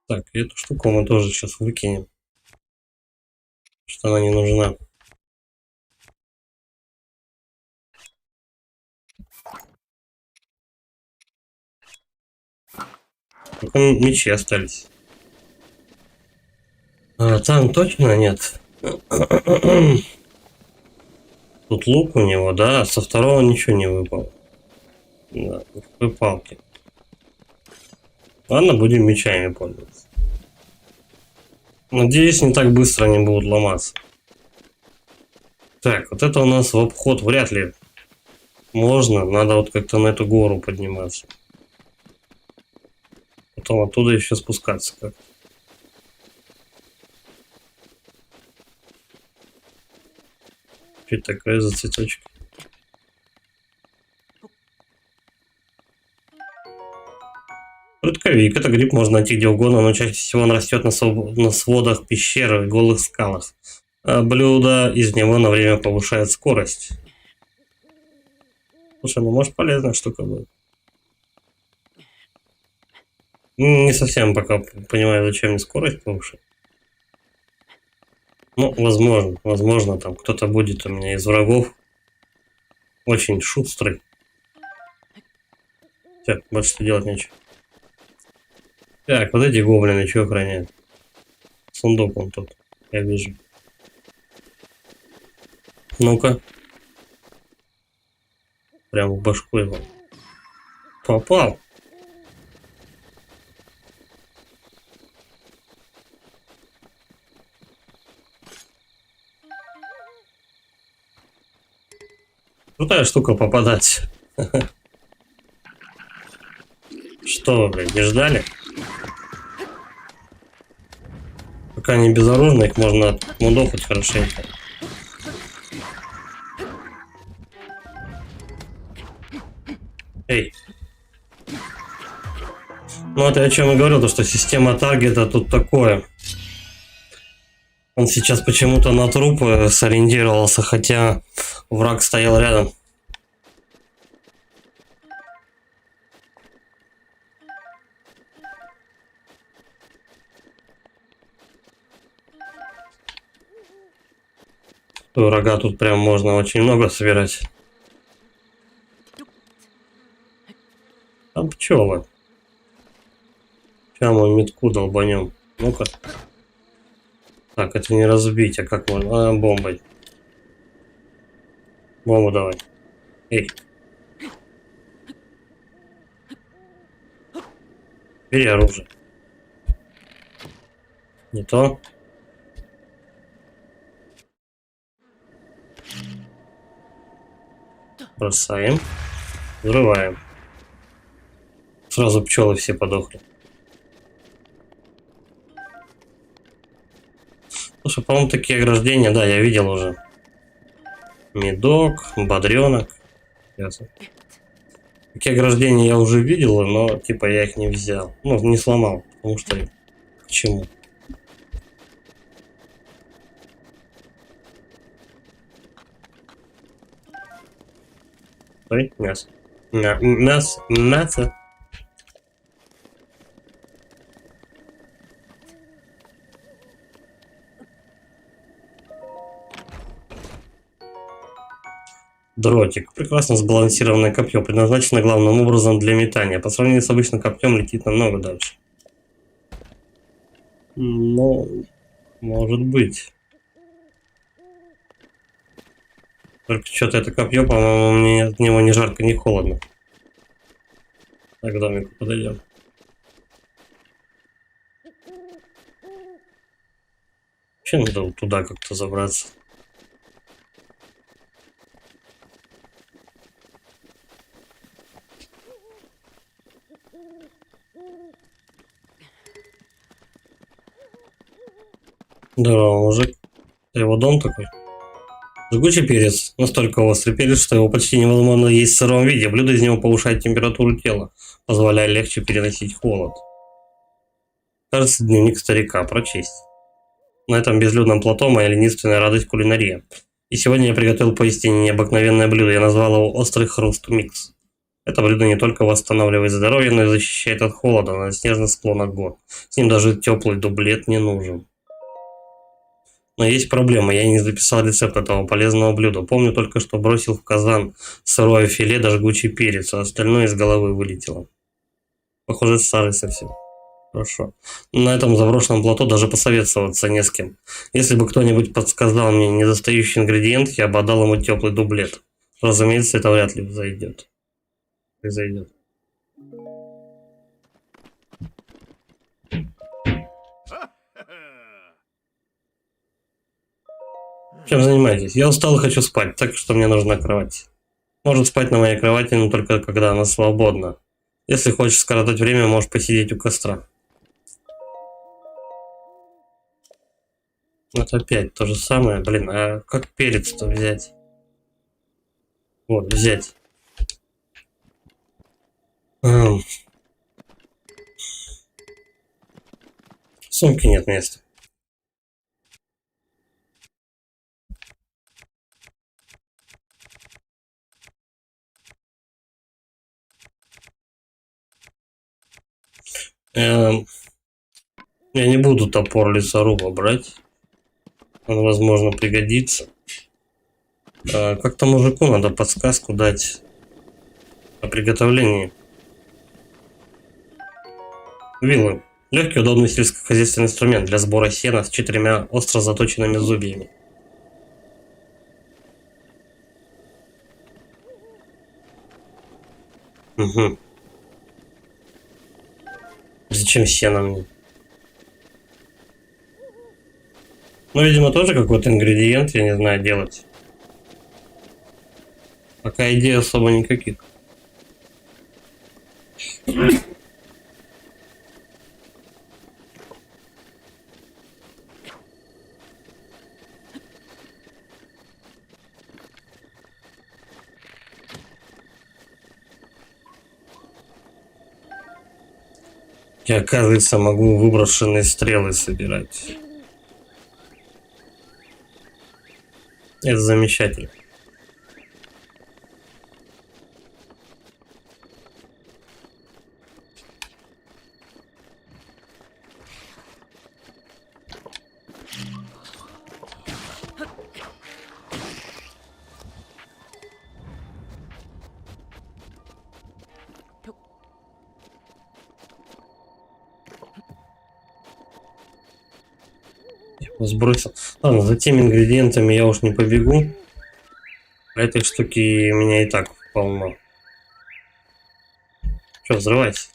Так, эту штуку мы тоже сейчас выкинем. Что она не нужна. Только мечи остались. А, там точно нет. Тут лук у него, да, со второго ничего не выпало. Да, никакой палки. Ладно, будем мечами пользоваться. Надеюсь, не так быстро они будут ломаться. Так, вот это у нас в обход вряд ли можно. Надо вот как-то на эту гору подниматься. Потом оттуда еще спускаться как. Что это такое за цветочек? Прутковик. Это гриб можно найти где угодно, но чаще всего он растет на сводах пещер и голых скалах. А блюдо из него на время повышает скорость. Слушай, ну может полезная штука будет. Не совсем пока понимаю, зачем мне скорость повышать. Ну, возможно, там кто-то будет у меня из врагов очень шустрый. Так, больше делать нечего. Так, вот эти гоблины что охраняют? Сундук он тут, я вижу. Ну-ка. Прям в башку его. Попал. Крутая штука попадать. Что, блядь, не ждали? Пока они безоружны, их можно отмудохать хорошенько. Эй. Ну это я о чем и говорил, то что система таргета тут такое. Он сейчас почему-то на трупы сориентировался, хотя враг стоял рядом. Врага тут прям можно очень много собирать. Там пчелы. Сейчас мы метку долбанем. Ну-ка. Так, это не разбить, а как можно? А, бомбой. Бомбу давай. Эй. Бери оружие. Не то. Бросаем. Взрываем. Сразу пчелы все подохли. Слушай, по-моему, такие ограждения, да, я видел уже. Медок, бодренок. Ясно. Такие ограждения я уже видел, но типа я их не взял. Ну, не сломал, потому что к чему? Ой, мясо. Мясо. Дротик. Прекрасно сбалансированное копье, предназначено главным образом для метания. По сравнению с обычным копьем летит намного дальше. Ну, может быть. Только что-то это копье, по-моему, мне от него ни жарко, ни холодно. Так, к домику подойдем. Вообще надо вот туда как-то забраться. Здорово, мужик. Это его дом такой? Жгучий перец. Настолько острый перец, что его почти невозможно есть в сыром виде. Блюдо из него повышает температуру тела, позволяя легче переносить холод. Кажется, дневник старика. Прочесть. На этом безлюдном плато моя единственная радость кулинария. И сегодня я приготовил поистине необыкновенное блюдо. Я назвал его «Острый хруст микс». Это блюдо не только восстанавливает здоровье, но и защищает от холода на снежных склонах гор. С ним даже теплый дублет не нужен. Но есть проблема, я не записал рецепт этого полезного блюда. Помню только, что бросил в казан сырое филе да жгучий перец, а остальное из головы вылетело. Похоже, старый совсем. Хорошо. На этом заброшенном плато даже посоветоваться не с кем. Если бы кто-нибудь подсказал мне недостающий ингредиент, я бы отдал ему теплый дублет. Разумеется, это вряд ли произойдет. Чем занимаетесь? Я устал и хочу спать, так что мне нужна кровать. Может спать на моей кровати, но только когда она свободна. Если хочешь скоротать время, можешь посидеть у костра. Это опять то же самое. Блин, а как перец-то взять? Вот, взять. В сумке нет места. Я не буду топор лесоруба брать. Он, возможно, пригодится. Как-то мужику надо подсказку дать о приготовлении. Вилы. Легкий, удобный сельскохозяйственный инструмент для сбора сена с 4 остро заточенными зубьями. Угу. Зачем сено мне? Ну, видимо, тоже какой-то ингредиент, я не знаю, делать. Пока идей особо никаких. Я, оказывается, могу выброшенные стрелы собирать. Это замечательно. Сбросил. Ладно, за теми ингредиентами я уж не побегу. А этой штуки у меня и так полно. Что, взрывайся.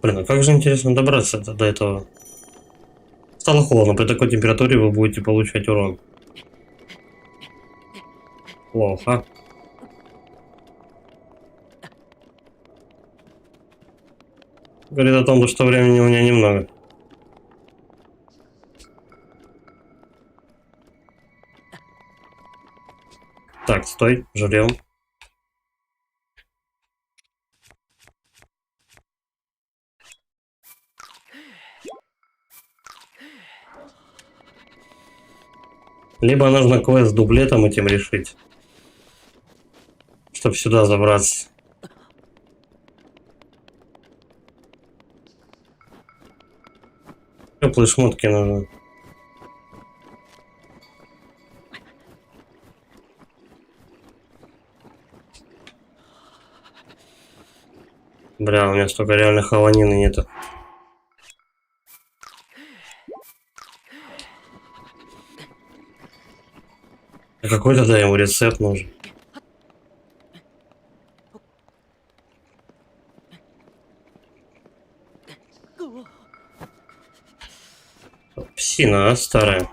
Блин, а как же интересно добраться до этого? Стало холодно, при такой температуре вы будете получать урон. Плохо. Говорит о том, что времени у меня немного. Так, стой, жрем. Либо нужно квест с дублетом этим решить, чтобы сюда забраться. Теплые шмотки нужны. Бля, у меня столько реально хаванины нету. А какой тогда ему рецепт нужен? Псина, а, старая.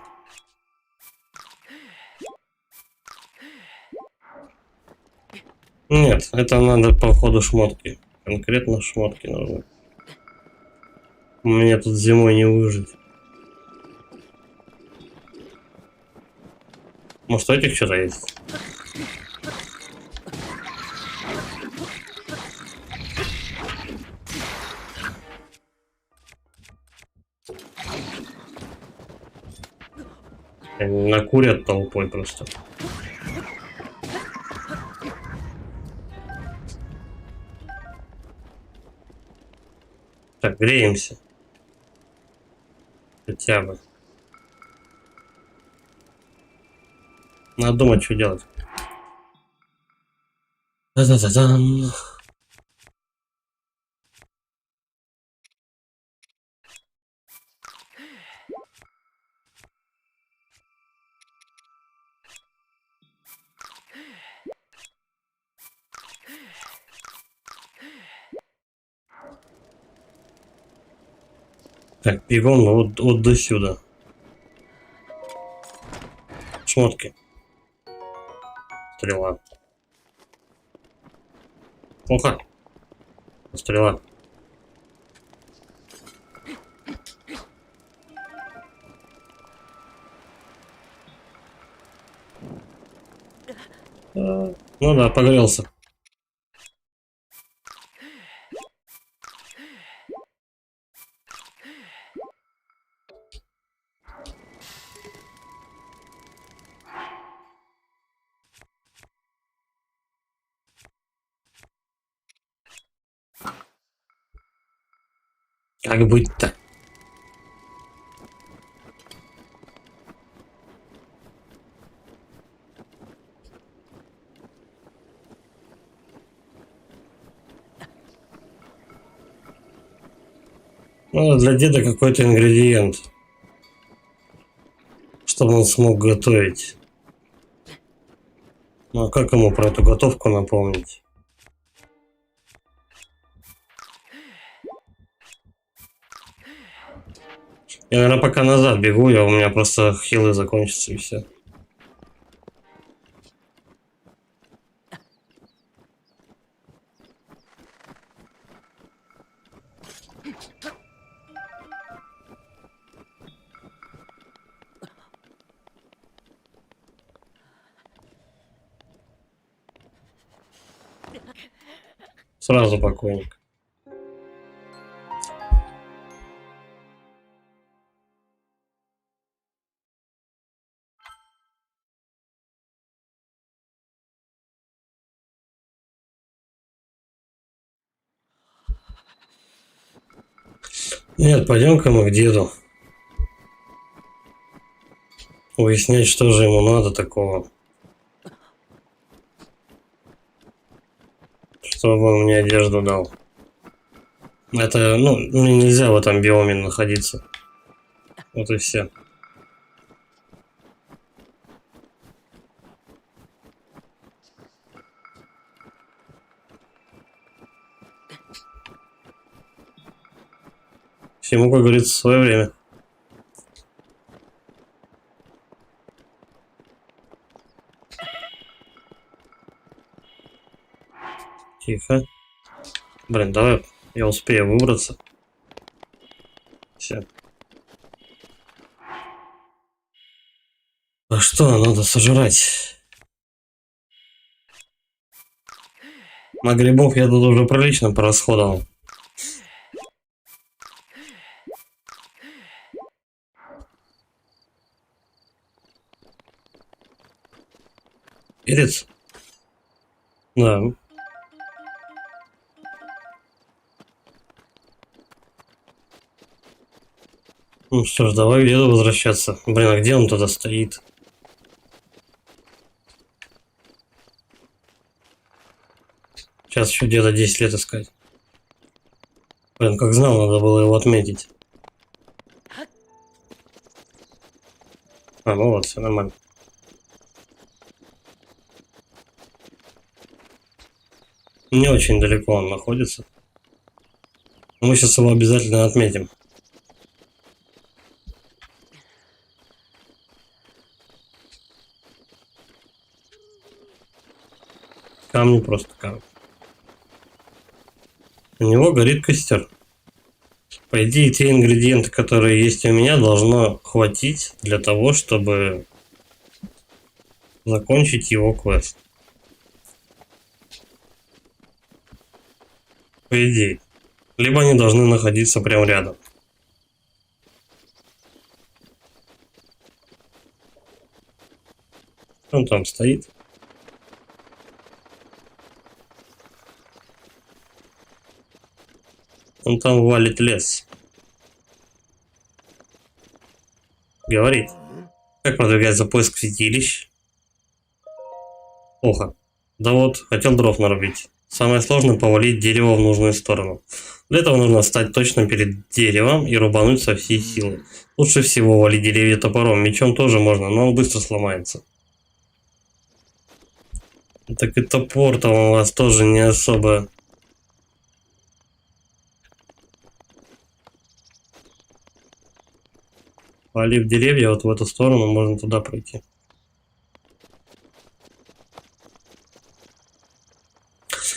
Нет, это надо по ходу шмотки. Конкретно шмотки нужны. Мне тут зимой не выжить. Может, у этих что-то есть? Они накурят толпой просто. Так, греемся. Хотя бы. Надо думать, что делать. Та-та-та-там. Так, бегом вот до сюда. Шмотки. Стрела. Плохо. Стрела. Ну да, погрелся. Как быть-то? Ну, для деда какой-то ингредиент, чтобы он смог готовить. Ну а как ему про эту готовку напомнить? Я, наверное, пока назад бегу, у меня просто хилы закончатся и все. Сразу покойник. Нет, пойдем-ка мы к деду. Выяснять, что же ему надо такого. Чтобы он мне одежду дал. Это, ну, мне нельзя в этом биоме находиться. Вот и все. Всему, как говорится, свое время. Тихо. Блин, давай я успею выбраться. Все. А что, надо сожрать? На грибов я тут уже прилично порасходовал. Перец? Да. Ну что ж, давай к деду возвращаться. Блин, а где он тогда стоит? Сейчас еще деда 10 лет искать. Блин, как знал, надо было его отметить. А, ну вот, все нормально. Не очень далеко он находится. Мы сейчас его обязательно отметим. камни просто камни. У него горит костер. По идее, те ингредиенты, которые есть у меня, должно хватить для того, чтобы закончить его квест. По идее. Либо они должны находиться прямо рядом. Он там стоит. Он там валит лес. Говорит. Как продвигается поиск святилищ? Плохо. Да вот, хотел дров нарубить. Самое сложное — повалить дерево в нужную сторону. Для этого нужно встать точно перед деревом и рубануть со всей силы. Лучше всего валить деревья топором. Мечом тоже можно, но он быстро сломается. Так и топор-то у вас тоже не особо... Валив деревья вот в эту сторону, можно туда пройти.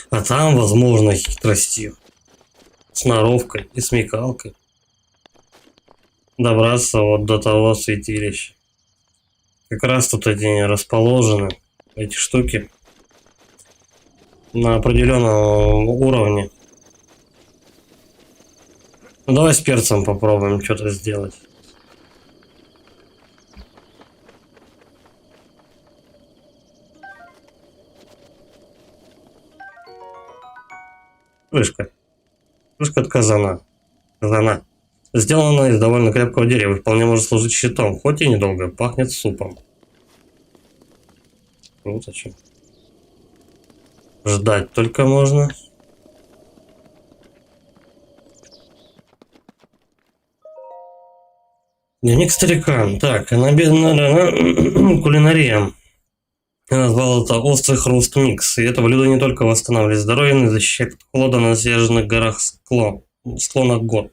А там, возможно, хитростью, сноровкой и смекалкой добраться вот до того святилища. Как раз тут они расположены, эти штуки, на определенном уровне. Ну, давай с перцем попробуем что-то сделать. Крышка. Крышка от казана. Казана. Сделана из довольно крепкого дерева, вполне может служить щитом, хоть и недолго, пахнет супом. Вот о чем. Ждать только можно. Дневник старика. Так, кулинария. Я назвал это острый хруст микс. И это блюдо не только восстанавливает здоровье, но и защищает от холода на заснеженных горах склонах гор.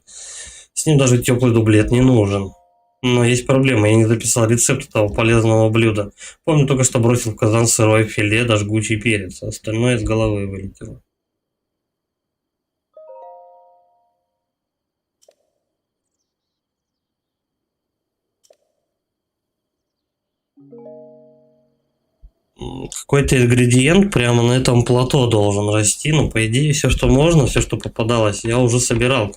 С ним даже теплый дублет не нужен. Но есть проблема, я не записал рецепт этого полезного блюда. Помню только, что бросил в казан сырое филе да жгучий перец. Остальное из головы вылетело. Какой-то ингредиент прямо на этом плато должен расти. Ну, по идее, все, что можно, все, что попадалось, я уже собирал.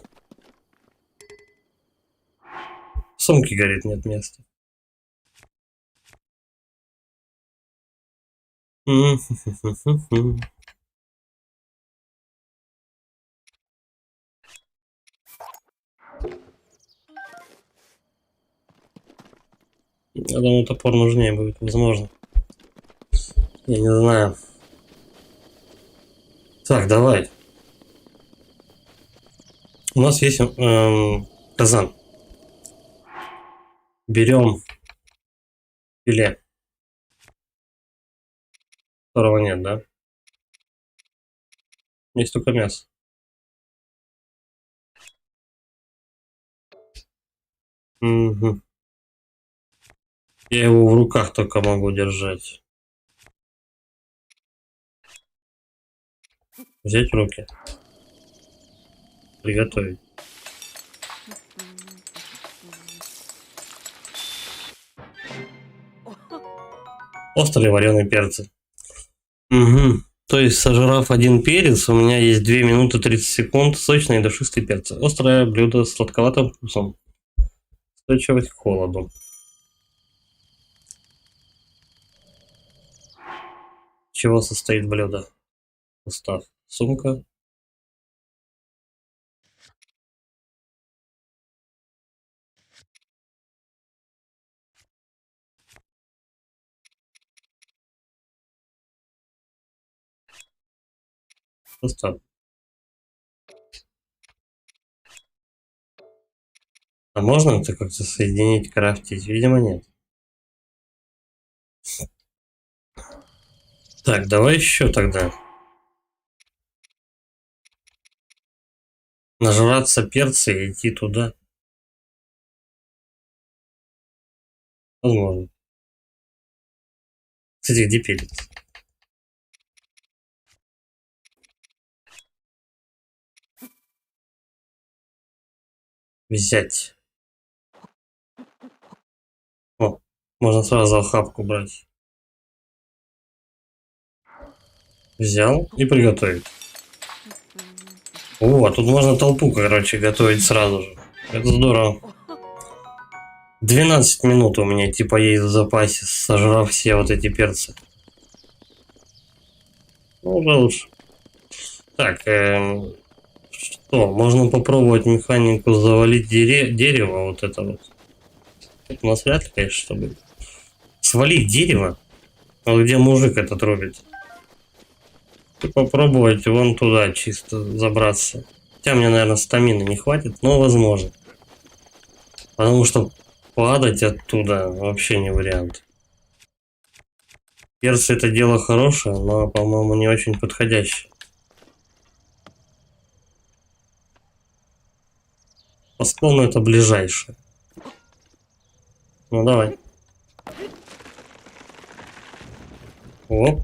В сумке, говорит, нет места. Я думаю, топор нужнее будет, возможно. Я не знаю. Так, давай. У нас есть казан. Берем филе. Которого нет, да? Есть только мясо. Угу. Я его в руках только могу держать. Взять в руки. Приготовить. Острые вареные перцы. Угу. То есть, сожрав один перец, у меня есть 2 минуты 30 секунд сочные душистые перцы. Острое блюдо с сладковатым вкусом. Устойчивость к холоду. Из чего состоит блюдо? Устав. Сумка. Устав. А можно это как-то соединить, крафтить? Видимо, нет. Так, давай еще тогда. Нажраться перца и идти туда. Возможно. Кстати, где перец? Взять. О, можно сразу охапку брать. Взял и приготовить. О, а тут можно толпу, короче, готовить сразу же. Это здорово. 12 минут у меня типа есть в запасе, сожрав все вот эти перцы. Ну, уже лучше. Так, что? Можно попробовать механику завалить дерево, вот это вот. Это у нас вряд ли, конечно, что будет. Свалить дерево? Вот где мужик этот рубит. И попробовать вон туда чисто забраться. Хотя мне, наверное, стамины не хватит, но возможно. Потому что падать оттуда вообще не вариант. Перцы это дело хорошее, но, по-моему, не очень подходящее. По склону это ближайшее. Ну давай. Оп.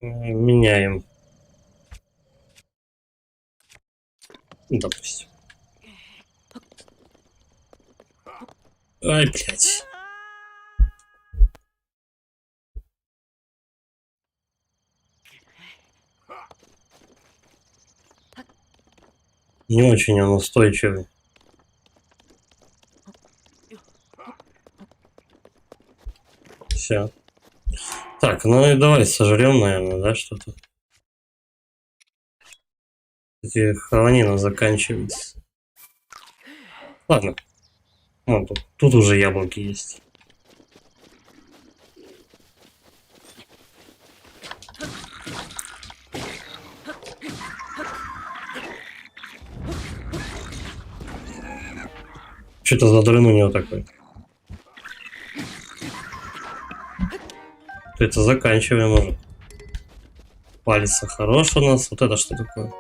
Меняем. Допустим. Ай, блядь. Не очень он устойчивый. Все. Так, ну и давай сожрем, наверное, да, что-то. Эти хаванина заканчивается. Ладно. Вон тут уже яблоки есть. Что-то за дрын у него такой. Это заканчиваем уже. Палец хорош у нас. Вот это что такое?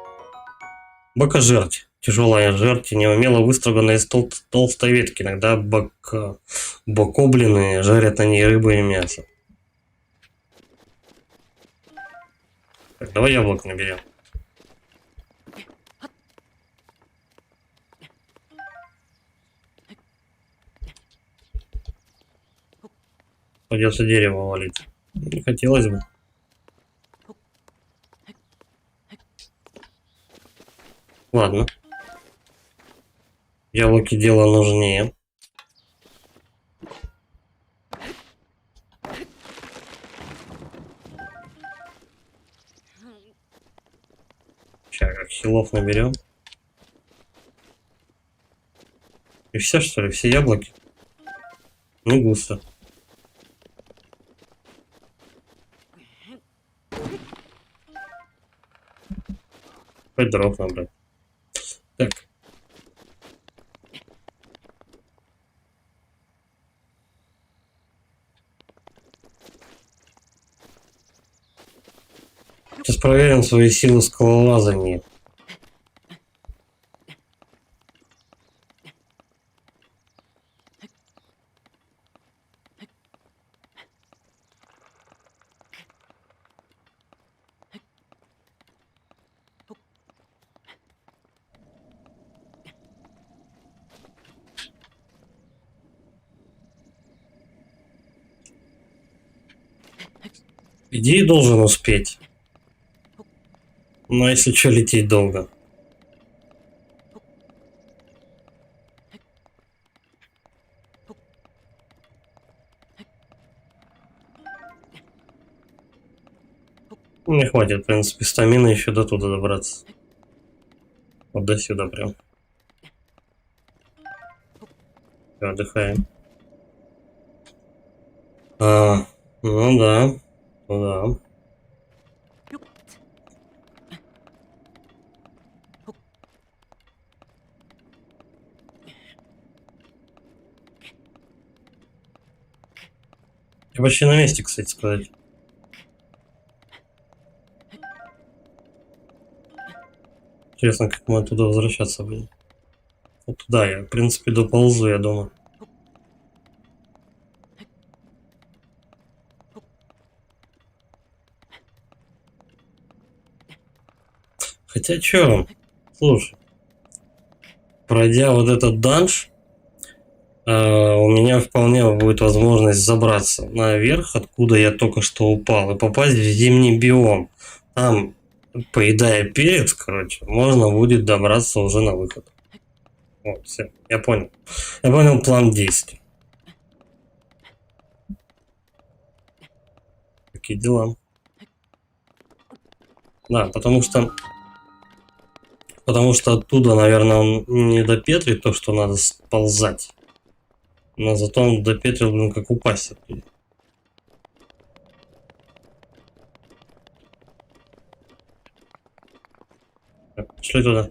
Бокожерть. Тяжелая жерть, неумело выструганная из толстой ветки. Иногда бокоблины жарят на ней рыбу и мясо. Так, давай яблок наберем. Придется дерево валить. Не хотелось бы. Ладно. Яблоки дело нужнее. Сейчас как хилов наберем. И все, что ли? Все яблоки? Не густо. Хоть дров набрать. Так. Сейчас проверим свои силы скалолазания. Идеи должен успеть. Но если что, лететь долго. Мне хватит, в принципе, стамина еще до туда добраться. Вот до сюда прям. Всё, отдыхаем. Ну да. Ну да. Я почти на месте, кстати сказать. Интересно, как мы оттуда возвращаться будем. Вот туда я, в принципе, доползу, я думаю. Хотя чё? Слушай. пройдя вот этот данж, у меня вполне будет возможность забраться наверх, откуда я только что упал, и попасть в зимний биом. Там, поедая перец, короче, можно будет добраться уже на выход. Вот, все, я понял. Я понял план действий. Какие дела? Да, потому что оттуда, наверное, он не допетрит то, что надо сползать. Но зато он допетрил, блин, как упасть оттуда. Так, пошли туда.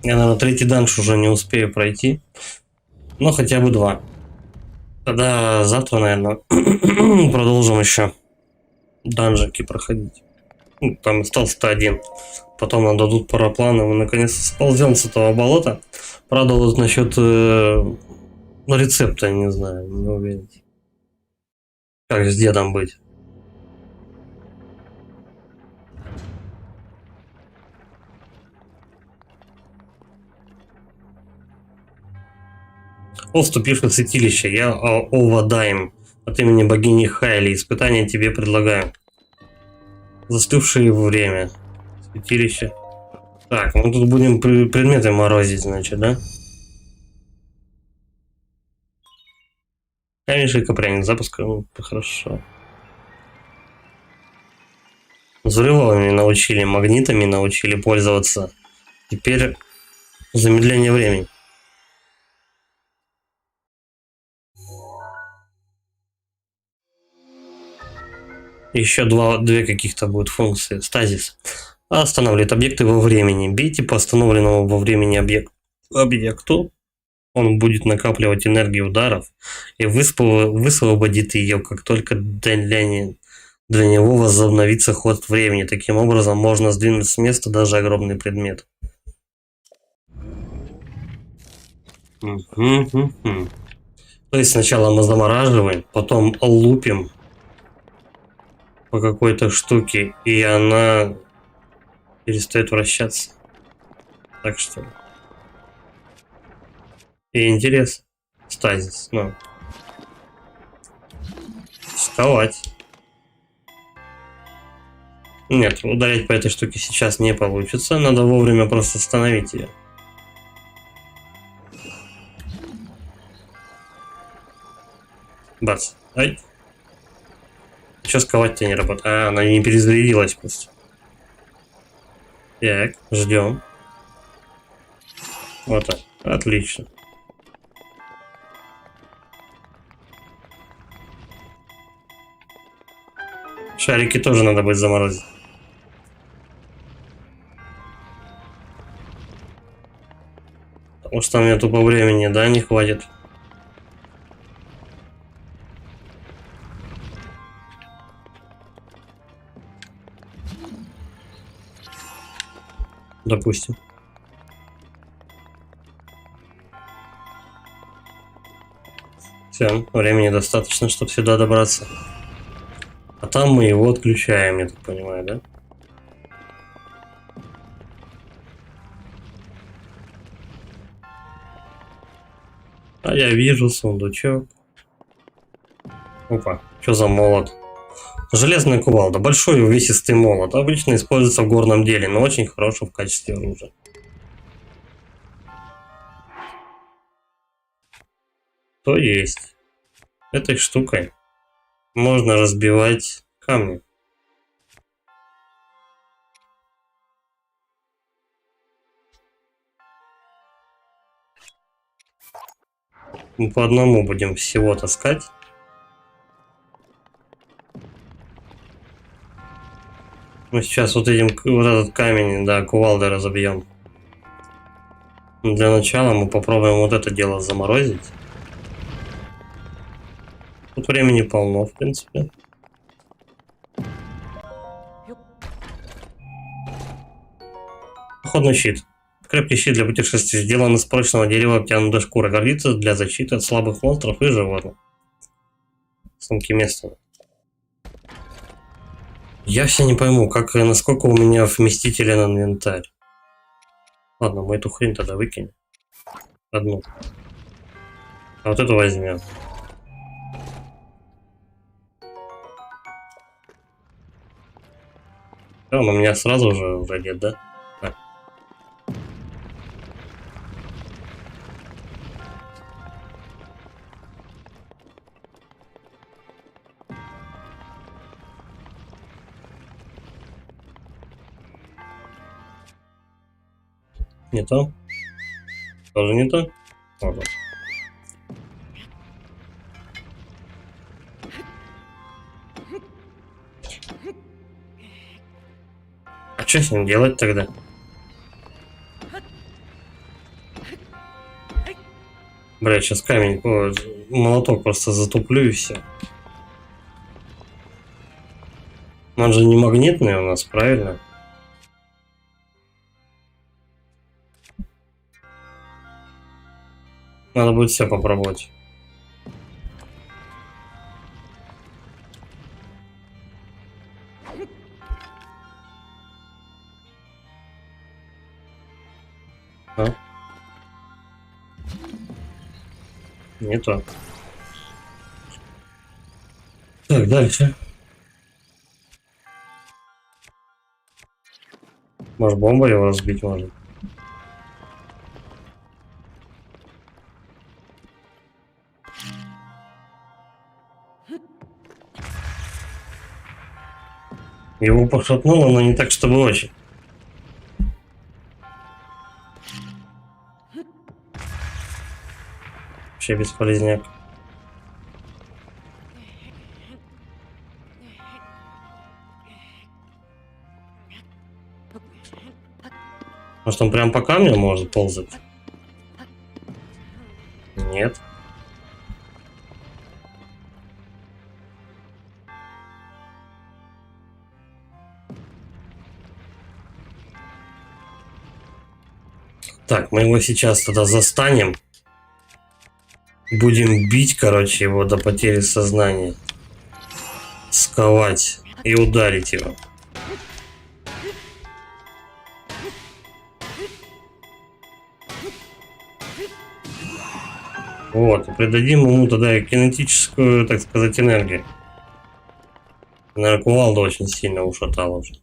Я, наверное, третий данж уже не успею пройти. Но хотя бы 2. Тогда завтра, наверное, продолжим еще данжики проходить. Ну, там остался-то 1. Потом нам дадут парапланы, мы наконец-то сползем с этого болота. Правда, вот насчет рецепта, не знаю, не уверен. Как с дедом быть? О, вступивший в святилище, я Овадаем. От имени богини Хайли испытания тебе предлагаю. Застывшее время. Святилище. Так, мы тут будем предметы морозить, значит, да? Камень капрянин, запуск, хорошо. Взрывами научили, магнитами научили пользоваться. Теперь замедление времени. Еще две каких-то будут функции. Стазис. Останавливает объекты во времени. Бейте по остановленному во времени объекту. Он будет накапливать энергию ударов и высвободит ее, как только для него возобновится ход времени. Таким образом, можно сдвинуть с места даже огромный предмет. То есть сначала мы замораживаем, потом лупим по какой-то штуке, и она перестает вращаться. Так что... И интерес. Стазис, ну. Вставать. Нет, ударять по этой штуке сейчас не получится. Надо вовремя просто остановить ее. Бац. Ай. Че сковать тебя не работает? А, она не перезарядилась просто. Так, ждем. Вот так. Отлично. Шарики тоже надо будет заморозить. Потому что мне тупо времени, да, не хватит. Допустим. Все, времени достаточно, чтобы сюда добраться. А там мы его отключаем, я так понимаю, да? А я вижу сундучок. Опа, что за молот? Железная кувалда. Большой увесистый молот. Обычно используется в горном деле, но очень хороший в качестве оружия. То есть, этой штукой можно разбивать камни. Мы по одному будем всего таскать. Мы сейчас вот этот камень, да, кувалдой разобьем. Для начала мы попробуем вот это дело заморозить. Тут времени полно, в принципе. Походный щит. Крепкий щит для путешествий сделан из прочного дерева, обтянутой шкурой. Годится для защиты от слабых монстров и животных. Сумки места. Я все не пойму, как и насколько у меня вместителен инвентарь. Ладно, мы эту хрень тогда выкинем. Одну. А вот эту возьмем. Да, он у меня сразу же вроде, да? А. Не то? Тоже не то? Ладно. А что с ним делать тогда? Бля, сейчас камень, молоток просто затуплю и все. Он же не магнитный у нас, правильно? Надо будет все попробовать. А? Не то. Так, дальше. Может, бомба его разбить может? Его пошатнуло, но не так, чтобы очень. Вообще бесполезняк. Может, он прям по камню может ползать? Нет. Так, мы его сейчас тогда застанем. Будем бить, короче, его до потери сознания. Сковать и ударить его. Вот, и придадим ему тогда кинетическую, так сказать, энергию. Наверное, кувалда очень сильно ушатал уже.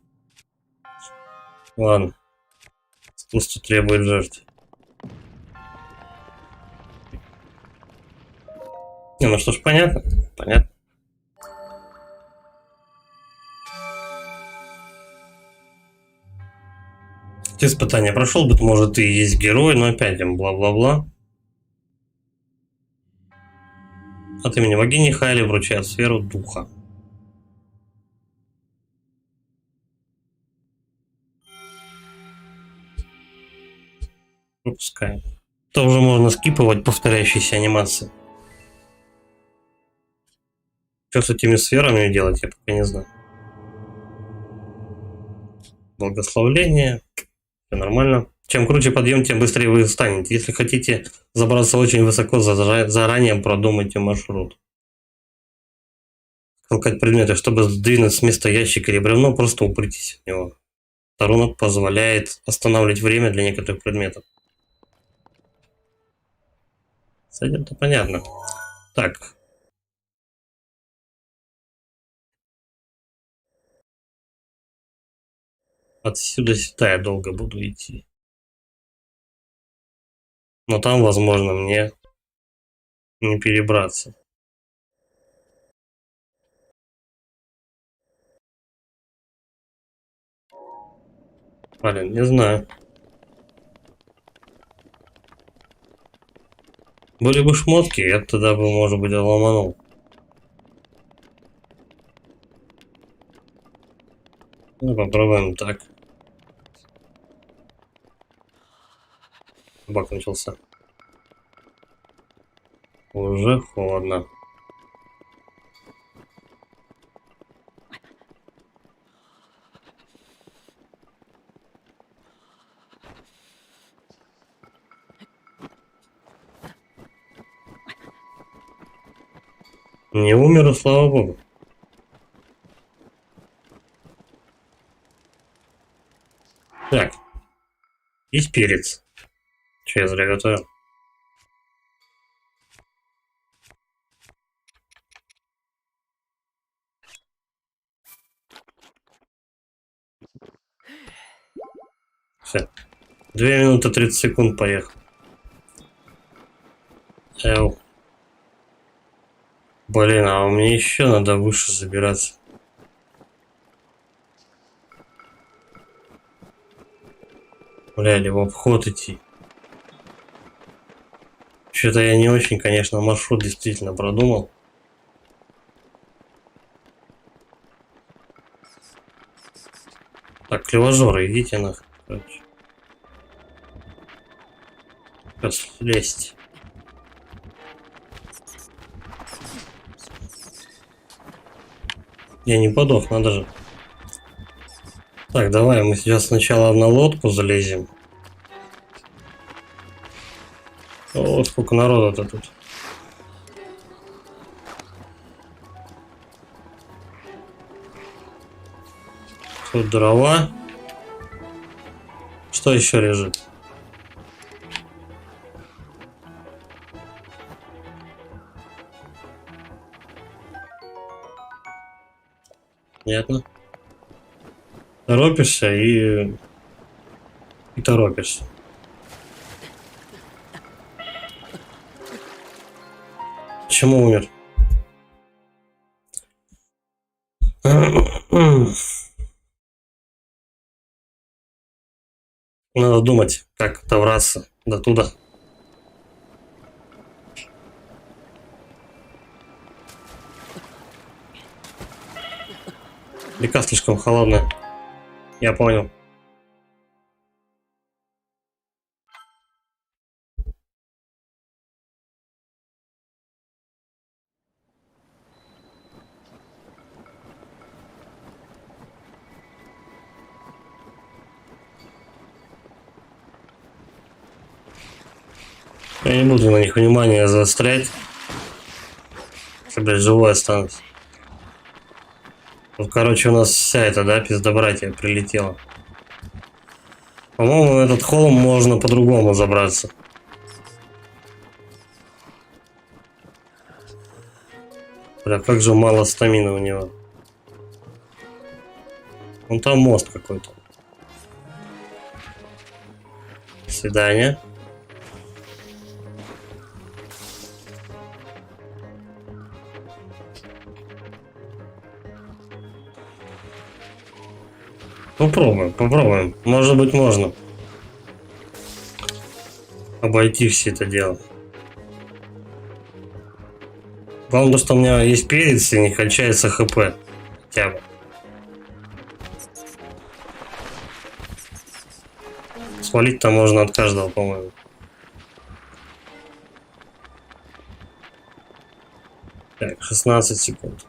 Ладно. Искусство требует жертв. Не, ну что ж, понятно. Понятно. Ты испытание прошел, быть может, ты и есть герой, но опять им бла-бла-бла. От имени богини Хайли вручает сферу духа. Выпускаем. Это уже можно скипывать повторяющиеся анимации. Что с этими сферами делать, я пока не знаю. Благословление. Все нормально. Чем круче подъем, тем быстрее вы станете. Если хотите забраться очень высоко, заранее продумайте маршрут. Толкать предметы, чтобы сдвинуть с места ящик или бревно, просто упритесь в него. Тарунок позволяет останавливать время для некоторых предметов. С этим-то понятно. Так. Отсюда сюда я долго буду идти. Но там, возможно, мне не перебраться. Блин, не знаю. Были бы шмотки, я тогда бы, может быть, ломанул. Ну, попробуем так. Бак начался. Уже холодно. Не умер, и слава богу. Так. Есть перец. Че я зря готовил? Все. 2 минуты 30 секунд, поехал. Эу. Блин, а мне еще надо выше забираться. Бля, или в обход идти. Что-то я не очень, конечно, маршрут действительно продумал. Так, клевожоры, идите нахуй. Короче. Сейчас лезть. Я не подох, надо же. Так, давай мы сейчас сначала на лодку залезем. О, сколько народа-то тут. Тут дрова. Что еще лежит? Понятно. Торопишься и торопишься. Почему умер? Надо думать, как добраться до туда. Река слишком холодная. Я понял. Я не буду на них внимание заострять. Если, блядь, живой останусь. Вот, короче, у нас вся эта, да, пиздобратья прилетела. По-моему, на этот холм можно по-другому забраться. Бля, как же мало стамины у него. Вон там мост какой-то. До свидания. Попробуем, попробуем. Может быть, можно обойти все это дело. Главное, что у меня есть перец и не кончается хп. Хотя бы. Свалить-то можно от каждого, по-моему. Так, 16 секунд.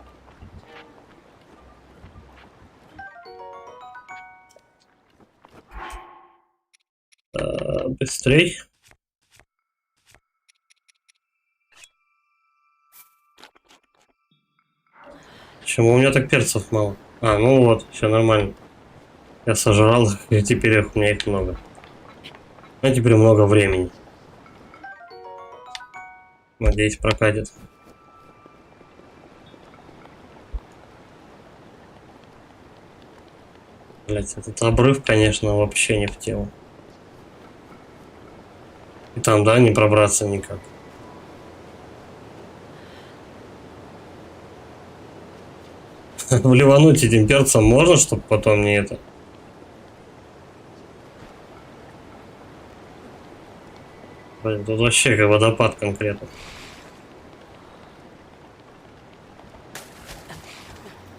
Быстрей. Почему у меня так перцев мало? А, ну вот, все нормально. Я сожрал их, и теперь у меня их много. А теперь много времени. Надеюсь, прокатит. Блять, этот обрыв, конечно, вообще не в тему. И там, да, не пробраться никак. Вливануть этим перцем можно, чтобы потом не это. Блин, тут вообще как водопад конкретно.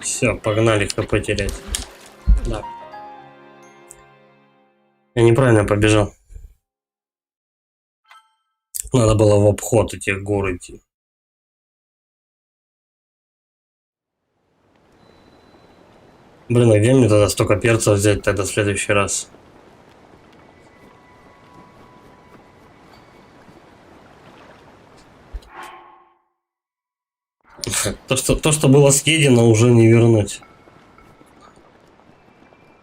Все, погнали ХП терять. Да. Я неправильно побежал. Надо было в обход этих гор идти. Блин, а где мне тогда столько перца взять тогда в следующий раз? То, что было съедено, уже не вернуть.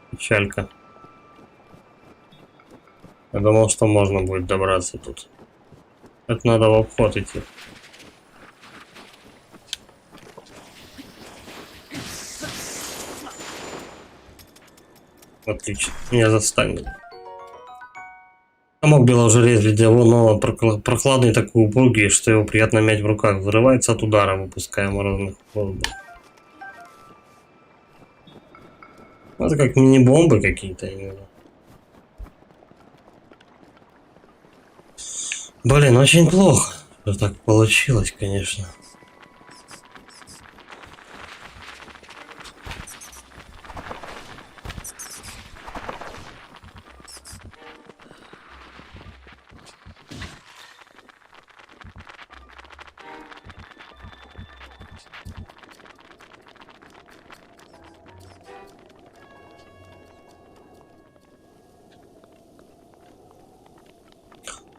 Печалька. Я думал, что можно будет добраться тут. Это надо в обход идти. Отлично. Меня застанет. Комок белого железа для но прохладный такой упругий, что его приятно мять в руках. Взрывается от удара, выпуская морозных воздух. Это как мини-бомбы какие-то, я не знаю. Блин, очень плохо, что так получилось, конечно.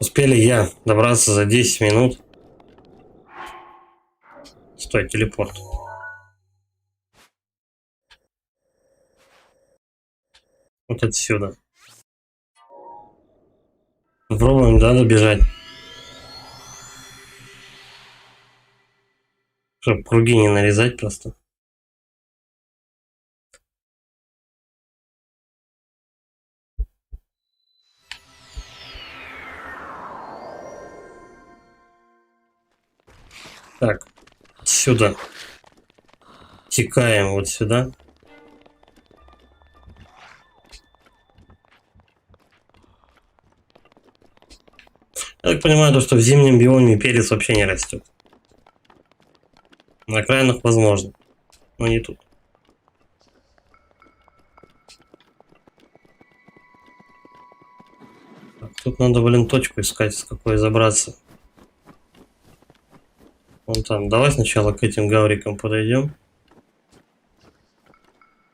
Успели я добраться за 10 минут. Стой, телепорт. Вот отсюда. Попробуем, да, добежать. Чтобы круги не нарезать просто. Так, сюда. Текаем вот сюда. Я так понимаю, то, что в зимнем биоме перец вообще не растет. На окраинах возможно, но не тут. Так, тут надо, блин, точку искать, с какой забраться. Вон там. Давай сначала к этим гаврикам подойдем.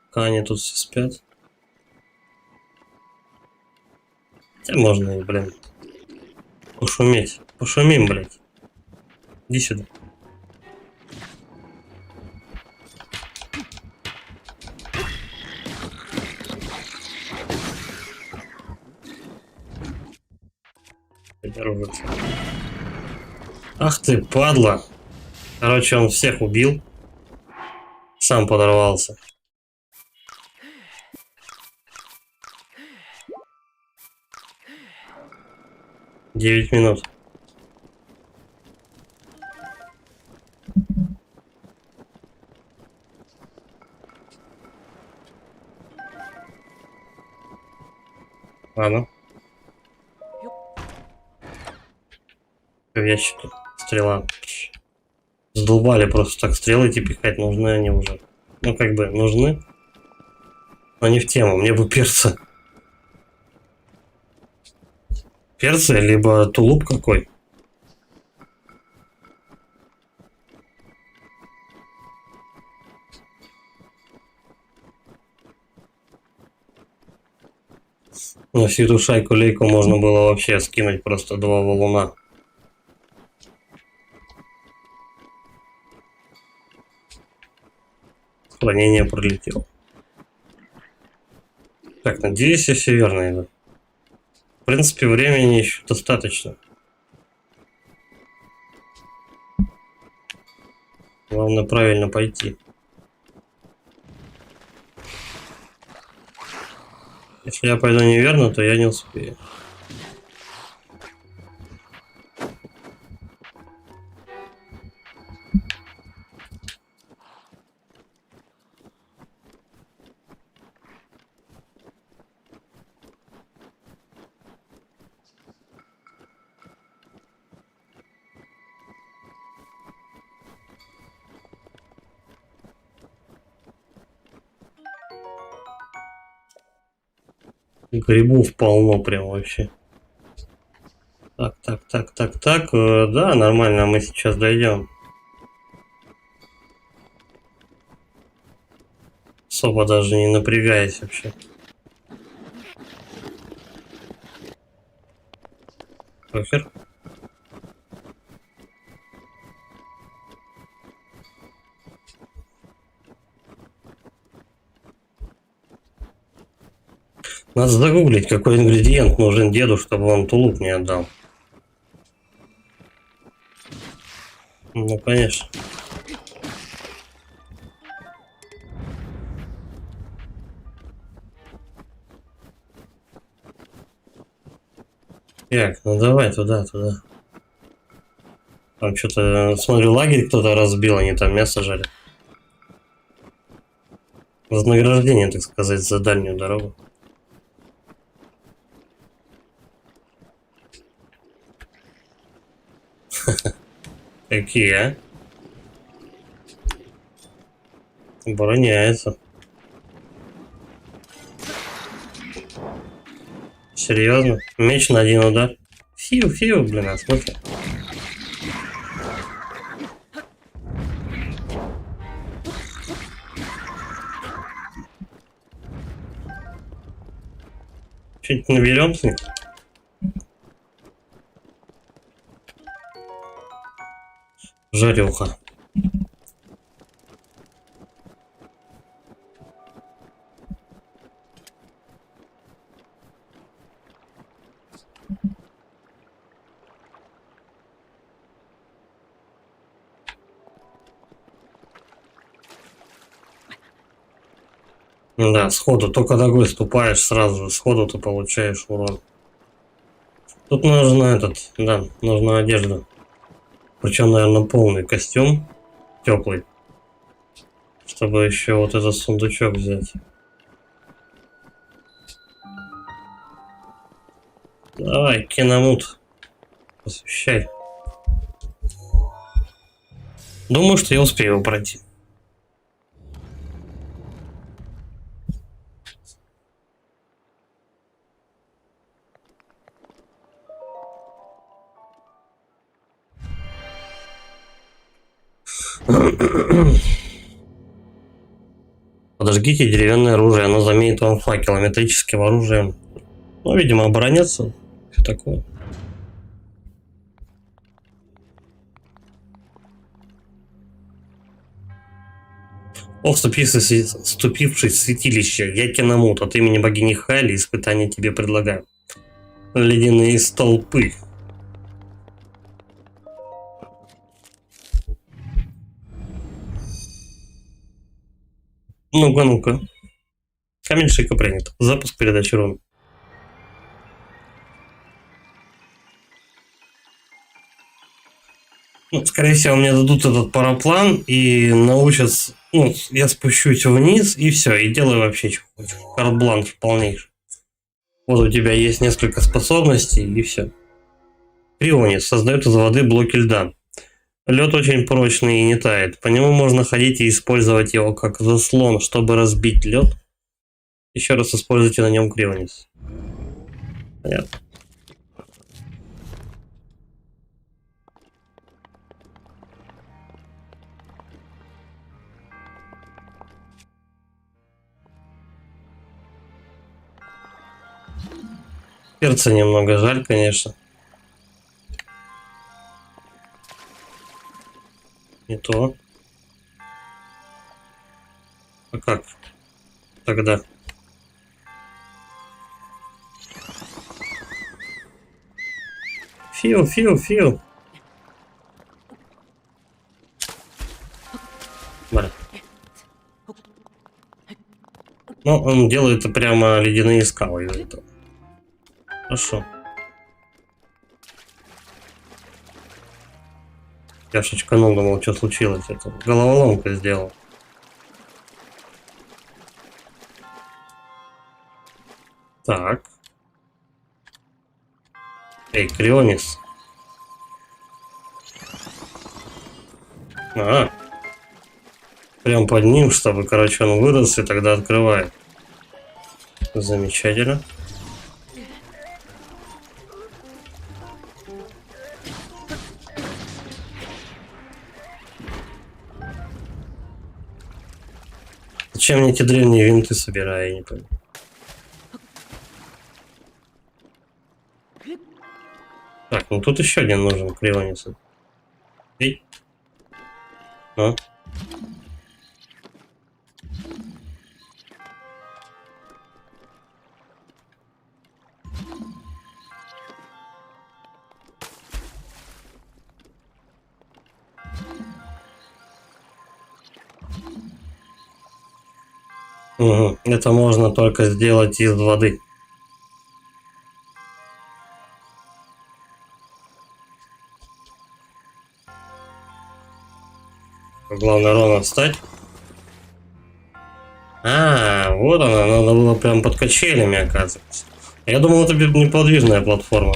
Пока они тут все спят. Хотя можно и, блин, пошуметь. Пошумим, блядь. Иди сюда. Оружие. Ах ты, падла. Короче, он всех убил. Сам подорвался. Девять минут. Ладно. В ящике. Стрела. Сдолбали просто так стрелы эти пихать. Нужны они уже. Ну, как бы, нужны. Но не в тему. Мне бы перца. Перца, либо тулуп какой. На всю эту шайку-лейку можно было вообще скинуть просто два валуна. Хранение пролетело. Так, надеюсь, я все верно иду. В принципе, времени еще достаточно. Главное правильно пойти. Если я пойду неверно, то я не успею. Грибов полно прям вообще. Так. Да, нормально, мы сейчас дойдем. Особо даже не напрягаясь вообще. Похер. Надо загуглить, какой ингредиент нужен деду, чтобы он тулуп не отдал. Ну, конечно. Так, ну давай туда. Там что-то, смотрю, лагерь кто-то разбил, они там мясо жарят. Вознаграждение, так сказать, за дальнюю дорогу. Какие, а? Обороняется. Серьезно? Меч на один удар. Фью, блин, а смотри. Чуть наберем с них. Жареха. Да, сходу, только ногой ступаешь, сразу же сходу ты получаешь урон. Тут нужно нужна одежда. Причем, наверное, полный костюм, теплый. Чтобы еще вот этот сундучок взять. Давай, киномут. Посвящай. Думаю, что я успею его пройти. Подожгите деревянное оружие, оно заменит вам факел металлическим оружием. Ну, видимо, обороняться. Все такое. О, вступивший в святилище, я Киномут, от имени богини Хали испытания тебе предлагаю. Ледяные столпы. Ну-ка. Камень шика принят. Запуск передачи урона. Ну, скорее всего, мне дадут этот параплан и научат... Ну, я спущусь вниз и все, и делаю вообще, что хочу. Карт-бланш полнейший. Вот у тебя есть несколько способностей, и все. Крионис создает из воды блоки льда. Лед очень прочный и не тает. По нему можно ходить и использовать его как заслон, чтобы разбить лед. Еще раз используйте на нем Крионис. Понятно. Перца немного жаль, конечно. Не то. А как тогда? Фил. Блин. Ну, он делает прямо ледяные скалы из этого. Хорошо. Я шачканул, думал, что случилось. Это головоломка сделал. Так. Эй, Крионис. Прям под ним, чтобы, короче, он вырос и тогда открывает. Замечательно. Зачем мне эти древние винты собираю, я не понимаю. Так, ну тут еще один нужен Крионис. Эй. Ну. Угу. Это можно только сделать из воды. Главное ровно встать. Вот она, надо было прям под качелями, оказывается. Я думал, это неподвижная платформа.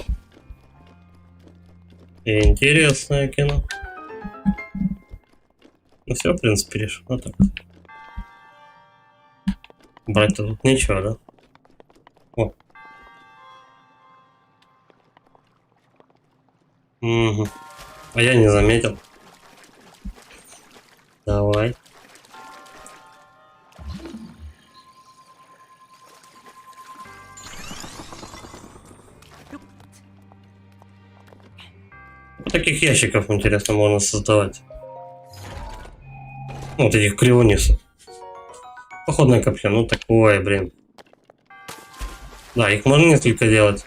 Интересное кино. Ну все, в принципе, решил. Вот так. Брать-то тут нечего, да? О. Угу. А я не заметил. Давай. Вот таких ящиков, интересно, можно создавать. Вот этих кривонисов. Походное копье, ну такое, блин. Да, их можно несколько делать.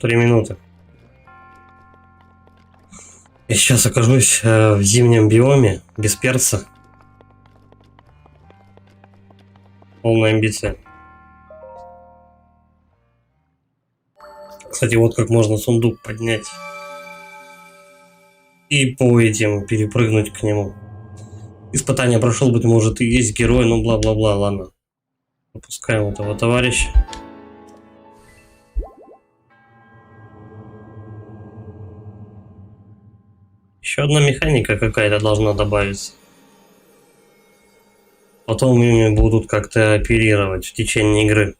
Три минуты. Я сейчас окажусь в зимнем биоме, без перца. Полная амбиция. Кстати, вот как можно сундук поднять. И по этим перепрыгнуть к нему. Испытание прошел, быть может, и есть герой, ну бла-бла-бла, ладно. Выпускаем этого товарища. Еще одна механика какая-то должна добавиться. Потом ими будут как-то оперировать в течение игры.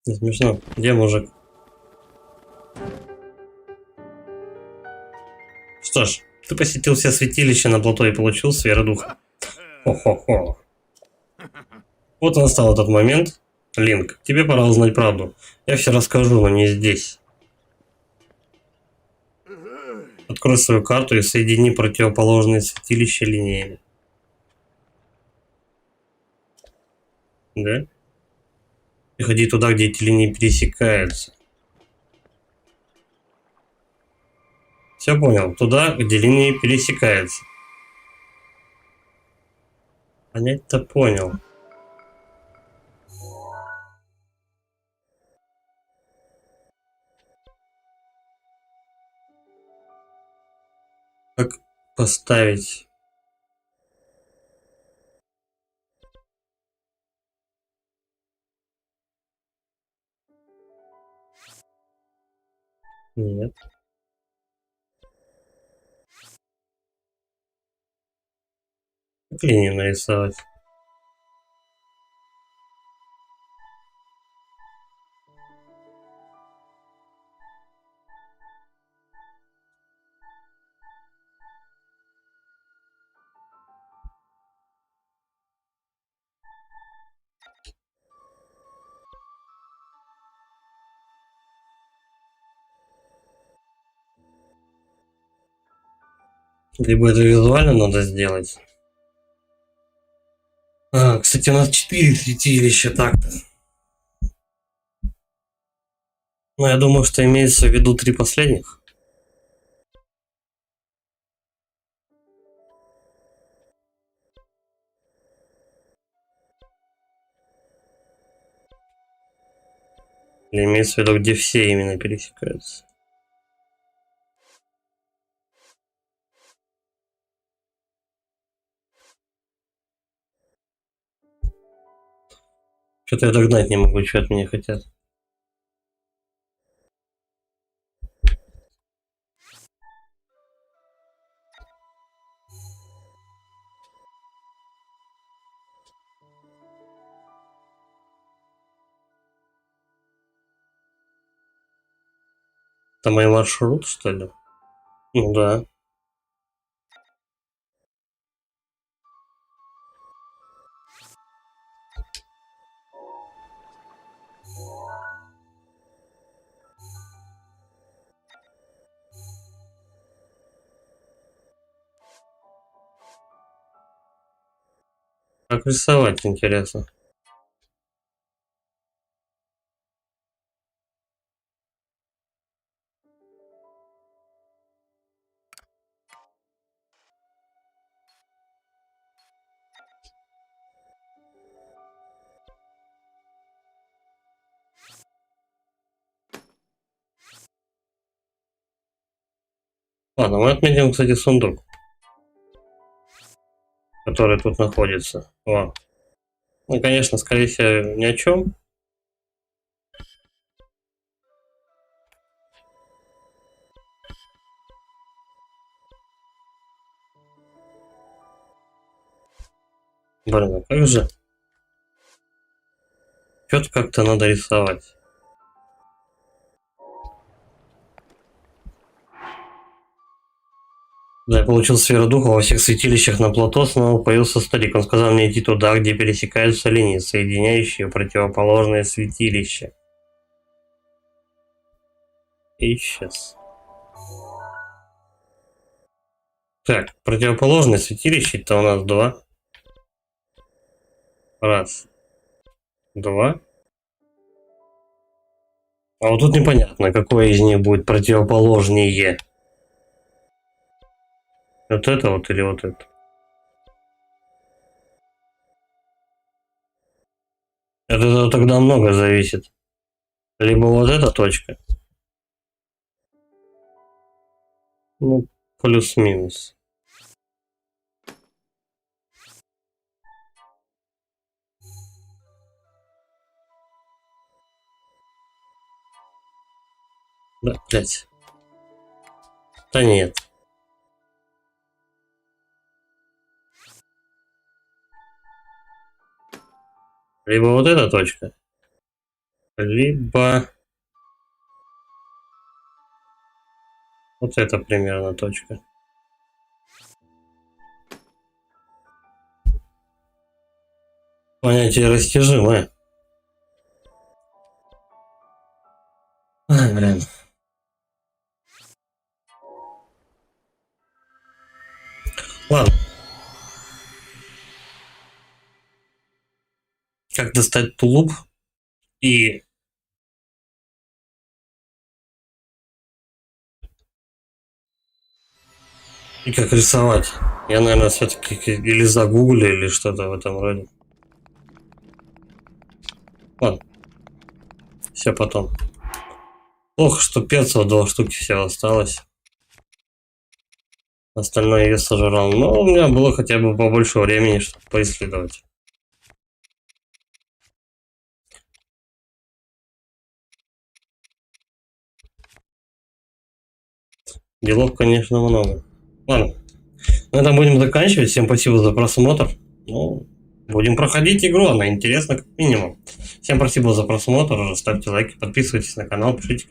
Не смешно. Где мужик? Что ж, ты посетил все святилища на плато и получил сферу духа. Хо-хо-хо. Вот и настал этот момент. Линк, тебе пора узнать правду. Я все расскажу, но не здесь. Открой свою карту и соедини противоположные святилища линиями. Да? Приходи туда, где эти линии пересекаются. Все понял. Туда, где линии пересекаются. Понять-то понял. Как поставить? Нет. Как линию нарисовать? Либо это визуально надо сделать. Кстати, у нас 4 святилища так-то. Но я думаю, что имеется в виду 3 последних. Или имеется в виду, где все именно пересекаются. Что-то я догнать не могу, что от меня хотят. Это мой маршрут, что ли? Ну да. Как рисовать, интересно. Ладно, мы отметим, кстати, сундук, который тут находится. О. Ну, конечно, скорее всего, ни о чем. Блин, а как же? Что-то как-то надо рисовать. Да, я получил сферу духа во всех святилищах на плато, снова появился старик. Он сказал мне идти туда, где пересекаются линии, соединяющие противоположные святилища. И сейчас. Так, противоположные святилища, это у нас 2. Раз. 2. А вот тут непонятно, какое из них будет противоположнее. Вот это вот или вот это? Это тогда много зависит. Либо вот эта точка. Ну, плюс-минус. Да, блядь. Да нет. Либо вот эта точка, либо вот эта примерно точка. Понятие растяжимое. Ай, блин. Ладно. Как достать тулуп и как рисовать? Я, наверное, все-таки или загуглю, или что-то в этом роде. Ладно. Все потом. Плохо, что перцев 2 штуки всего осталось. Остальное я сожрал. Но у меня было хотя бы побольше времени, чтобы поисследовать. Делов, конечно, много. Ладно. На этом будем заканчивать. Всем спасибо за просмотр. Ну, будем проходить игру, она интересна как минимум. Всем спасибо за просмотр. Ставьте лайки, подписывайтесь на канал, пишите